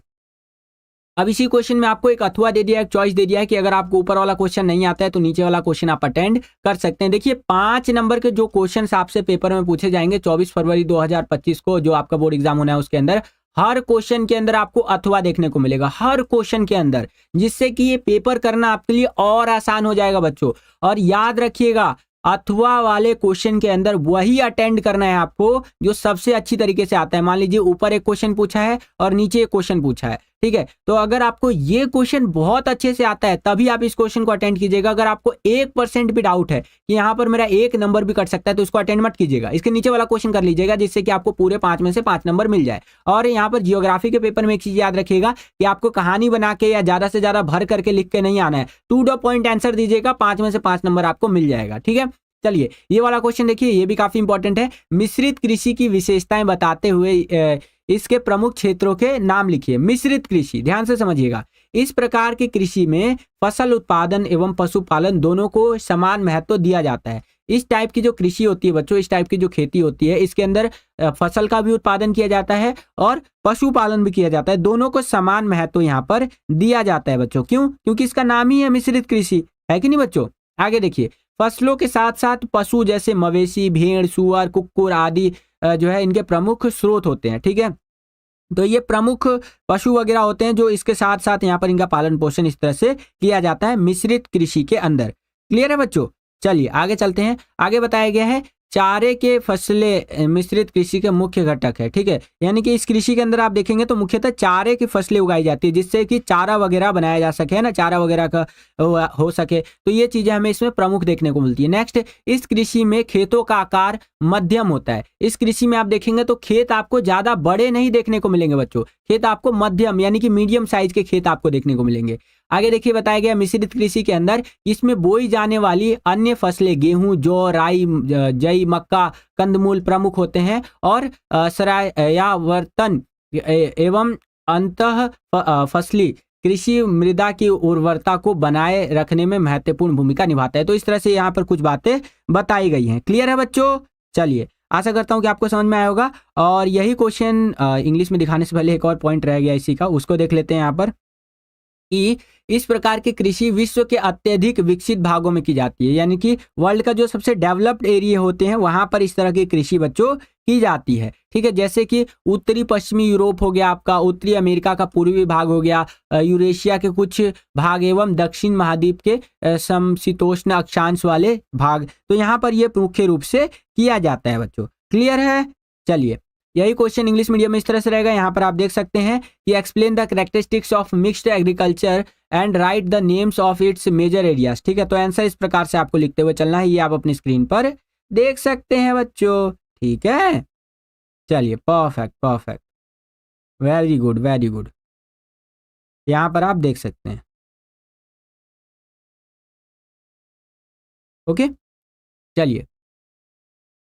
अब इसी क्वेश्चन में आपको एक अथवा दे दिया है, एक चॉइस दे दिया है कि अगर आपको ऊपर वाला क्वेश्चन नहीं आता है तो नीचे वाला क्वेश्चन आप अटेंड कर सकते हैं। देखिए 5 नंबर के जो क्वेश्चंस आपसे पेपर में पूछे जाएंगे 24 फरवरी 2025 को, जो आपका बोर्ड एग्जाम होना है, उसके अंदर हर क्वेश्चन के अंदर आपको अथवा देखने को मिलेगा, हर क्वेश्चन के अंदर, जिससे कि ये पेपर करना आपके लिए और आसान हो जाएगा बच्चों। और याद रखिएगा, अथवा वाले क्वेश्चन के अंदर वही अटेंड करना है आपको जो सबसे अच्छी तरीके से आता है। मान लीजिए ऊपर एक क्वेश्चन पूछा है और नीचे एक क्वेश्चन पूछा है, ठीक है। तो अगर आपको ये क्वेश्चन बहुत अच्छे से आता है तभी आप इस क्वेश्चन को अटेंड कीजिएगा। अगर आपको 1% भी डाउट है कि यहाँ पर मेरा 1 नंबर भी कट सकता है तो इसको अटेंड मत कीजिएगा। इसके नीचे वाला क्वेश्चन कर लीजिएगा, जिससे कि आपको पूरे 5 में से 5 नंबर मिल जाए। और यहाँ पर जियोग्राफी के पेपर में एक चीज याद रखिएगा कि आपको कहानी बना के या ज्यादा से ज्यादा भर करके लिख के नहीं आना है। टू द पॉइंट आंसर दीजिएगा, 5 में से 5 नंबर आपको मिल जाएगा, ठीक है। चलिए ये वाला क्वेश्चन देखिए, ये भी काफी इंपॉर्टेंट है। मिश्रित कृषि की विशेषताएं बताते हुए इसके प्रमुख क्षेत्रों के नाम लिखिए। मिश्रित कृषि, ध्यान से समझिएगा। इस प्रकार की कृषि में फसल उत्पादन एवं पशुपालन दोनों को समान महत्व दिया जाता है। इस टाइप की जो कृषि होती है बच्चों, इस टाइप की जो खेती होती है, इसके अंदर फसल का भी उत्पादन किया जाता है और पशुपालन भी किया जाता है। दोनों को समान महत्व यहाँ पर दिया जाता है बच्चों। क्यों? क्योंकि इसका नाम ही है मिश्रित कृषि, है कि नहीं बच्चों। आगे देखिए, फसलों के साथ साथ पशु जैसे मवेशी, भेड़, सुअर, कुक्कुर आदि जो है इनके प्रमुख स्रोत होते हैं, ठीक है। तो ये प्रमुख पशु वगैरह होते हैं जो इसके साथ साथ यहाँ पर इनका पालन पोषण इस तरह से किया जाता है मिश्रित कृषि के अंदर। क्लियर है बच्चों? चलिए आगे चलते हैं। आगे बताया गया है चारे के फसलें मिश्रित कृषि के मुख्य घटक है। ठीक है, यानी कि इस कृषि के अंदर आप देखेंगे तो मुख्यतः चारे की फसलें उगाई जाती है, जिससे कि चारा वगैरह बनाया जा सके, है ना, चारा वगैरह का हो सके। तो ये चीजें हमें इसमें प्रमुख देखने को मिलती है। नेक्स्ट, इस कृषि में खेतों का आकार मध्यम होता है। इस कृषि में आप देखेंगे तो खेत आपको ज्यादा बड़े नहीं देखने को मिलेंगे बच्चों, खेत आपको मध्यम यानी कि मीडियम साइज के खेत आपको देखने को मिलेंगे। आगे देखिए बताया गया मिश्रित कृषि के अंदर इसमें बोई जाने वाली अन्य फसलें गेहूं, जौ, राई, जई, मक्का, कंदमूल प्रमुख होते हैं और सरायावर्तन एवं अंतः फसली कृषि मृदा की उर्वरता को बनाए रखने में महत्वपूर्ण भूमिका निभाता है। तो इस तरह से यहाँ पर कुछ बातें बताई गई हैं। क्लियर है बच्चों? चलिए, आशा करता हूँ कि आपको समझ में आया होगा। और यही क्वेश्चन इंग्लिश में दिखाने से पहले एक और पॉइंट रह गया इसी का, उसको देख लेते हैं यहाँ पर कि इस प्रकार की कृषि विश्व के अत्यधिक विकसित भागों में की जाती है, यानी कि वर्ल्ड का जो सबसे डेवलप्ड एरिया होते हैं वहां पर इस तरह की कृषि बच्चों की जाती है। ठीक है, जैसे कि उत्तरी पश्चिमी यूरोप हो गया आपका, उत्तरी अमेरिका का पूर्वी भाग हो गया, यूरेशिया के कुछ भाग एवं दक्षिण महाद्वीप के समशीतोष्ण अक्षांश वाले भाग। तो यहाँ पर यह मुख्य रूप से किया जाता है बच्चों। क्लियर है? चलिए, यही क्वेश्चन इंग्लिश मीडियम में इस तरह से रहेगा। यहाँ पर आप देख सकते हैं कि explain the characteristics of mixed agriculture and write the names of its major areas. ठीक है, तो आंसर इस प्रकार से आपको लिखते हुए चलना है, ये आप अपनी स्क्रीन पर देख सकते हैं बच्चों। ठीक है, चलिए, perfect perfect, very good very good, यहाँ पर आप देख सकते हैं। ओके, चलिए,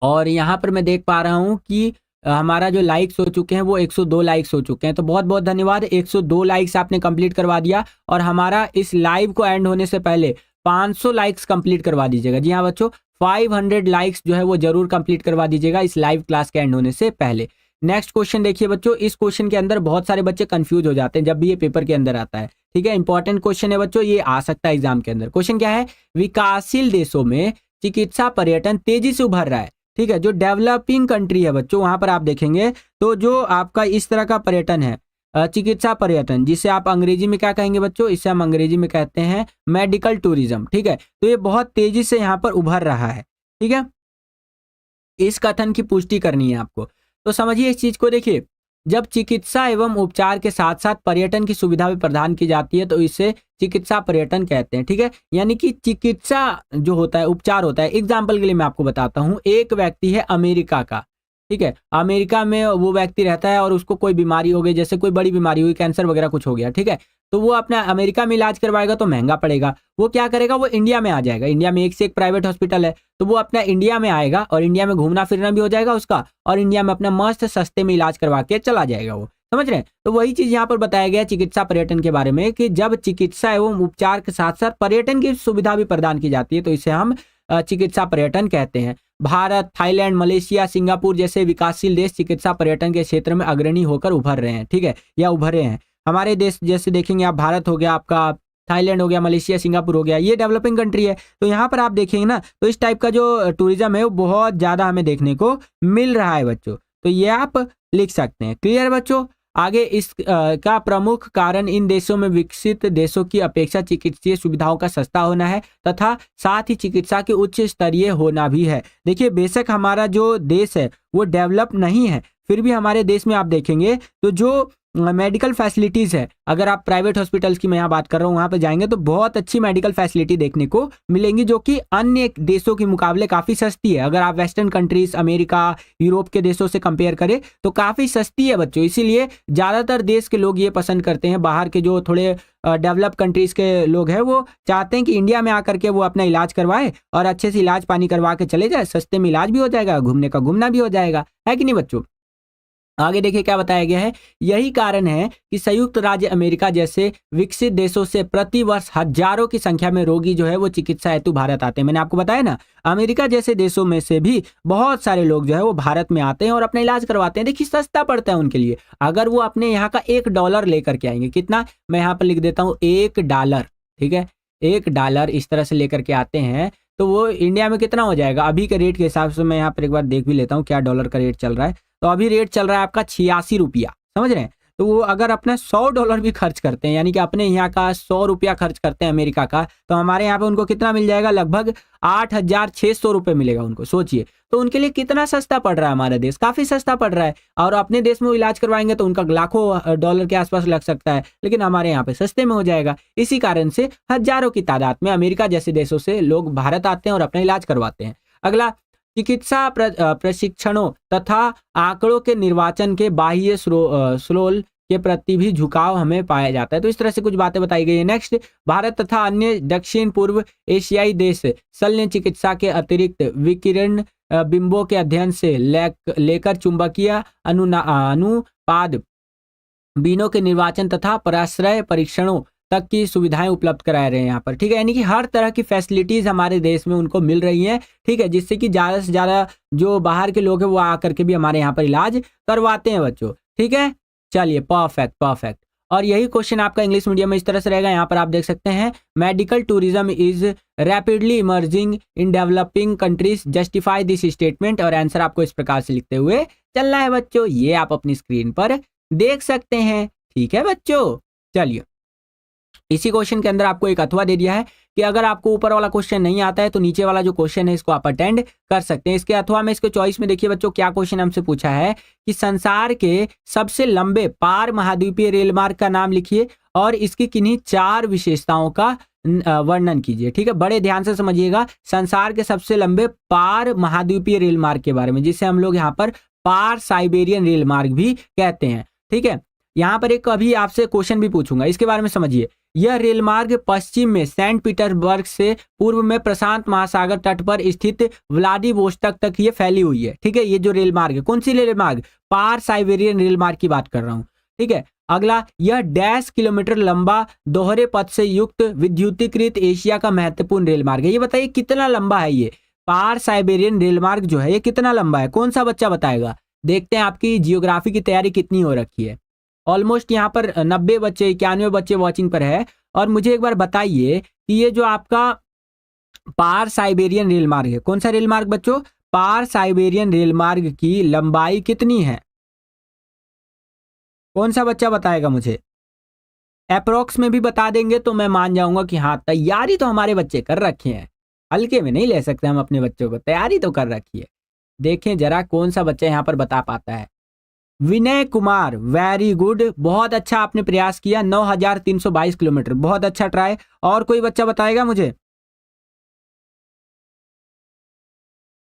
और यहाँ पर मैं देख पा रहा हूँ कि हमारा जो लाइक्स हो चुके हैं वो 102 लाइक्स हो चुके हैं। तो बहुत बहुत धन्यवाद, 102 लाइक्स आपने कंप्लीट करवा दिया। और हमारा इस लाइव को एंड होने से पहले 500 लाइक्स कंप्लीट करवा दीजिएगा। जी हाँ बच्चों, 500 लाइक्स जो है वो जरूर कंप्लीट करवा दीजिएगा इस लाइव क्लास के एंड होने से पहले। नेक्स्ट क्वेश्चन देखिए बच्चों, इस क्वेश्चन के अंदर बहुत सारे बच्चे कंफ्यूज हो जाते हैं जब भी ये पेपर के अंदर आता है। ठीक है, इंपॉर्टेंट क्वेश्चन है बच्चों, ये आ सकता है एग्जाम के अंदर। क्वेश्चन क्या है? विकासशील देशों में चिकित्सा पर्यटन तेजी से उभर रहा है। ठीक है, जो डेवलपिंग कंट्री है बच्चों वहां पर आप देखेंगे तो जो आपका इस तरह का पर्यटन है, चिकित्सा पर्यटन, जिसे आप अंग्रेजी में क्या कहेंगे बच्चों? इसे हम अंग्रेजी में कहते हैं मेडिकल टूरिज्म। ठीक है, तो ये बहुत तेजी से यहाँ पर उभर रहा है। ठीक है, इस कथन की पुष्टि करनी है आपको, तो समझिए इस चीज को। देखिए, जब चिकित्सा एवं उपचार के साथ साथ पर्यटन की सुविधा भी प्रदान की जाती है तो इसे चिकित्सा पर्यटन कहते हैं। ठीक है, यानी कि चिकित्सा जो होता है, उपचार होता है। एग्जाम्पल के लिए मैं आपको बताता हूँ, एक व्यक्ति है अमेरिका का। ठीक है, अमेरिका में वो व्यक्ति रहता है और उसको कोई बीमारी हो गई, जैसे कोई बड़ी बीमारी हुई, कैंसर वगैरह कुछ हो गया। ठीक है, तो वो अपना अमेरिका में इलाज करवाएगा तो महंगा पड़ेगा। वो क्या करेगा? वो इंडिया में आ जाएगा। इंडिया में एक से एक प्राइवेट हॉस्पिटल है, तो वो अपना इंडिया में आएगा और इंडिया में घूमना फिरना भी हो जाएगा उसका, और इंडिया में अपना मस्त सस्ते में इलाज करवा के चला जाएगा वो। समझ रहे हैं? तो वही चीज यहाँ पर बताया गया चिकित्सा पर्यटन के बारे में, कि जब चिकित्सा एवं उपचार के साथ साथ पर्यटन की सुविधा भी प्रदान की जाती है तो इसे हम चिकित्सा पर्यटन कहते हैं। भारत, थाईलैंड, मलेशिया, सिंगापुर जैसे विकासशील देश चिकित्सा पर्यटन के क्षेत्र में अग्रणी होकर उभर रहे हैं। ठीक है, या उभरे हैं। हमारे देश जैसे देखेंगे आप, भारत हो गया आपका, थाईलैंड हो गया, मलेशिया, सिंगापुर हो गया, ये डेवलपिंग कंट्री है। तो यहाँ पर आप देखेंगे ना, तो इस टाइप का जो टूरिज्म है वो बहुत ज्यादा हमें देखने को मिल रहा है बच्चों। तो ये आप लिख सकते हैं। क्लियर बच्चों? आगे इस का प्रमुख कारण इन देशों में विकसित देशों की अपेक्षा चिकित्सीय सुविधाओं का सस्ता होना है तथा साथ ही चिकित्सा के उच्च स्तरीय होना भी है। देखिए, बेशक हमारा जो देश है वो डेवलप नहीं है, फिर भी हमारे देश में आप देखेंगे तो जो मेडिकल फैसिलिटीज है, अगर आप प्राइवेट हॉस्पिटल्स की मैं यहाँ बात कर रहा हूँ, वहां पे जाएंगे तो बहुत अच्छी मेडिकल फैसिलिटी देखने को मिलेंगी, जो कि अन्य देशों के मुकाबले काफी सस्ती है। अगर आप वेस्टर्न कंट्रीज, अमेरिका, यूरोप के देशों से कंपेयर करें तो काफी सस्ती है बच्चों। इसीलिए ज्यादातर देश के लोग ये पसंद करते हैं, बाहर के जो थोड़े डेवलप कंट्रीज के लोग हैं वो चाहते हैं कि इंडिया में आकर के वो अपना इलाज करवाए और अच्छे से इलाज पानी करवा के चले जाए, सस्ते में इलाज भी हो जाएगा, घूमने का घूमना भी हो जाएगा, है कि नहीं बच्चों? आगे देखिए क्या बताया गया है। यही कारण है कि संयुक्त राज्य अमेरिका जैसे विकसित देशों से प्रति वर्ष हजारों की संख्या में रोगी जो है वो चिकित्सा हेतु भारत आते हैं। मैंने आपको बताया ना, अमेरिका जैसे देशों में से भी बहुत सारे लोग जो है वो भारत में आते हैं और अपना इलाज करवाते हैं। देखिए, सस्ता पड़ता है उनके लिए। अगर वो अपने यहाँ का $1 लेकर के आएंगे, कितना, मैं यहाँ पर लिख देता हूँ, $1। ठीक है, $1 इस तरह से लेकर के आते हैं तो वो इंडिया में कितना हो जाएगा? अभी के रेट के हिसाब से मैं यहाँ पर एक बार देख भी लेता हूँ क्या डॉलर का रेट चल रहा है। तो अभी रेट चल रहा है आपका 86 रुपया। समझ रहे हैं? तो वो अगर अपना $100 भी खर्च करते हैं, यानी कि अपने यहाँ का 100 रुपया खर्च करते हैं अमेरिका का, तो हमारे यहाँ पे उनको कितना मिल जाएगा? लगभग 8,600 रुपये मिलेगा उनको। सोचिए, तो उनके लिए कितना सस्ता पड़ रहा है हमारा देश, काफ़ी सस्ता पड़ रहा है। और अपने देश में वो इलाज करवाएंगे तो उनका लाखों डॉलर के आसपास लग सकता है, लेकिन हमारे यहाँ पे सस्ते में हो जाएगा। इसी कारण से हजारों की तादाद में अमेरिका जैसे देशों से लोग भारत आते हैं और अपना इलाज करवाते हैं। अगला, चिकित्सा प्रशिक्षणों तथा आंकड़ों के निर्वाचन के बाह्य स्रोल के प्रति भी झुकाव हमें पाया जाता है। तो इस तरह से कुछ बातें बताई गई है। नेक्स्ट, भारत तथा अन्य दक्षिण पूर्व एशियाई देश शल्य चिकित्सा के अतिरिक्त विकिरण बिंबों के अध्ययन से लेकर चुंबकीय अनुपाद बीनों के निर्वाचन तथा पराश्रय परीक्षणों तक की सुविधाएं उपलब्ध करा रहे हैं यहाँ पर। ठीक है, यानी कि हर तरह की फैसिलिटीज हमारे देश में उनको मिल रही हैं। ठीक है, जिससे कि ज़्यादा से ज़्यादा जो बाहर के लोग हैं वो आकर के भी हमारे यहाँ पर इलाज करवाते हैं बच्चों। ठीक है, चलिए, परफेक्ट परफेक्ट। और यही क्वेश्चन आपका इंग्लिश मीडियम में इस तरह से रहेगा। यहाँ पर आप देख सकते हैं, medical tourism is rapidly emerging in developing countries, justify this statement. और आंसर आपको इस प्रकार से लिखते हुए चलना है बच्चों, ये आप अपनी स्क्रीन पर देख सकते हैं। ठीक है बच्चों, चलिए, इसी क्वेश्चन के अंदर आपको एक अथवा दे दिया है कि अगर आपको ऊपर वाला क्वेश्चन नहीं आता है तो नीचे वाला जो क्वेश्चन है इसको आप अटेंड कर सकते हैं। इसके अथवा में इसके चॉइस में देखिए बच्चों, क्या क्वेश्चन हमसे पूछा है कि संसार के सबसे लंबे पार महाद्वीपीय रेल मार्ग का नाम लिखिए और इसकी किन्हीं 4 विशेषताओं का वर्णन कीजिए। ठीक है, बड़े ध्यान से समझिएगा, संसार के सबसे लंबे पार महाद्वीपीय रेल मार्ग के बारे में, जिसे हम लोग यहाँ पर पार साइबेरियन रेल मार्ग भी कहते हैं। ठीक है, यहाँ पर एक अभी आपसे क्वेश्चन भी पूछूंगा, इसके बारे में समझिए। यह रेल मार्ग पश्चिम में सेंट पीटर्सबर्ग से पूर्व में प्रशांत महासागर तट पर स्थित व्लादिवोस्टोक तक ये फैली हुई है। ठीक है, ये जो रेल मार्ग है, कौन सी रेल मार्ग? पार साइबेरियन रेल मार्ग की बात कर रहा हूँ। ठीक है, अगला, यह 1.5 किलोमीटर लंबा दोहरे पथ से युक्त विद्युतीकृत एशिया का महत्वपूर्ण रेल मार्ग है। ये बताइए कितना लंबा है ये पार साइबेरियन रेल मार्ग जो है, ये कितना लंबा है? कौन सा बच्चा बताएगा? देखते हैं आपकी जियोग्राफी की तैयारी कितनी हो रखी है। ऑलमोस्ट यहाँ पर 90 बच्चे 91 बच्चे वॉचिंग पर है। और मुझे एक बार बताइए कि ये जो आपका पार साइबेरियन रेल मार्ग है, कौन सा रेल मार्ग बच्चों? पार साइबेरियन रेल मार्ग की लंबाई कितनी है? कौन सा बच्चा बताएगा मुझे? अप्रोक्स में भी बता देंगे तो मैं मान जाऊंगा कि हाँ, तैयारी तो हमारे बच्चे कर रखे हैं, हल्के में नहीं ले सकते हम अपने बच्चों को, तैयारी तो कर रखी है। देखें जरा कौन सा बच्चा यहाँ पर बता पाता है। विनय कुमार, वेरी गुड, बहुत अच्छा आपने प्रयास किया। 9,322 किलोमीटर, बहुत अच्छा ट्राई। और कोई बच्चा बताएगा मुझे?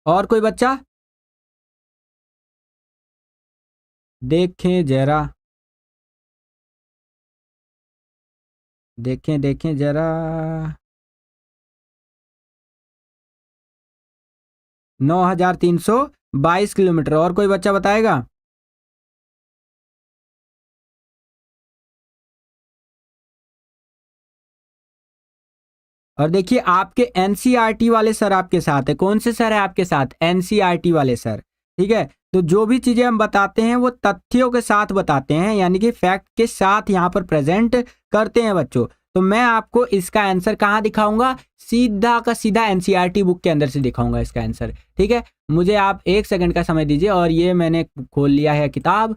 और कोई बच्चा? देखें जरा, देखें देखें जरा, 9,322 किलोमीटर। और कोई बच्चा बताएगा? और देखिए आपके एनसीईआरटी वाले सर आपके साथ है। कौन से सर है आपके साथ? एनसीईआरटी वाले सर। ठीक है, तो जो भी चीजें हम बताते हैं वो तथ्यों के साथ बताते हैं, यानी कि फैक्ट के साथ यहाँ पर प्रेजेंट करते हैं बच्चों। तो मैं आपको इसका आंसर कहाँ दिखाऊंगा? सीधा का सीधा एनसीईआरटी बुक के अंदर से दिखाऊंगा इसका आंसर। ठीक है, मुझे आप 1 सेकंड का समय दीजिए। और ये मैंने खोल लिया है किताब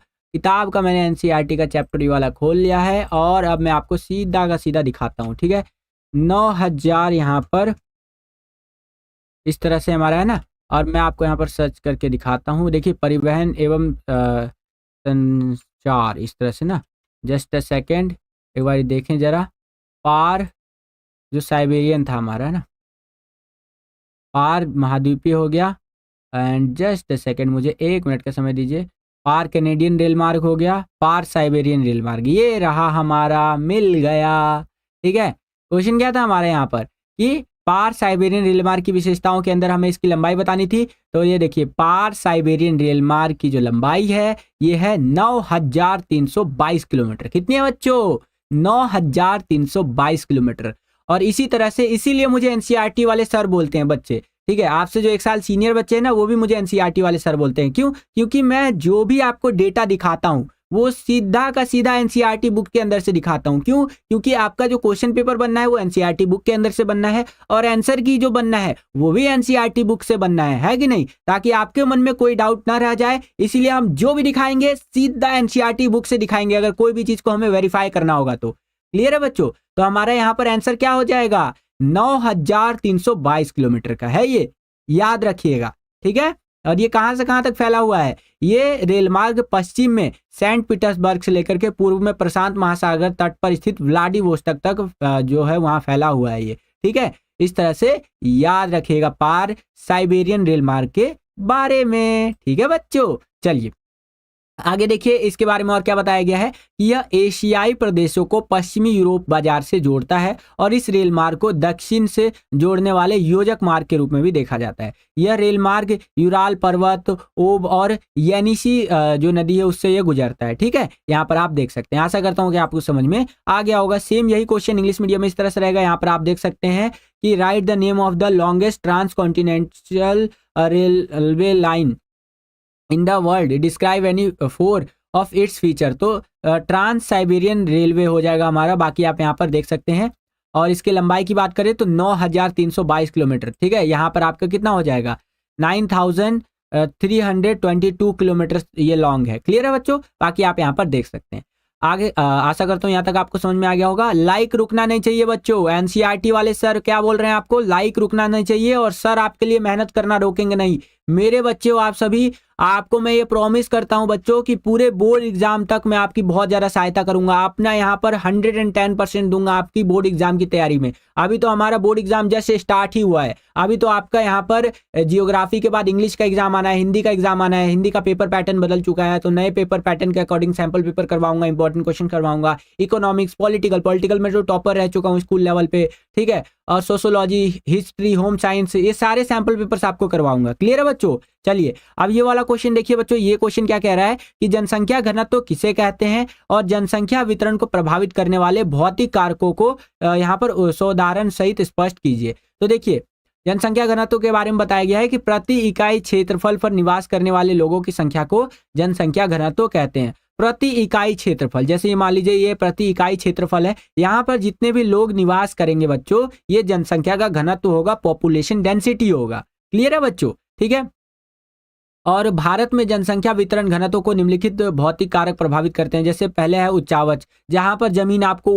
का मैंने एनसीईआरटी का चैप्टर वाला खोल लिया है और अब मैं आपको सीधा का सीधा दिखाता हूँ। ठीक है, 9,000 यहाँ पर इस तरह से हमारा है ना, और मैं आपको यहाँ पर सर्च करके दिखाता हूँ। देखिए, परिवहन एवं संचार, इस तरह से ना, जस्ट अ सेकेंड, एक बार देखें जरा। पार जो साइबेरियन था हमारा है ना, पार महाद्वीपीय हो गया। एंड जस्ट अ सेकेंड, मुझे 1 मिनट का समय दीजिए। पार कैनेडियन रेल मार्ग हो गया, पार साइबेरियन रेल मार्ग, ये रहा हमारा, मिल गया। ठीक है, क्वेश्चन क्या था हमारे यहाँ पर कि पार साइबेरियन रेल मार्ग की विशेषताओं के अंदर हमें इसकी लंबाई बतानी थी। तो ये देखिए, पार साइबेरियन रेल मार्ग की जो लंबाई है ये है 9,322 किलोमीटर। कितनी है बच्चों? 9,322 किलोमीटर। और इसी तरह से, इसीलिए मुझे एनसीईआरटी वाले सर बोलते हैं बच्चे। ठीक है, आपसे जो 1 साल सीनियर बच्चे हैं ना, वो भी मुझे एनसीईआरटी वाले सर बोलते हैं। क्यों? क्योंकि मैं जो भी आपको डेटा दिखाता हूँ वो सीधा का सीधा एनसीईआरटी बुक के अंदर से दिखाता हूं। क्यों? क्योंकि आपका जो क्वेश्चन पेपर बनना है वो एनसीईआरटी बुक के अंदर से बनना है और आंसर की जो बनना है वो भी एनसीईआरटी बुक से बनना है कि नहीं, ताकि आपके मन में कोई डाउट ना रह जाए। इसीलिए हम जो भी दिखाएंगे सीधा एनसीईआरटी बुक से दिखाएंगे, अगर कोई भी चीज को हमें वेरीफाई करना होगा तो। क्लियर है बच्चों? तो हमारा यहाँ पर आंसर क्या हो जाएगा, 9322 किलोमीटर का है ये, याद रखिएगा। ठीक है, और ये कहां से कहां तक फैला हुआ है, ये रेल मार्ग पश्चिम में सेंट पीटर्सबर्ग से लेकर के पूर्व में प्रशांत महासागर तट पर स्थित व्लादिवोस्टोक तक जो है वहां फैला हुआ है ये। ठीक है, इस तरह से याद रखिएगा पार साइबेरियन रेल मार्ग के बारे में। ठीक है बच्चों, चलिए आगे देखिए इसके बारे में और क्या बताया गया है कि यह एशियाई प्रदेशों को पश्चिमी यूरोप बाजार से जोड़ता है और इस रेल मार्ग को दक्षिण से जोड़ने वाले योजक मार्ग के रूप में भी देखा जाता है। यह रेल मार्ग यूराल पर्वत, ओब और येनिसी जो नदी है उससे यह गुजरता है। ठीक है, यहाँ पर आप देख सकते हैं। आशा करता हूँ कि आपको समझ में आ गया होगा। सेम यही क्वेश्चन इंग्लिश मीडियम में इस तरह से रहेगा। यहाँ पर आप देख सकते हैं कि write the name of the longest transcontinental railway line in the world, describe any four of its feature. तो ट्रांस साइबेरियन रेलवे हो जाएगा हमारा, बाकी आप यहाँ पर देख सकते हैं। और इसके लंबाई की बात करें तो 9322 किलोमीटर। ठीक है, यहाँ पर आपका कितना हो जाएगा, 9322 किलोमीटर ये लॉन्ग है। क्लियर है बच्चों, बाकी आप यहाँ पर देख सकते हैं। आगे आशा करता हूँ यहाँ तक आपको समझ में आ गया होगा। लाइक रुकना नहीं चाहिए बच्चों। एनसीईआरटी वाले सर क्या बोल रहे हैं आपको, लाइक रुकना नहीं चाहिए और सर आपके लिए मेहनत करना रोकेंगे नहीं। मेरे बच्चों आप सभी, आपको मैं ये प्रॉमिस करता हूं बच्चों कि पूरे बोर्ड एग्जाम तक मैं आपकी बहुत ज्यादा सहायता करूंगा। अपना यहाँ पर 110% दूंगा आपकी बोर्ड एग्जाम की तैयारी में। अभी तो हमारा बोर्ड एग्जाम जैसे स्टार्ट ही हुआ है। अभी तो आपका यहाँ पर जियोग्राफी के बाद इंग्लिश का एग्जाम आना है, हिंदी का एग्जाम आना है। हिंदी का पेपर पैटर्न बदल चुका है, तो नए पेपर पैटर्न के अकॉर्डिंग सैंपल पेपर करवाऊंगा, इंपॉर्टेंट क्वेश्चन करवाऊंगा। इकोनॉमिक्स, पॉलिटिकल में जो टॉपर रह चुका हूँ स्कूल लेवल पे, ठीक है, और सोशोलॉजी, हिस्ट्री, होम साइंस, ये सारे सैंपल पेपर्स आपको करवाऊंगा। क्लियर है बच्चों? चलिए अब ये वाला क्वेश्चन देखिए बच्चों। ये क्वेश्चन क्या कह रहा है कि जनसंख्या घनत्व किसे कहते हैं और जनसंख्या वितरण को प्रभावित करने वाले भौतिक कारकों को यहाँ पर उदाहरण सहित स्पष्ट कीजिए। तो देखिए जनसंख्या घनत्व के बारे में बताया गया है कि प्रति इकाई क्षेत्रफल पर निवास करने वाले लोगों की संख्या को जनसंख्या घनत्व कहते हैं। प्रति इकाई क्षेत्रफल, जैसे ये मान लीजिए ये प्रति इकाई क्षेत्रफल है, यहाँ पर जितने भी लोग निवास करेंगे बच्चों, ये जनसंख्या का घनत्व होगा, पॉपुलेशन डेंसिटी होगा। क्लियर है बच्चों? ठीक है, और भारत में जनसंख्या वितरण घनत्व को निम्नलिखित भौतिक कारक प्रभावित करते हैं। जैसे पहले है उच्चावच, जहां पर जमीन आपको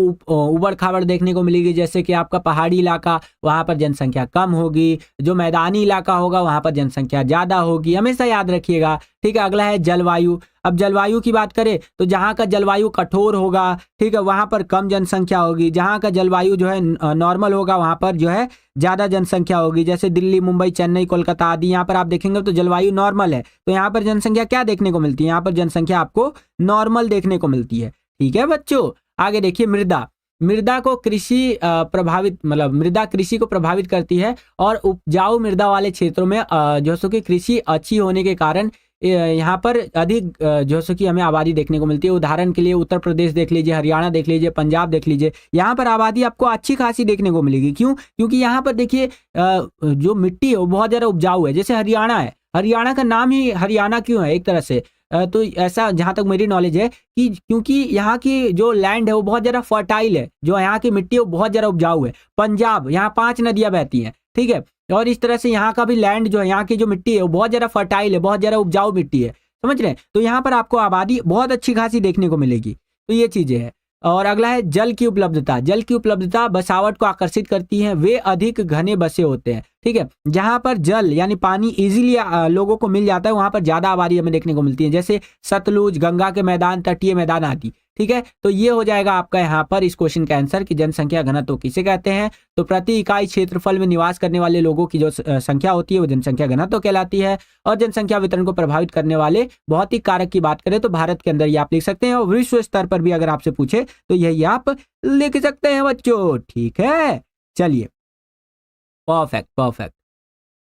उबड़ खाबड़ देखने को मिलेगी। जैसे कि आपका पहाड़ी इलाका, वहां पर जनसंख्या कम होगी। जो मैदानी इलाका होगा वहां पर जनसंख्या ज्यादा होगी, हमेशा याद रखिएगा। ठीक है, अगला है जलवायु। अब जलवायु की बात करें तो जहां का जलवायु कठोर होगा, ठीक है, वहां पर कम जनसंख्या होगी। जहां का जलवायु जो है नॉर्मल होगा वहां पर जो है ज्यादा जनसंख्या होगी। जैसे दिल्ली, मुंबई, चेन्नई, कोलकाता आदि, यहाँ पर आप देखेंगे तो जलवायु नॉर्मल है, तो यहाँ पर जनसंख्या क्या देखने को मिलती है, यहाँ पर जनसंख्या आपको नॉर्मल देखने को मिलती है। ठीक है बच्चों, आगे देखिए मृदा। मृदा को कृषि प्रभावित, मतलब मृदा कृषि को प्रभावित करती है और उपजाऊ मृदा वाले क्षेत्रों में जो सो कि कृषि अच्छी होने के कारण यहाँ पर अधिक जो सो कि हमें आबादी देखने को मिलती है। उदाहरण के लिए उत्तर प्रदेश देख लीजिए, हरियाणा देख लीजिए, पंजाब देख लीजिए, यहाँ पर आबादी आपको अच्छी खासी देखने को मिलेगी। क्यों? क्योंकि यहाँ पर देखिए जो मिट्टी है वो बहुत ज़्यादा उपजाऊ है। जैसे हरियाणा है, हरियाणा का नाम ही हरियाणा क्यों है एक तरह से, तो ऐसा जहाँ तक मेरी नॉलेज है कि क्योंकि यहाँ की जो लैंड है वो बहुत ज़्यादा फर्टाइल है, जो यहाँ की मिट्टी है वो बहुत ज़्यादा उपजाऊ है। पंजाब, यहाँ 5 नदियाँ बहती हैं, ठीक है, और इस तरह से यहाँ का भी लैंड जो है, यहाँ की जो मिट्टी है वो बहुत ज़्यादा फर्टाइल है, बहुत ज़्यादा उपजाऊ मिट्टी है, समझ रहे हैं? तो यहाँ पर आपको आबादी बहुत अच्छी खासी देखने को मिलेगी। तो ये चीज़ें हैं। और अगला है जल की उपलब्धता। जल की उपलब्धता बसावट को आकर्षित करती है, वे अधिक घने बसे होते हैं। ठीक है, जहां पर जल यानी पानी इजीली लोगों को मिल जाता है वहां पर ज्यादा आबादी हमें देखने को मिलती है। जैसे सतलुज, गंगा के मैदान, तटीय मैदान आदि। ठीक है, तो ये हो जाएगा आपका यहाँ पर इस क्वेश्चन का आंसर कि जनसंख्या घनत्व किसे कहते हैं। तो प्रति इकाई क्षेत्रफल में निवास करने वाले लोगों की जो संख्या होती है वो जनसंख्या घनत्व कहलाती है। और जनसंख्या वितरण को प्रभावित करने वाले भौतिक कारक की बात करें तो भारत के अंदर ये आप लिख सकते हैं, और विश्व स्तर पर भी अगर आपसे पूछे तो यही आप लिख सकते हैं बच्चों। ठीक है, चलिए, परफेक्ट परफेक्ट।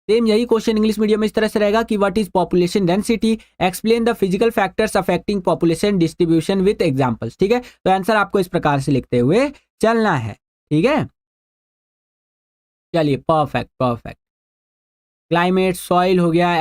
सेम यही क्वेश्चन इंग्लिश मीडियम में इस तरह से रहेगा कि what is population density, explain the physical factors affecting population distribution with examples. ठीक है, तो आंसर आपको इस प्रकार से लिखते हुए चलना है। ठीक है, चलिए, परफेक्ट परफेक्ट। क्लाइमेट, सॉइल हो गया,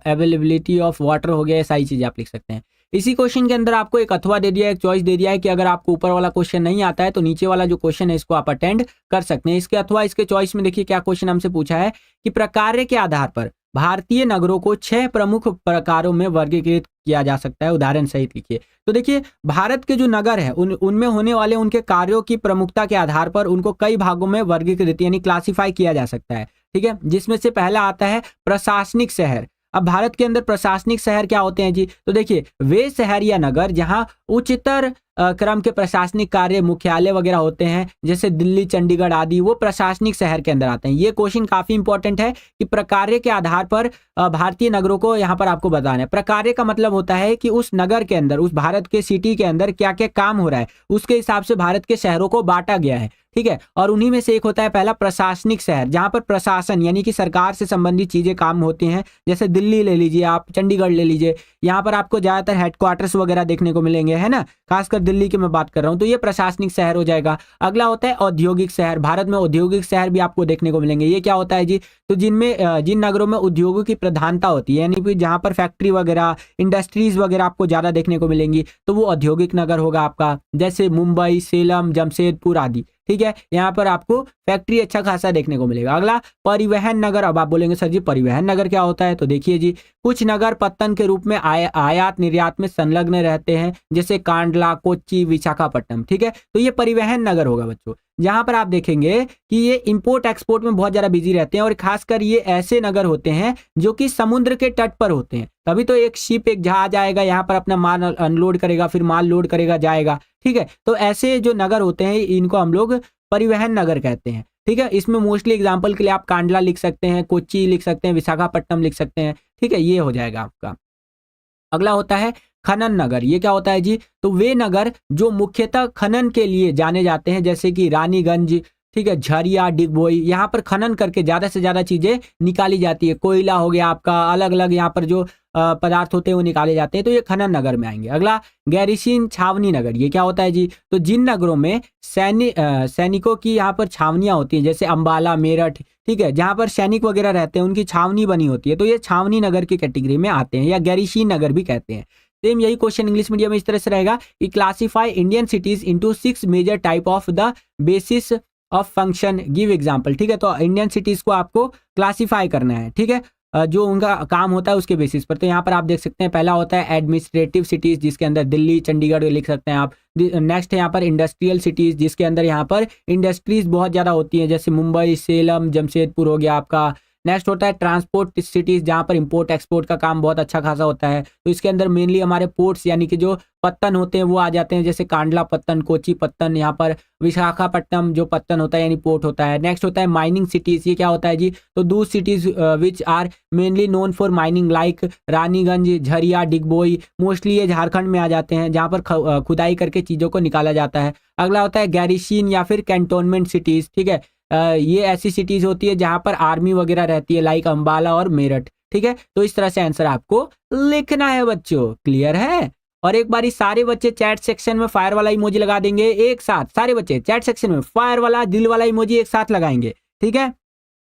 अवेलेबिलिटी ऑफ वाटर हो गया, ये सारी चीजें आप लिख सकते हैं। इसी क्वेश्चन के अंदर आपको एक अथवा दे दिया है, एक चॉइस दे दिया है कि अगर आपको ऊपर वाला क्वेश्चन नहीं आता है तो नीचे वाला जो क्वेश्चन है इसको आप अटेंड कर सकते हैं। इसके अथवा इसके चॉइस में देखिए क्या क्वेश्चन हमसे पूछा है कि प्रकार्य के आधार पर भारतीय नगरों को 6 प्रमुख प्रकारों में वर्गीकृत किया जा सकता है, उदाहरण सहित लिखिए। तो देखिए भारत के जो नगर है उनमें होने वाले उनके कार्यों की प्रमुखता के आधार पर उनको कई भागों में वर्गीकृत यानी क्लासिफाई किया जा सकता है, ठीक है। जिसमें से पहला आता है प्रशासनिक शहर। अब भारत के अंदर प्रशासनिक शहर क्या होते हैं जी? तो देखिए वे शहर या नगर जहां उच्चतर क्रम के प्रशासनिक कार्य मुख्यालय वगैरह होते हैं, जैसे दिल्ली, चंडीगढ़ आदि, वो प्रशासनिक शहर के अंदर आते हैं। ये क्वेश्चन काफी इंपॉर्टेंट है कि प्रकार्य के आधार पर भारतीय नगरों को यहाँ पर आपको बताना है। प्रकार्य का मतलब होता है कि उस नगर के अंदर, उस भारत के सिटी के अंदर क्या क्या काम हो रहा है, उसके हिसाब से भारत के शहरों को बांटा गया है, ठीक है। और उन्हीं में से एक होता है पहला प्रशासनिक शहर, जहां पर प्रशासन यानी कि सरकार से संबंधित चीजें काम होती हैं। जैसे दिल्ली ले लीजिए आप, चंडीगढ़ ले लीजिए, यहाँ पर आपको ज्यादातर हेडक्वार्टर्स वगैरह देखने को मिलेंगे, है ना। खासकर दिल्ली की मैं बात कर रहा हूँ, तो ये प्रशासनिक शहर हो जाएगा। अगला होता है औद्योगिक शहर। भारत में औद्योगिक शहर भी आपको देखने को मिलेंगे। ये क्या होता है जी? तो जिन नगरों में उद्योगों की प्रधानता होती है, यानी कि जहां पर फैक्ट्री वगैरह, इंडस्ट्रीज वगैरह आपको ज्यादा देखने को मिलेंगी, तो वो औद्योगिक नगर होगा आपका। जैसे मुंबई, सेलम, जमशेदपुर आदि, ठीक है। यहाँ पर आपको फैक्ट्री अच्छा खासा देखने को मिलेगा। अगला परिवहन नगर। अब आप बोलेंगे सर जी परिवहन नगर क्या होता है? तो देखिए जी, कुछ नगर पत्तन के रूप में आयात निर्यात में संलग्न रहते हैं, जैसे कांडला, कोच्चि, विशाखापट्टनम, ठीक है। तो ये परिवहन नगर होगा बच्चों, जहां पर आप देखेंगे कि ये इंपोर्ट एक्सपोर्ट में बहुत ज्यादा बिजी रहते हैं, और खासकर ये ऐसे नगर होते हैं जो कि समुद्र के तट पर होते हैं। तभी तो एक शिप, एक जहाज आएगा, यहाँ पर अपना माल अनलोड करेगा, फिर माल लोड करेगा, जाएगा, ठीक है। तो ऐसे जो नगर होते हैं इनको हम लोग परिवहन नगर कहते हैं, ठीक है। इसमें मोस्टली एग्जांपल के लिए आप कांडला लिख सकते हैं, कोच्चि लिख सकते हैं, विशाखापट्टनम लिख सकते हैं, ठीक है। ये हो जाएगा आपका। अगला होता है खनन नगर। ये क्या होता है जी? तो वे नगर जो मुख्यतः खनन के लिए जाने जाते हैं, जैसे कि रानीगंज, ठीक है, झरिया, डिगबोई, यहाँ पर खनन करके ज्यादा से ज्यादा चीजें निकाली जाती है। कोयला हो गया आपका, अलग अलग यहाँ पर जो पदार्थ होते हैं वो निकाले जाते हैं, तो ये खनन नगर में आएंगे। अगला गैरीसीन छावनी नगर। ये क्या होता है जी? तो जिन नगरों में सैनिकों की यहाँ पर छावनियां होती हैं, जैसे अंबाला, मेरठ, ठीक है, जहाँ पर सैनिक वगैरह रहते हैं उनकी छावनी बनी होती है, तो ये छावनी नगर की कैटेगरी में आते हैं, या गैरीसीन नगर भी कहते हैं। सेम यही क्वेश्चन इंग्लिश मीडियम में इस तरह से रहेगा कि classify Indian cities into 6 major type of the basis of function, give example, ठीक है। तो इंडियन सिटीज को आपको क्लासीफाई करना है, ठीक है, जो उनका काम होता है उसके बेसिस पर। तो यहाँ पर आप देख सकते हैं पहला होता है एडमिनिस्ट्रेटिव सिटीज, जिसके अंदर दिल्ली, चंडीगढ़ लिख सकते हैं आप। नेक्स्ट है यहाँ पर इंडस्ट्रियल सिटीज, जिसके अंदर यहाँ पर इंडस्ट्रीज बहुत ज्यादा होती हैं, जैसे मुंबई, सेलम, जमशेदपुर हो गया आपका। नेक्स्ट होता है ट्रांसपोर्ट सिटीज, जहां पर इंपोर्ट एक्सपोर्ट का काम बहुत अच्छा खासा होता है, तो इसके अंदर मेनली हमारे पोर्ट्स यानी कि जो पत्तन होते हैं वो आ जाते हैं, जैसे कांडला पत्तन, कोच्चि पत्तन, यहाँ पर विशाखापट्टनम जो पत्तन होता है यानी पोर्ट होता है। नेक्स्ट होता है माइनिंग सिटीज। ये क्या होता है जी? तो those cities which are mainly known for mining, like Raniganj, Jharia, Digboi, mostly ये झारखंड में आ जाते हैं, जहां पर खुदाई करके चीजों को निकाला जाता है। अगला होता है गैरीसीन या फिर कैंटोनमेंट सिटीज, ठीक है। ये ऐसी सिटीज होती है जहां पर आर्मी वगैरह रहती है, लाइक अंबाला और मेरठ, ठीक है। तो इस तरह से आंसर आपको लिखना है बच्चों, क्लियर है। और एक बारी सारे बच्चे चैट सेक्शन में फायर वाला इमोजी लगा देंगे एक साथ, सारे बच्चे चैट सेक्शन में फायर वाला, दिल वाला इमोजी एक साथ लगाएंगे, ठीक है।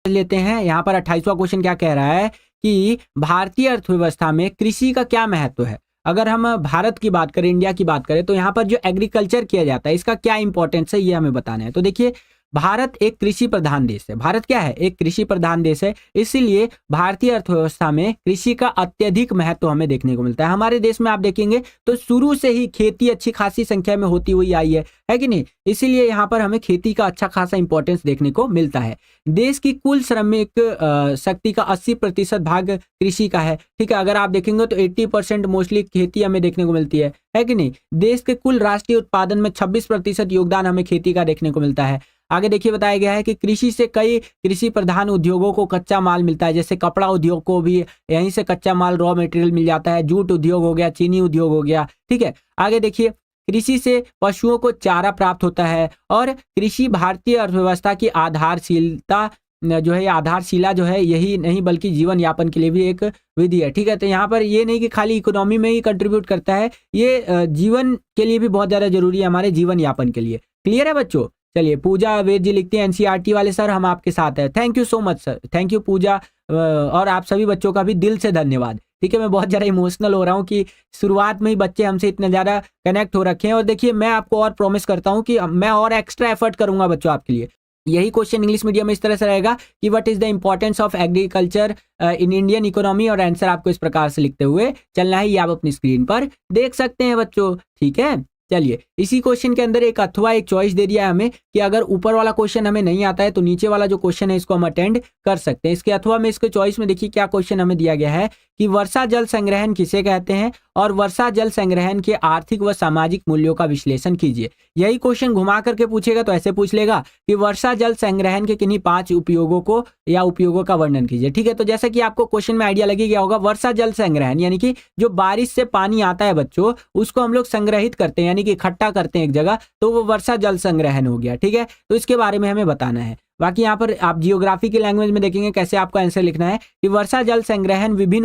लेते हैं यहाँ पर 28वां क्वेश्चन क्या कह रहा है कि भारतीय अर्थव्यवस्था में कृषि का क्या महत्व है। अगर हम भारत की बात करें, इंडिया की बात करें, तो यहाँ पर जो एग्रीकल्चर किया जाता है इसका क्या इंपॉर्टेंस है ये हमें बताना है। तो देखिए भारत एक कृषि प्रधान देश है। भारत क्या है? एक कृषि प्रधान देश है, इसीलिए भारतीय अर्थव्यवस्था में कृषि का अत्यधिक महत्व हमें देखने को मिलता है। हमारे देश में आप देखेंगे तो शुरू से ही खेती अच्छी खासी संख्या में होती हुई आई है कि नहीं? इसीलिए यहाँ पर हमें खेती का अच्छा खासा इंपॉर्टेंस देखने को मिलता है। देश की कुल श्रमिक शक्ति का 80% भाग कृषि का है, ठीक है। अगर आप देखेंगे तो 80% मोस्टली खेती हमें देखने को मिलती है कि नहीं? देश के कुल राष्ट्रीय उत्पादन में 26% योगदान हमें खेती का देखने को मिलता है। आगे देखिए बताया गया है कि कृषि से कई कृषि प्रधान उद्योगों को कच्चा माल मिलता है, जैसे कपड़ा उद्योग को भी यहीं से कच्चा माल, रॉ मटेरियल मिल जाता है। जूट उद्योग हो गया, चीनी उद्योग हो गया, ठीक है। आगे देखिए कृषि से पशुओं को चारा प्राप्त होता है, और कृषि भारतीय अर्थव्यवस्था की आधारशिलता जो है, आधारशिला जो है, यही नहीं बल्कि जीवन यापन के लिए भी एक विधि है, ठीक है। तो यहाँ पर ये नहीं कि खाली इकोनॉमी में ही कंट्रीब्यूट करता है, ये जीवन के लिए भी बहुत ज्यादा जरूरी है, हमारे जीवन यापन के लिए। क्लियर है बच्चों? चलिए पूजा वेद जी लिखते हैं एनसीईआरटी वाले सर हम आपके साथ हैं। Thank you so much sir, thank you Pooja, और आप सभी बच्चों का भी दिल से धन्यवाद, ठीक है। मैं बहुत ज़्यादा इमोशनल हो रहा हूँ कि शुरुआत में ही बच्चे हमसे इतने ज़्यादा कनेक्ट हो रखे हैं। और देखिए, मैं आपको और प्रॉमिस करता हूँ कि मैं और एक्स्ट्रा एफर्ट करूँगा बच्चों आपके लिए। यही क्वेश्चन इंग्लिश मीडियम में इस तरह से रहेगा कि what is the importance of agriculture in Indian economy, और आंसर आपको इस प्रकार से लिखते हुए चलना है। ये आप अपनी स्क्रीन पर देख सकते हैं बच्चों, ठीक है। चलिए, इसी क्वेश्चन के अंदर एक अथवा एक चॉइस दे दिया है हमें कि अगर ऊपर वाला क्वेश्चन हमें नहीं आता है तो नीचे वाला जो क्वेश्चन है इसको हम अटेंड कर सकते हैं। इसके अथवा में इसके चॉइस में देखिए क्या क्वेश्चन हमें दिया गया है कि वर्षा जल संग्रहण किसे कहते हैं, और वर्षा जल संग्रहण के आर्थिक व सामाजिक मूल्यों का विश्लेषण कीजिए। यही क्वेश्चन घुमा करके पूछेगा तो ऐसे पूछ लेगा कि वर्षा जल संग्रहण के किन्हीं 5 उपयोगों को या उपयोगों का वर्णन कीजिए, ठीक है। तो जैसा कि आपको क्वेश्चन में आइडिया लगी गया होगा, वर्षा जल संग्रहण यानी कि जो बारिश से पानी आता है बच्चों, उसको हम लोग संग्रहित करते हैं, यानी कि इकट्ठा करते हैं एक जगह, तो वो वर्षा जल संग्रहण हो गया, ठीक है। तो इसके बारे में हमें बताना है। बाकी यहाँ पर आप जियोग्राफी की लैंग्वेज में देखेंगे कैसे आपको आंसर लिखना है कि वर्षा जल संग्रहण विभिन्न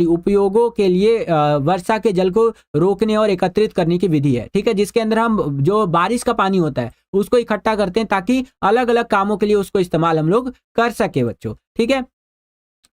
उपयोगों के लिए वर्षा के जल को रोकने और एकत्रित करने की विधि है, ठीक है। जिसके अंदर हम जो बारिश का पानी होता है उसको इकट्ठा करते हैं ताकि अलग अलग कामों के लिए उसको इस्तेमाल हम लोग कर सके बच्चों, ठीक है।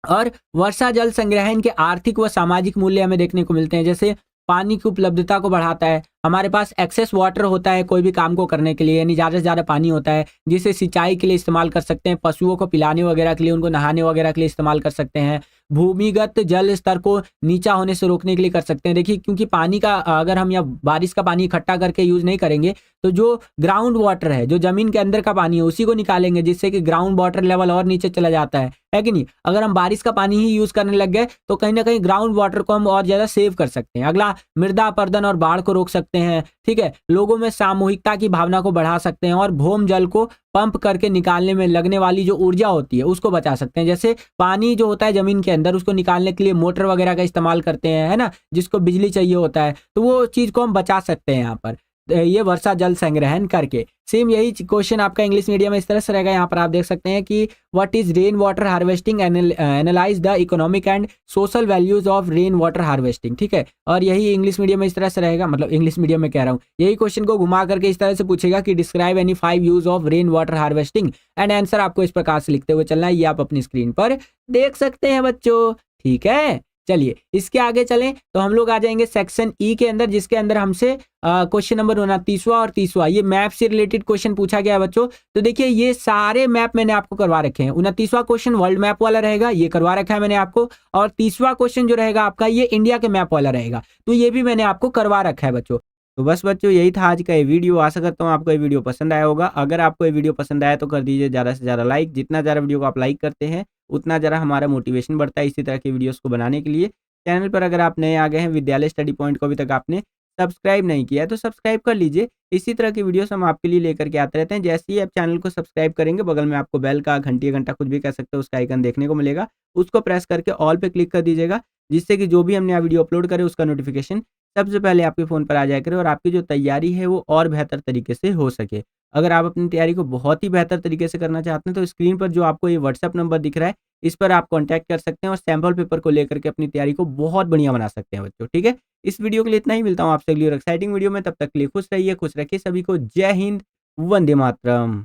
और वर्षा जल संग्रहण के आर्थिक व सामाजिक मूल्य हमें देखने को मिलते हैं, जैसे पानी की उपलब्धता को बढ़ाता है, हमारे पास एक्सेस वाटर होता है कोई भी काम को करने के लिए, यानी ज़्यादा से ज़्यादा पानी होता है जिसे सिंचाई के लिए इस्तेमाल कर सकते हैं, पशुओं को पिलाने वगैरह के लिए, उनको नहाने वगैरह के लिए इस्तेमाल कर सकते हैं, भूमिगत जल स्तर को नीचा होने से रोकने के लिए कर सकते हैं। देखिए, क्योंकि पानी का अगर हम या बारिश का पानी इकट्ठा करके यूज़ नहीं करेंगे तो जो ग्राउंड वाटर है, जो ज़मीन के अंदर का पानी है, उसी को निकालेंगे, जिससे कि ग्राउंड वाटर लेवल और नीचे चला जाता है कि नहीं। अगर हम बारिश का पानी ही यूज़ करने लग गए तो कहीं ना कहीं ग्राउंड वाटर को हम और ज़्यादा सेव कर सकते हैं। अगला, मृदा अपरदन और बाढ़ को रोक सकते हैं, ठीक है। लोगों में सामूहिकता की भावना को बढ़ा सकते हैं और भूम जल को पंप करके निकालने में लगने वाली जो ऊर्जा होती है उसको बचा सकते हैं। जैसे पानी जो होता है जमीन के अंदर, उसको निकालने के लिए मोटर वगैरह का इस्तेमाल करते हैं, है ना, जिसको बिजली चाहिए होता है, तो वो चीज़ को हम बचा सकते हैं यहाँ पर ये वर्षा जल संग्रहण करके। सेम यही क्वेश्चन आपका इंग्लिश मीडियम में इस तरह से रहेगा। यहाँ पर आप देख सकते हैं कि what is rain water harvesting, analyse the economic and social values of rain water harvesting, ठीक है। और यही इंग्लिश मीडियम में इस तरह से रहेगा, मतलब इंग्लिश मीडियम में कह रहा हूँ, यही क्वेश्चन को घुमा करके इस तरह से पूछेगा कि describe any 5 use of rain water harvesting, and answer आपको इस प्रकार से लिखते हुए चलना है। ये आप अपनी स्क्रीन पर देख सकते हैं बच्चों, ठीक है। चलिए, इसके आगे चलें तो हम लोग आ जाएंगे सेक्शन ई के अंदर, जिसके अंदर हमसे क्वेश्चन नंबर 29वां और 30वां, ये मैप से रिलेटेड क्वेश्चन पूछा गया है बच्चों। तो देखिए, ये सारे मैप मैंने आपको करवा रखे हैं। 29वां क्वेश्चन वर्ल्ड मैप वाला रहेगा, ये करवा रखा है मैंने आपको, और 30वां क्वेश्चन जो रहेगा आपका ये इंडिया के मैप वाला रहेगा, तो ये भी मैंने आपको करवा रखा है बच्चों। तो बस बच्चों, यही था आज का ये वीडियो। आशा करता हूँ आपको ये वीडियो पसंद आया होगा। अगर आपको ये वीडियो पसंद आया तो कर दीजिए ज़्यादा से ज़्यादा लाइक। जितना ज़्यादा वीडियो को आप लाइक करते हैं उतना ज़्यादा हमारा मोटिवेशन बढ़ता है इसी तरह की वीडियोस को बनाने के लिए। चैनल पर अगर आप नए आ गए हैं, विद्यालय स्टडी पॉइंट को अभी तक आपने सब्सक्राइब नहीं किया है तो सब्सक्राइब कर लीजिए। इसी तरह की वीडियोस हम आपके लिए लेकर के आते रहते हैं। जैसे ही आप चैनल को सब्सक्राइब करेंगे, बगल में आपको बेल का, घंटी या घंटा, कुछ भी कह सकते हो, उसका आइकन देखने को मिलेगा। उसको प्रेस करके ऑल पे क्लिक कर दीजिएगा, जिससे कि जो भी हमने वीडियो अपलोड करे उसका नोटिफिकेशन सबसे पहले आपके फ़ोन पर आ जाया करे और आपकी जो तैयारी है वो और बेहतर तरीके से हो सके। अगर आप अपनी तैयारी को बहुत ही बेहतर तरीके से करना चाहते हैं तो स्क्रीन पर जो आपको ये व्हाट्सएप नंबर दिख रहा है, इस पर आप कॉन्टैक्ट कर सकते हैं और सैंपल पेपर को लेकर के अपनी तैयारी को बहुत बढ़िया बना सकते हैं बच्चों, ठीक है। इस वीडियो के लिए इतना ही, मिलता हूँ आपसे अगली और एक्साइटिंग वीडियो में। तब तक के लिए खुश रहिए, खुश रखिए सभी को। जय हिंद, वंदे मातरम।